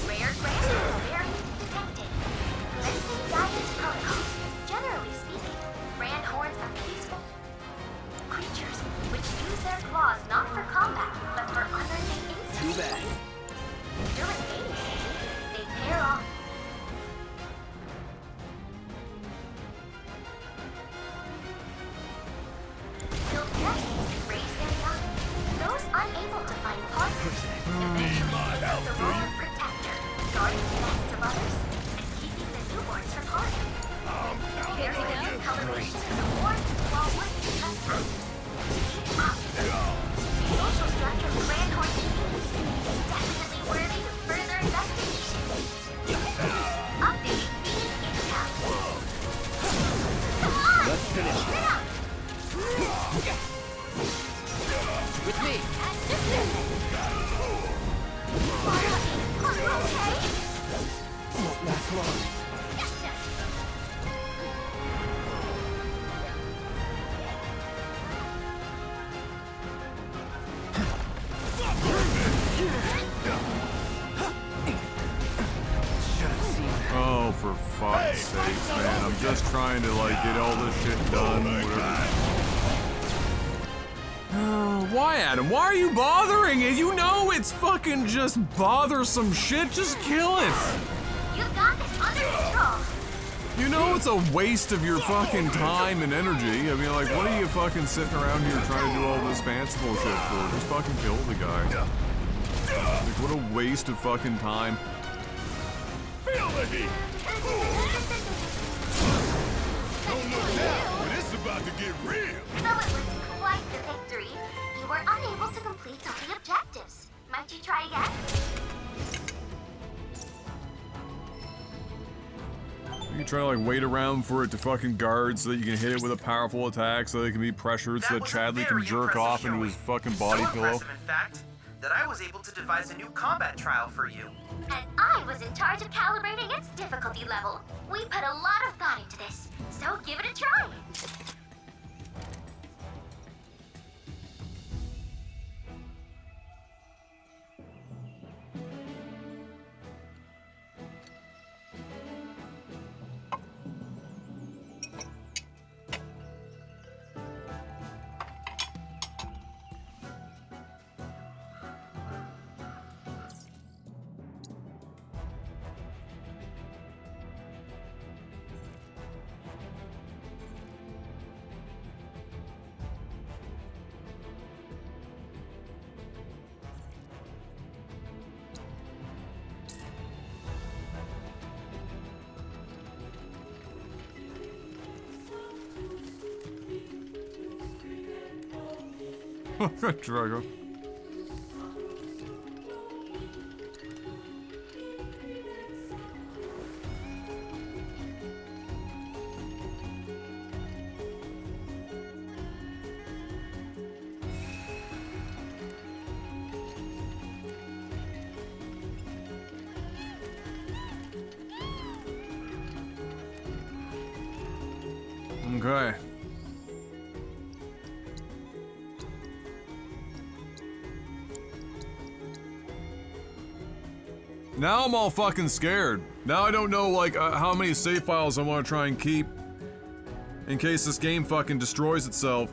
Speaker 2: Rare grand variant detected. Commencing guidance protocol. Generally speaking, grand horns are peaceful creatures which use their claws not for combat, but for unearthing instincts.
Speaker 6: Too bad.
Speaker 2: During mating season, they pair off. Build nests and raise their young. Those unable to find partners eventually take the role of protector, guarding the nests of others, and keeping the newborns from harm. Varying coloration of the horn while working trespassers. Social structure of grand horn communities is definitely worthy of further investigation. Update being in town. Come on!
Speaker 6: Let's finish
Speaker 2: Get
Speaker 6: this.
Speaker 2: up!
Speaker 6: With me.
Speaker 2: Are you okay?
Speaker 6: Won't last long.
Speaker 1: Oh, for fuck's sake, man. I'm just trying to, like, get all this shit done, whatever. Why, Adam? Why are you bothering it? You know it's fucking just bothersome shit. Just kill it.
Speaker 2: You've got this under control.
Speaker 1: You know it's a waste of your fucking time and energy. I mean, like, what are you fucking sitting around here trying to do all this fanciful shit for? Just fucking kill the guy. Like, what a waste of fucking time.
Speaker 11: Feel the heat! Don't look now, but it's about to get real!
Speaker 2: Though it was quite the victory, you were unable to complete all the objectives. Might you try again?
Speaker 1: You try to, like, wait around for it to fucking guard so that you can hit it with a powerful attack so that it can be pressured so that Chadley can jerk off into his fucking body
Speaker 5: So
Speaker 1: pillow.
Speaker 5: impressive, in fact, that I was able to devise a new combat trial for you.
Speaker 2: And I was in charge of calibrating its difficulty level. We put a lot of thought into this, so give it a try.
Speaker 1: Drago. Okay. Now I'm all fucking scared. Now I don't know, like, how many save files I want to try and keep in case this game fucking destroys itself.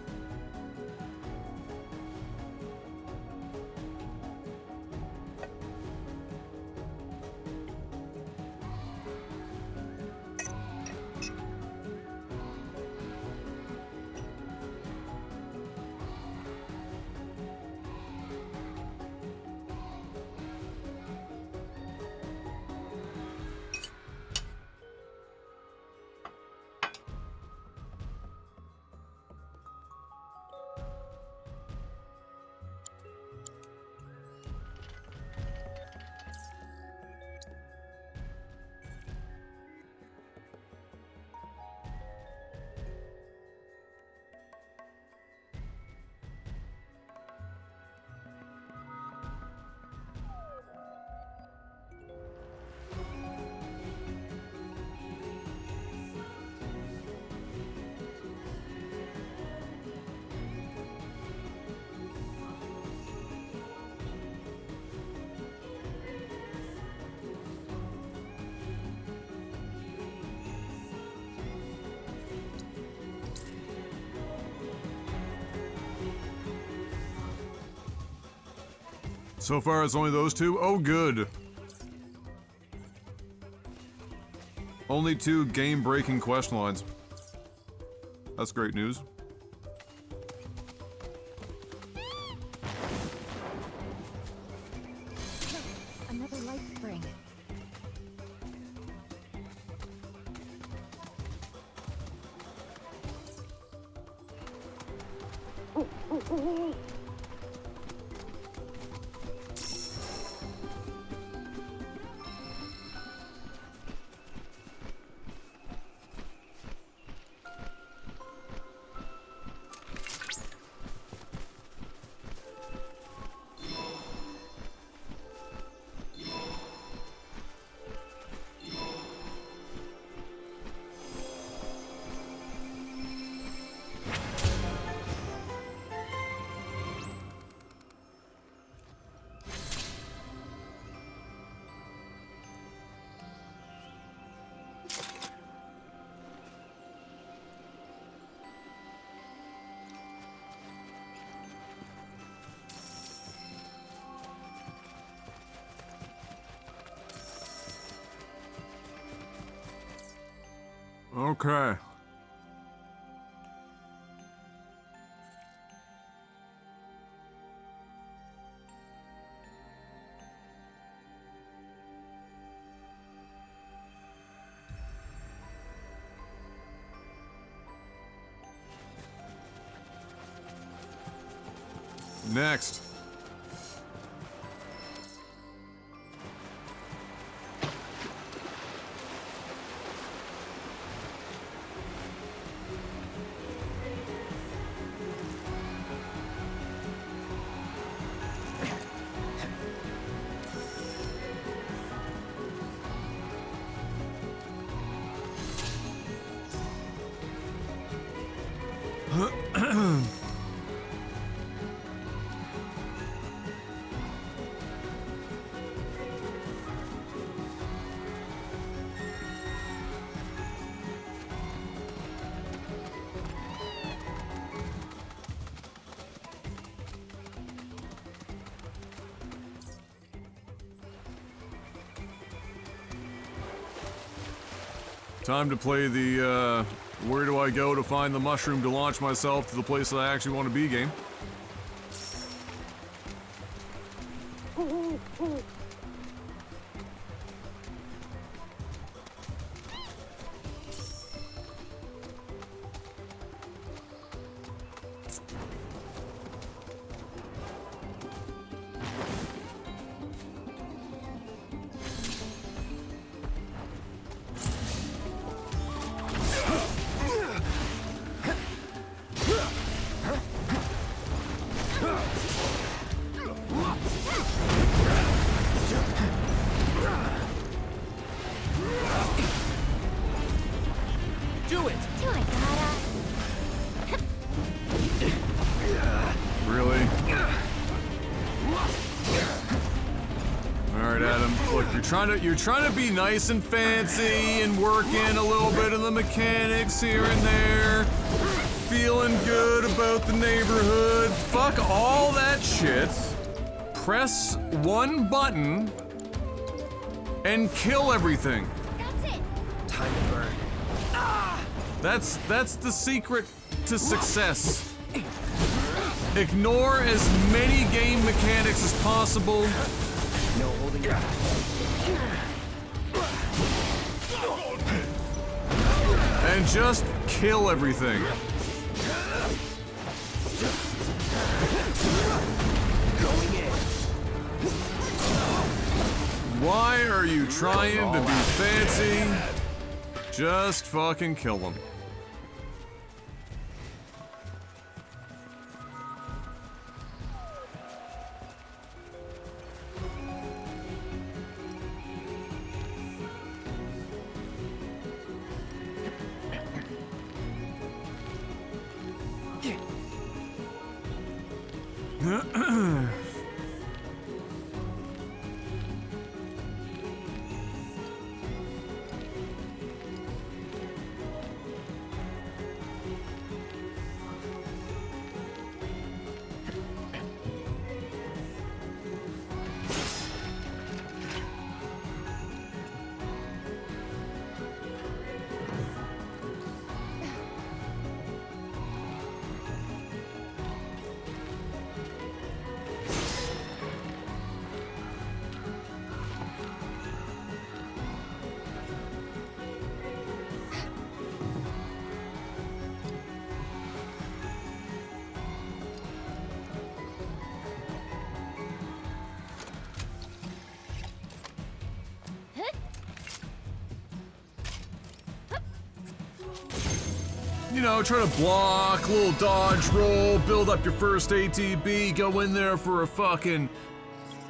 Speaker 1: So far, it's only those two? Oh, good. Only 2 game-breaking quest lines. That's great news.
Speaker 3: Another light spring.
Speaker 1: Okay. Next. Time to play the, where do I go to find the mushroom to launch myself to the place that I actually want to be game. You're trying to be nice and fancy and work in a little bit of the mechanics here and there. Feeling good about the neighborhood. Fuck all that shit. Press one button and kill everything.
Speaker 18: That's it.
Speaker 17: Time to burn.
Speaker 1: That's the secret to success. Ignore as many game mechanics as possible.
Speaker 17: No holding back.
Speaker 1: And just kill everything.
Speaker 17: Going in.
Speaker 1: Why are you trying to be fancy? Just fucking kill them. You know, try to block, little dodge roll, build up your first ATB, go in there for a fucking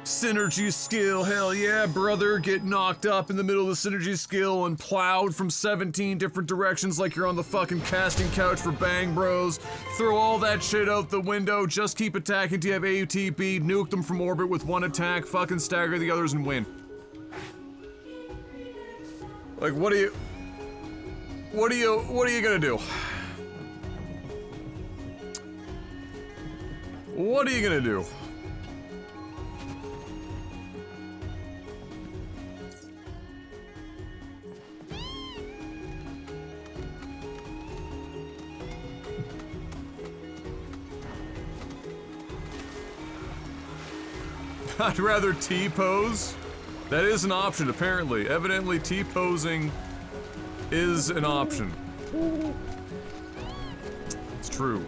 Speaker 1: synergy skill. Hell yeah, brother. Get knocked up in the middle of the synergy skill and plowed from 17 different directions like you're on the fucking casting couch for Bang Bros. Throw all that shit out the window, just keep attacking till you have ATB, nuke them from orbit with one attack, fucking stagger the others and win. Like, what are you gonna do? What are you gonna do? I'd rather T-pose. That is an option, apparently. Evidently, T-posing is an option. It's true.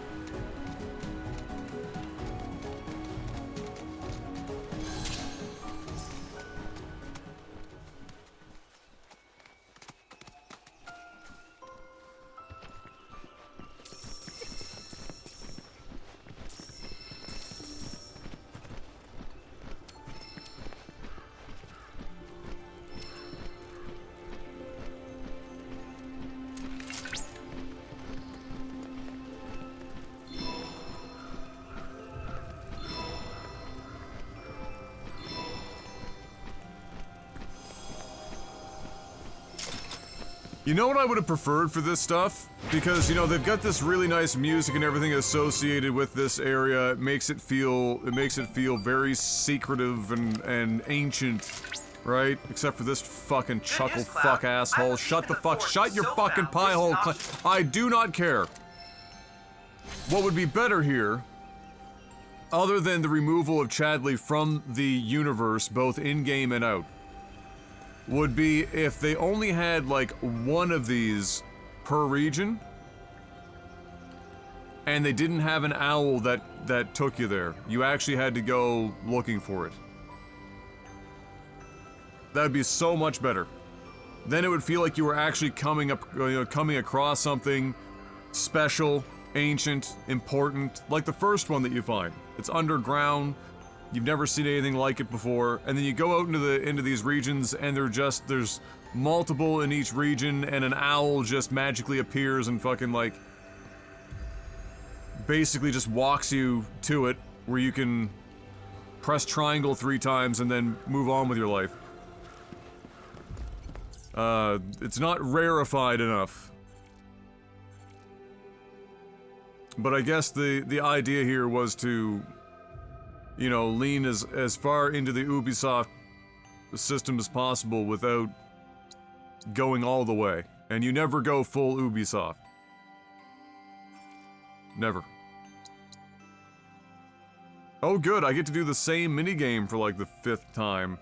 Speaker 1: You know what I would have preferred for this stuff? Because, you know, they've got this really nice music and everything associated with this area. It makes it feel very secretive and ancient, right? Except for this fucking chuckle fuck asshole. Shut the fuck, shut your fucking pie hole. I do not care. What would be better here, other than the removal of Chadley from the universe, both in-game and out, would be if they only had like one of these per region and they didn't have an owl that took you there. You actually had to go looking for it. That would be so much better. Then it would feel like you were actually coming across something special, ancient, important, like the first one that you find. It's underground. You've never seen anything like it before, and then you go out into these regions, and there's multiple in each region, and an owl just magically appears and fucking like basically just walks you to it, where you can press triangle 3 times and then move on with your life. It's not rarefied enough. But I guess the idea here was to, you know, lean as far into the Ubisoft system as possible without going all the way. And you never go full Ubisoft. Never. Oh good, I get to do the same minigame for like the 5th time.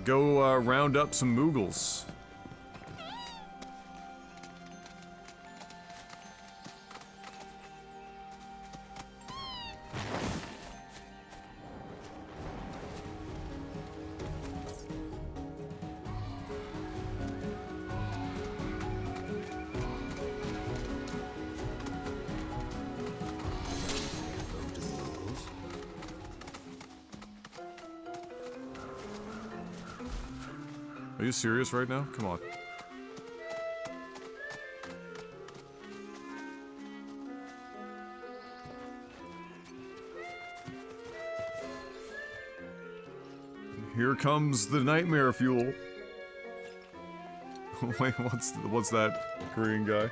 Speaker 1: Go round up some Moogles. Are you serious right now? Come on. Here comes the nightmare fuel. Wait, what's that Korean guy?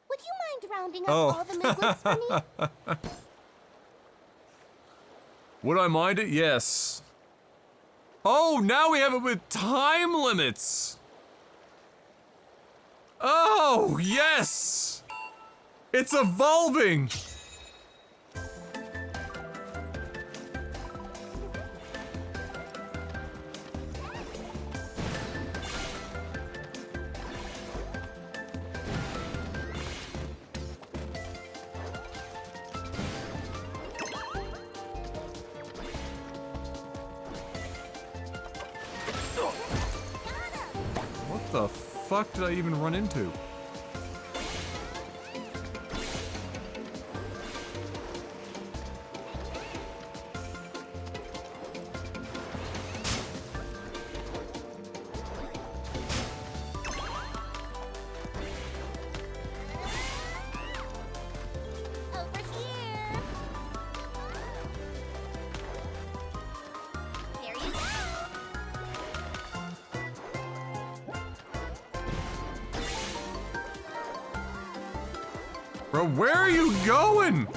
Speaker 18: Would you mind rounding up
Speaker 1: Oh.
Speaker 18: all the Mooglets for me?
Speaker 1: Would I mind it? Yes. Oh, now we have it with time limits. Oh, yes. It's evolving. What the fuck did I even run into?
Speaker 18: Over here. There you go.
Speaker 1: Bro, where are you going?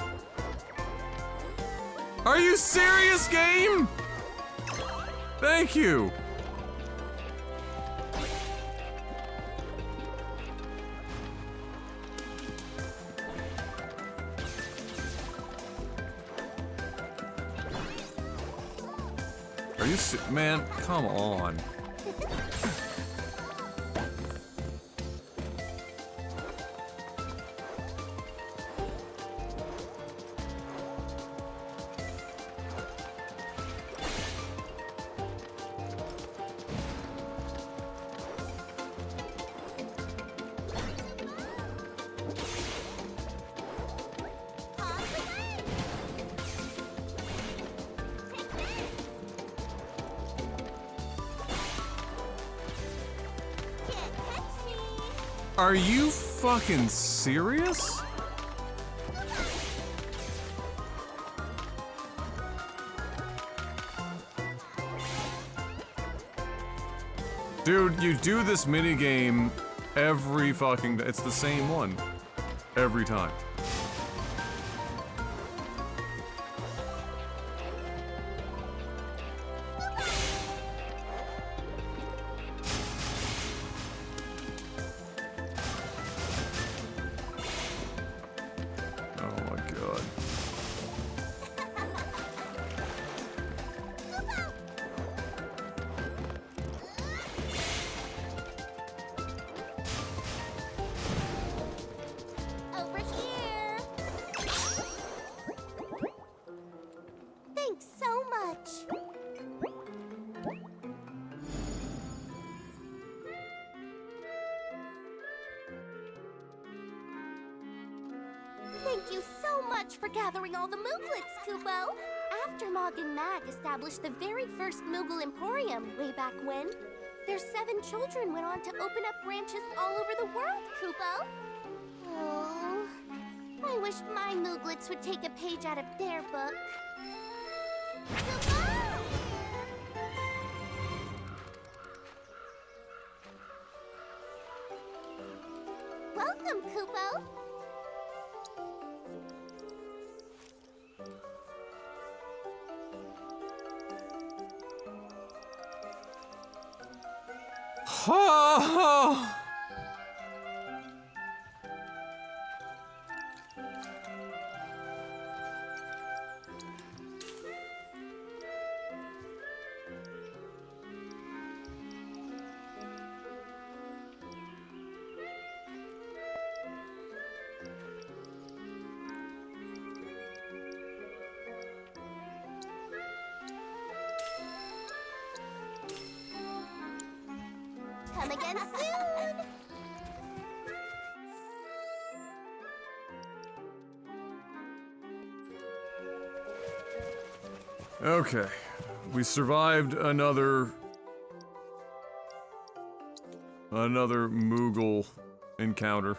Speaker 1: Are you serious, game? Thank you. Are you man, come on. Are you fucking serious? Dude, you do this minigame every fucking day. It's the same one. Every time. Oh my god.
Speaker 18: Over here. Thanks so much. Thank you so much for gathering all the Mooglets, Kupo. After Mog and Mag established the very first Moogle Emporium way back when, their 7 children went on to open up branches all over the world, Kupo. Oh, I wish my Mooglets would take a page out of their book. Kupo! Welcome, Kupo! Come again soon!
Speaker 1: Okay, we survived another Moogle encounter.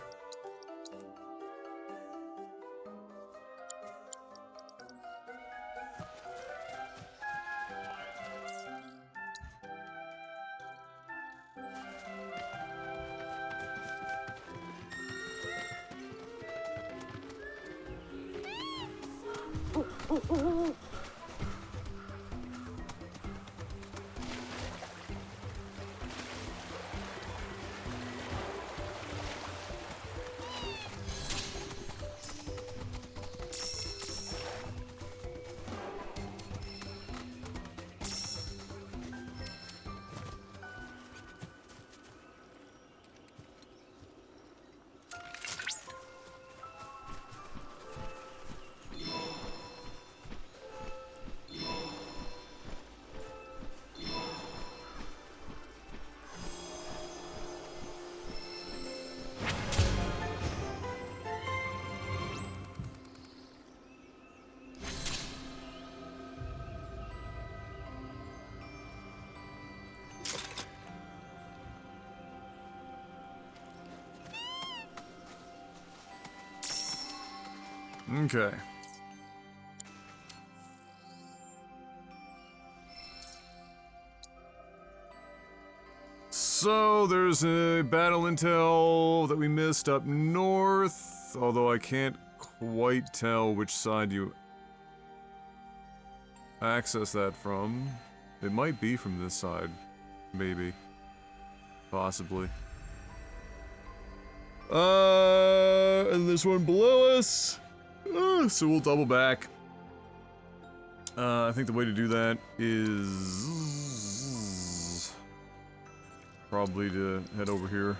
Speaker 1: Okay. So, there's a battle intel that we missed up north, although I can't quite tell which side you access that from. It might be from this side. Maybe. Possibly. And this one below us. So we'll double back. I think the way to do that is probably to head over here.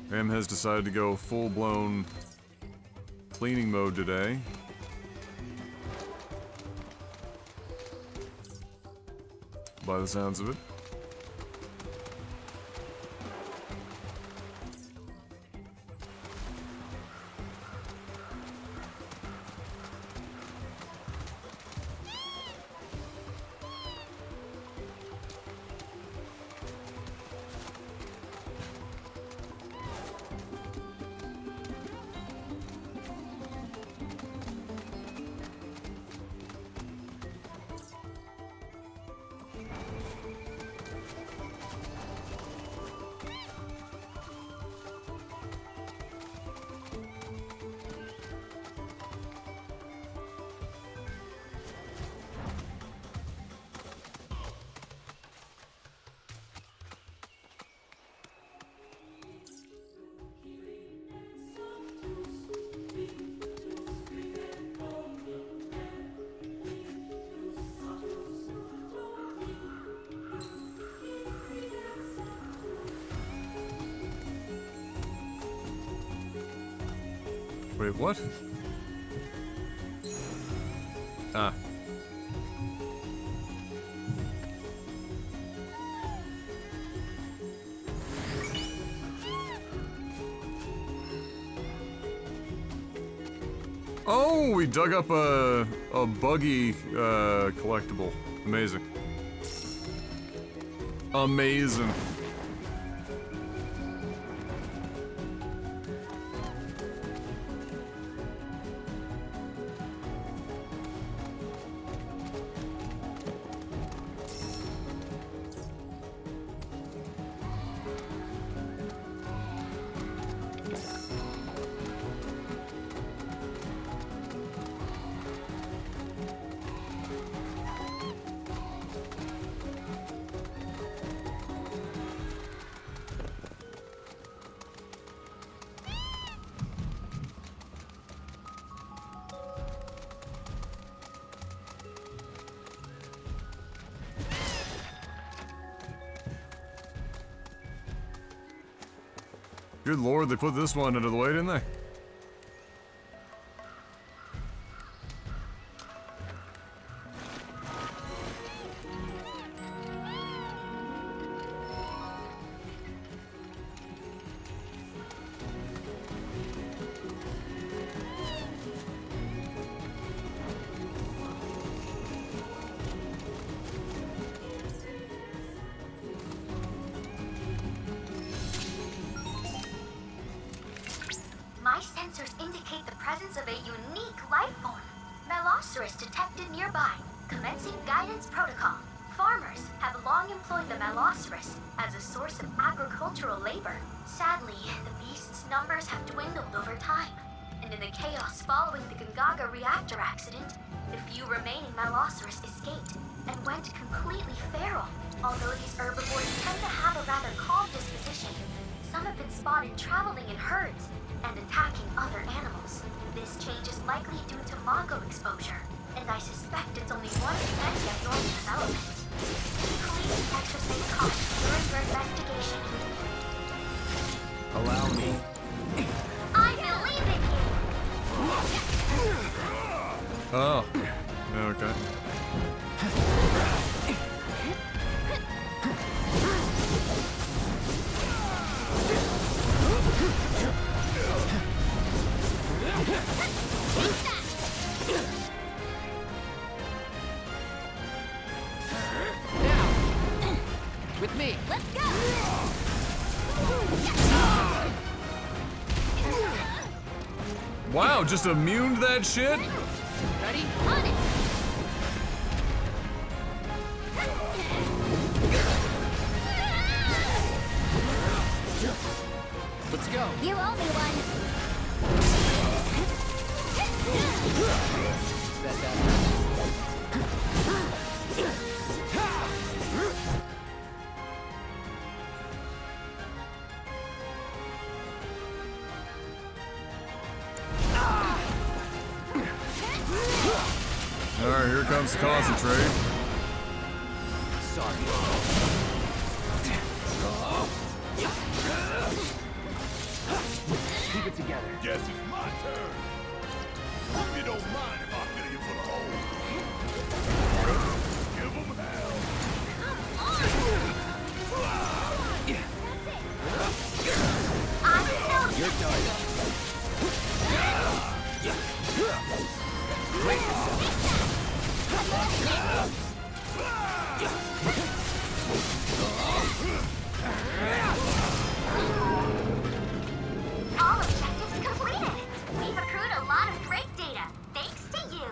Speaker 1: Ram has decided to go full-blown cleaning mode today. By the sounds of it. Wait, what? Ah. Oh, we dug up a buggy collectible. Amazing. Amazing. Good lord, they put this one into the way, didn't they?
Speaker 2: My sensors indicate the presence of a unique life form. Meloceros detected nearby. Commencing guidance protocol. Farmers have long employed the Meloceros as a source of agricultural labor. Sadly, the beast's numbers have dwindled over time. And in the chaos following the Gongaga reactor accident, the few remaining Meloceros escaped and went completely feral. Although these herbivores tend to have a rather calm disposition, some have been spotted traveling in herds and attacking other animals. This change is likely due to Mongo exposure, and I suspect it's only one of many abnormal developments. Please exercise caution during your investigation.
Speaker 9: Allow me.
Speaker 2: I believe in you!
Speaker 1: Oh. Okay.
Speaker 6: With me.
Speaker 18: Let's go!
Speaker 1: Wow, just immune to that shit?
Speaker 6: Ready?
Speaker 18: On it!
Speaker 6: Let's go.
Speaker 18: You owe me one.
Speaker 6: Bet that.
Speaker 1: Alright, here comes the concentrate.
Speaker 6: Sorry. Keep it together.
Speaker 11: Guess it's my turn. Hope you don't mind if I fill you full of holes. Give them hell.
Speaker 6: You're done. Brace yourself.
Speaker 2: All objectives completed! We've accrued a lot of great data, thanks to you!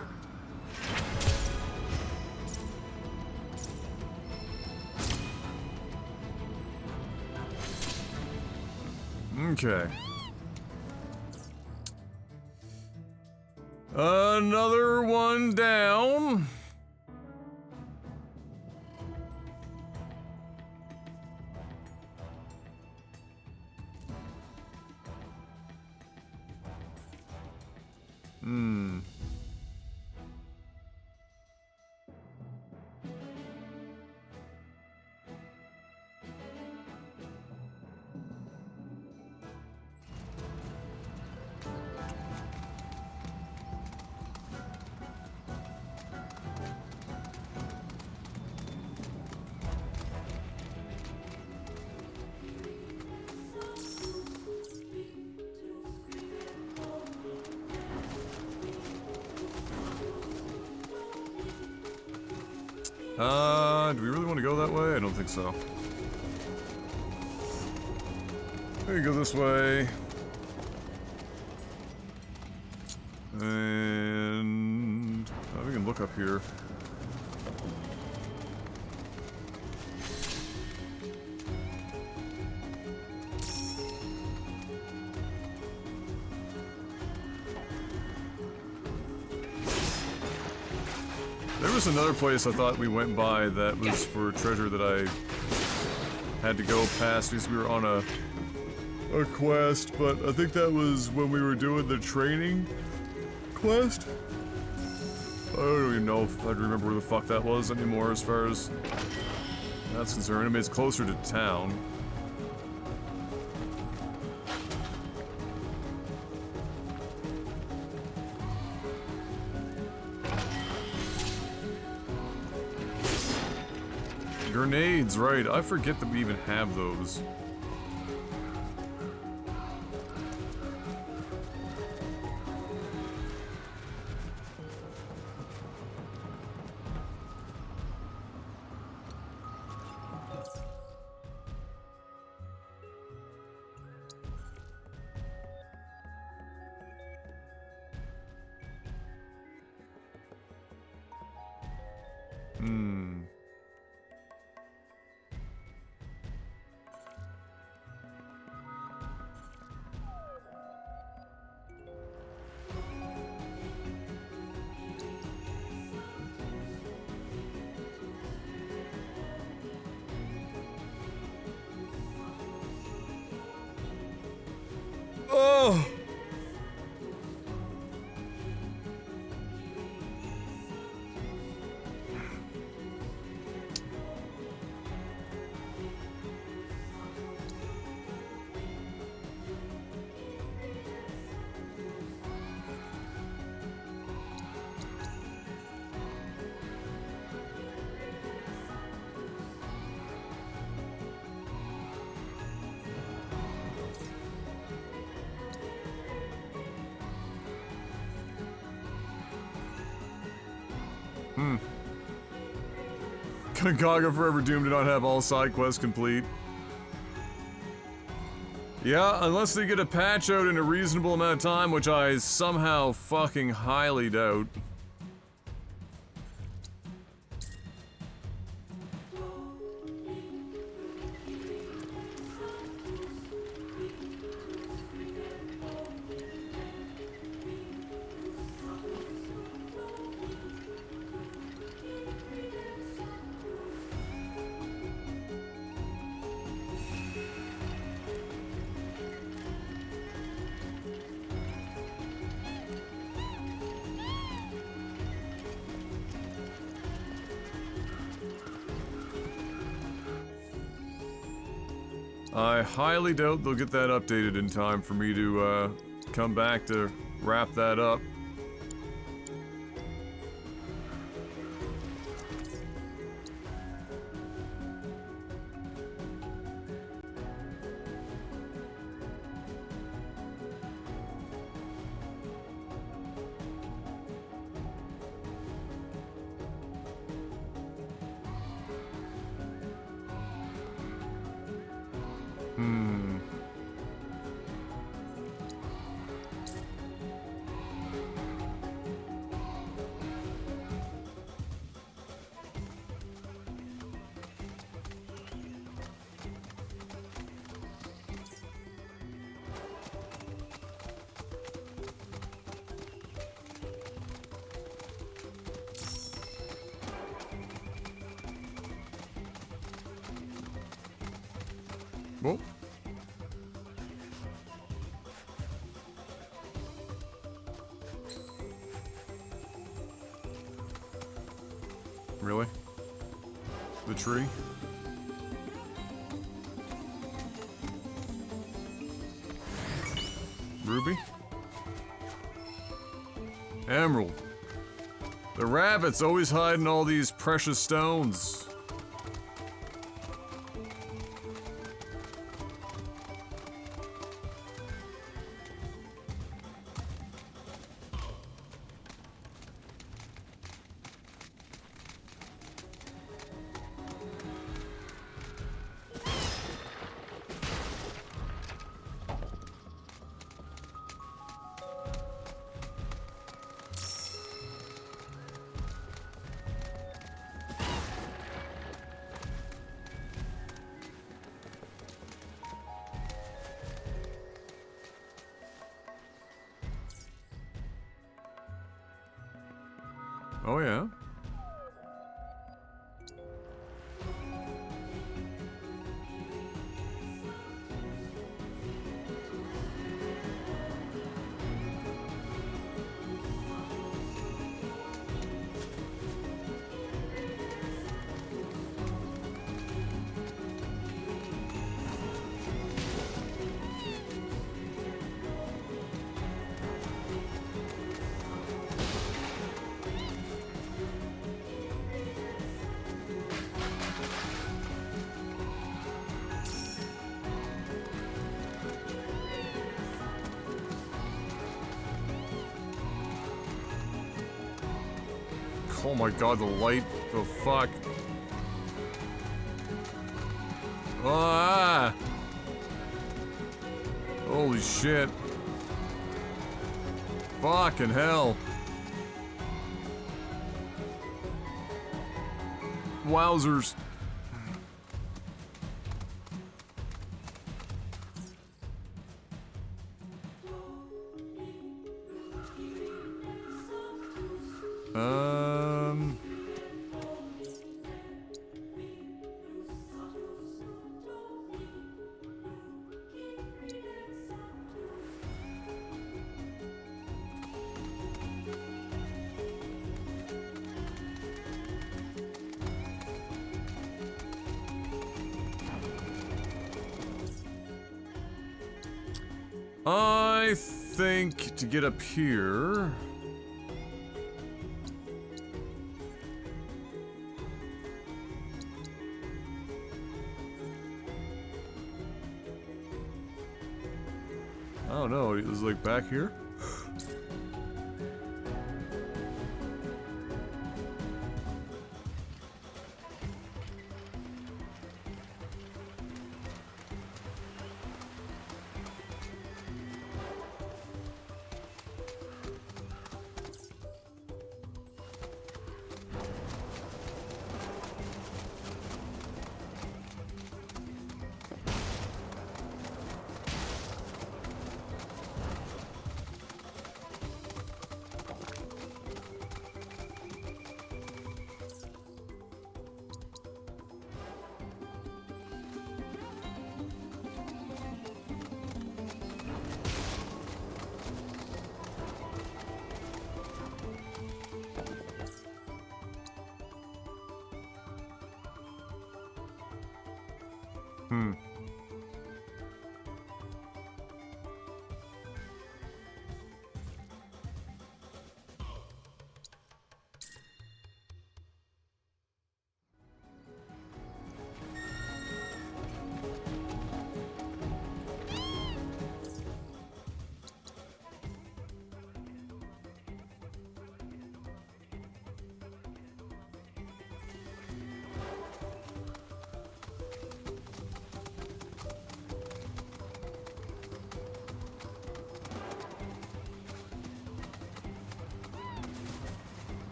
Speaker 1: Okay. Another one down. Do we really want to go that way? I don't think so. Maybe go this way. And we can look up here. There was another place I thought we went by that was for treasure that I had to go past because we were on a quest, but I think that was when we were doing the training quest. I don't even know if I'd remember where the fuck that was anymore as far as that's concerned. I mean, it's closer to town. Grenades, right. I forget that we even have those. Oh! Gaga Forever Doomed to not have all side quests complete. Yeah, unless they get a patch out in a reasonable amount of time, which I somehow fucking highly doubt. I highly doubt they'll get that updated in time for me to come back to wrap that up. Whoa. Really? The tree? Ruby? Emerald. The rabbit's always hiding all these precious stones. Oh yeah? Oh my god, the light. The fuck. Ah! Holy shit. Fucking hell. Wowzers. I think to get up here... I don't know, it was like back here?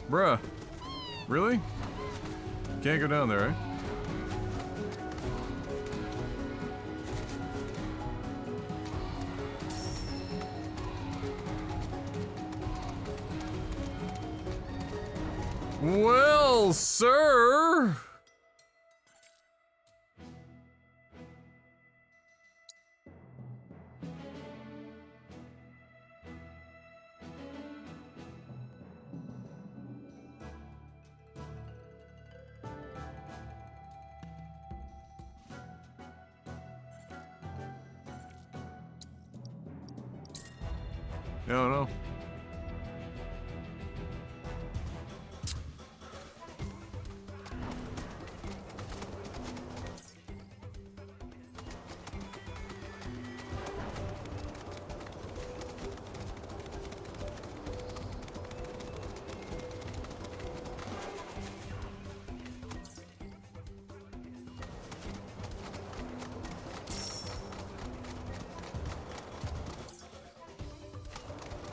Speaker 1: Bruh. Really? Can't go down there, eh? Well, sir. No, no.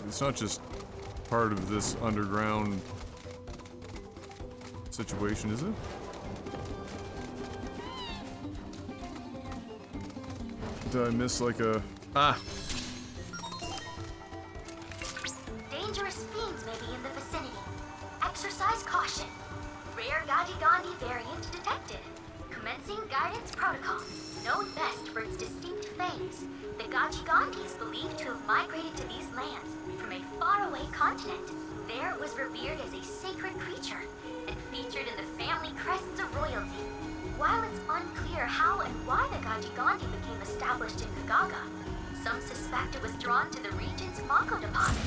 Speaker 1: It's not just part of this underground situation, is it? Did I miss like a... Ah!
Speaker 2: Dangerous fiends may be in the vicinity. Exercise caution. Rare Gandhi variant detected. Commencing guidance protocol. Known best for its distinct fangs, the Gandhi is believed to have migrated to these lands from a faraway continent. There it was revered as a sacred creature and featured in the family crests of royalty. While it's unclear how and why the Gajigandi became established in Kagaga, some suspect it was drawn to the region's Mako deposit.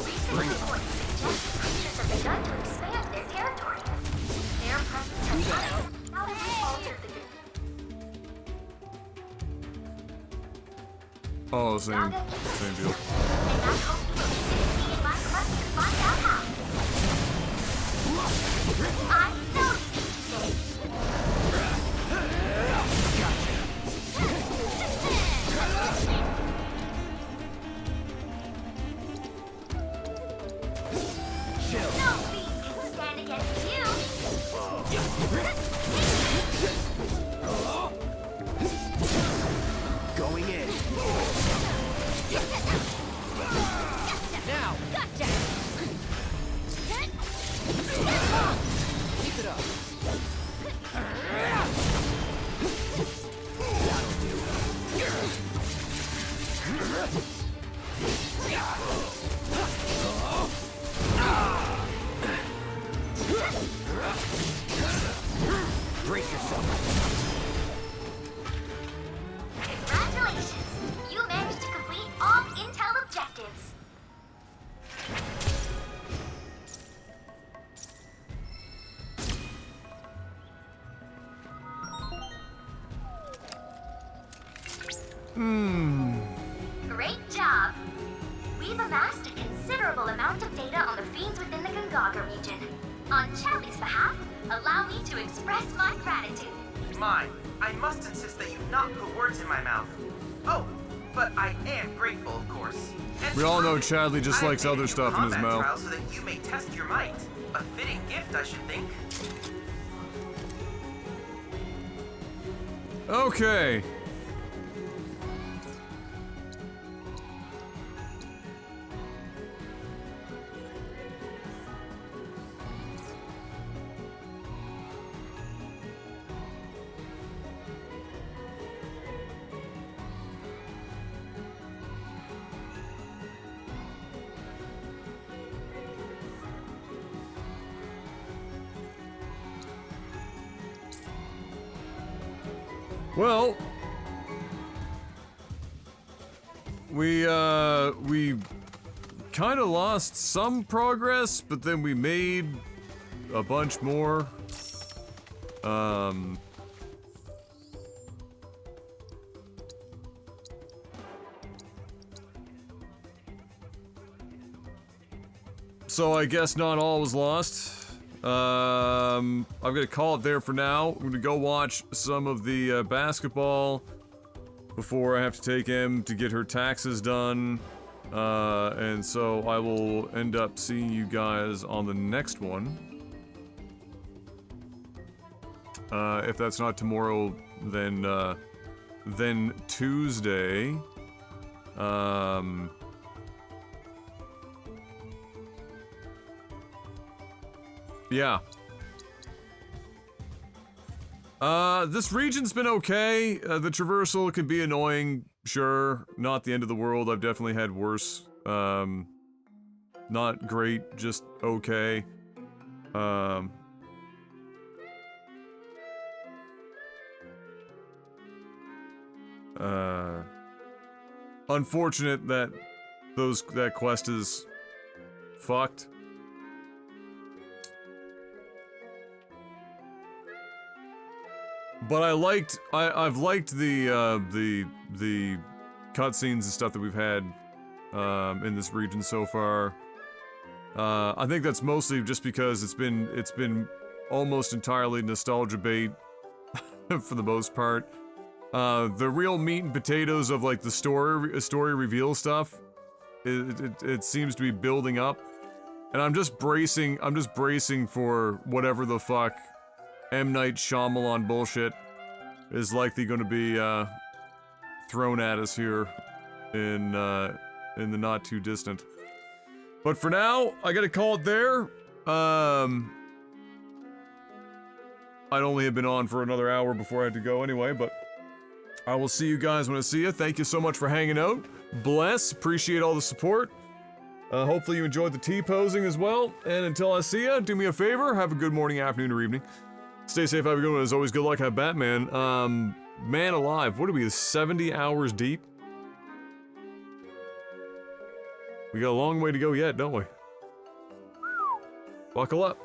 Speaker 2: Recent reports suggest the creatures have begun to expand their territory. Their presence has undoubtedly altered the
Speaker 1: Oh, same deal.
Speaker 2: and I hope you will assist me in my quest to find out how. I know you need No beast can stand against you.
Speaker 6: Going in. Now.
Speaker 18: Gotcha!
Speaker 6: Keep it up.
Speaker 9: Brace yourself.
Speaker 2: Congratulations! You managed to complete all intel objectives. Great job! We've amassed a considerable amount of data on the fiends within the Gongaga region. On Charlie's behalf, allow me to express my gratitude.
Speaker 5: Mine. I must insist that you not put words in my mouth. Oh, but I am grateful, of course. And
Speaker 1: We all know Chadley just
Speaker 5: I've
Speaker 1: likes
Speaker 5: made a
Speaker 1: other
Speaker 5: new
Speaker 1: stuff in his
Speaker 5: combat
Speaker 1: mouth.
Speaker 5: trial so that you may test your might. A fitting gift, I should think.
Speaker 1: Okay. Well, we kind of lost some progress, but then we made a bunch more. So I guess not all was lost. I'm gonna call it there for now. I'm gonna go watch some of the basketball before I have to take Em to get her taxes done. And so I will end up seeing you guys on the next one. If that's not tomorrow, then Tuesday. Yeah. This region's been okay. The traversal can be annoying, sure. Not the end of the world. I've definitely had worse. Not great, just okay. Unfortunate that that quest is fucked. But I've liked the cutscenes and stuff that we've had in this region so far. I think that's mostly just because it's been almost entirely nostalgia bait for the most part. The real meat and potatoes of like the story reveal stuff, it seems to be building up, and I'm just bracing for whatever the fuck M. Night Shyamalan bullshit is likely going to be thrown at us here in the not too distant. But for now, I gotta call it there. I'd only have been on for another hour before I had to go anyway, but I will see you guys when I see you. Thank you so much for hanging out. Bless, appreciate all the support. Hopefully you enjoyed the T-posing as well. And until I see ya, do me a favor, have a good morning, afternoon, or evening. Stay safe, have a good one. As always, good luck, have Batman. Man alive, what are we, 70 hours deep? We got a long way to go yet, don't we? Buckle up.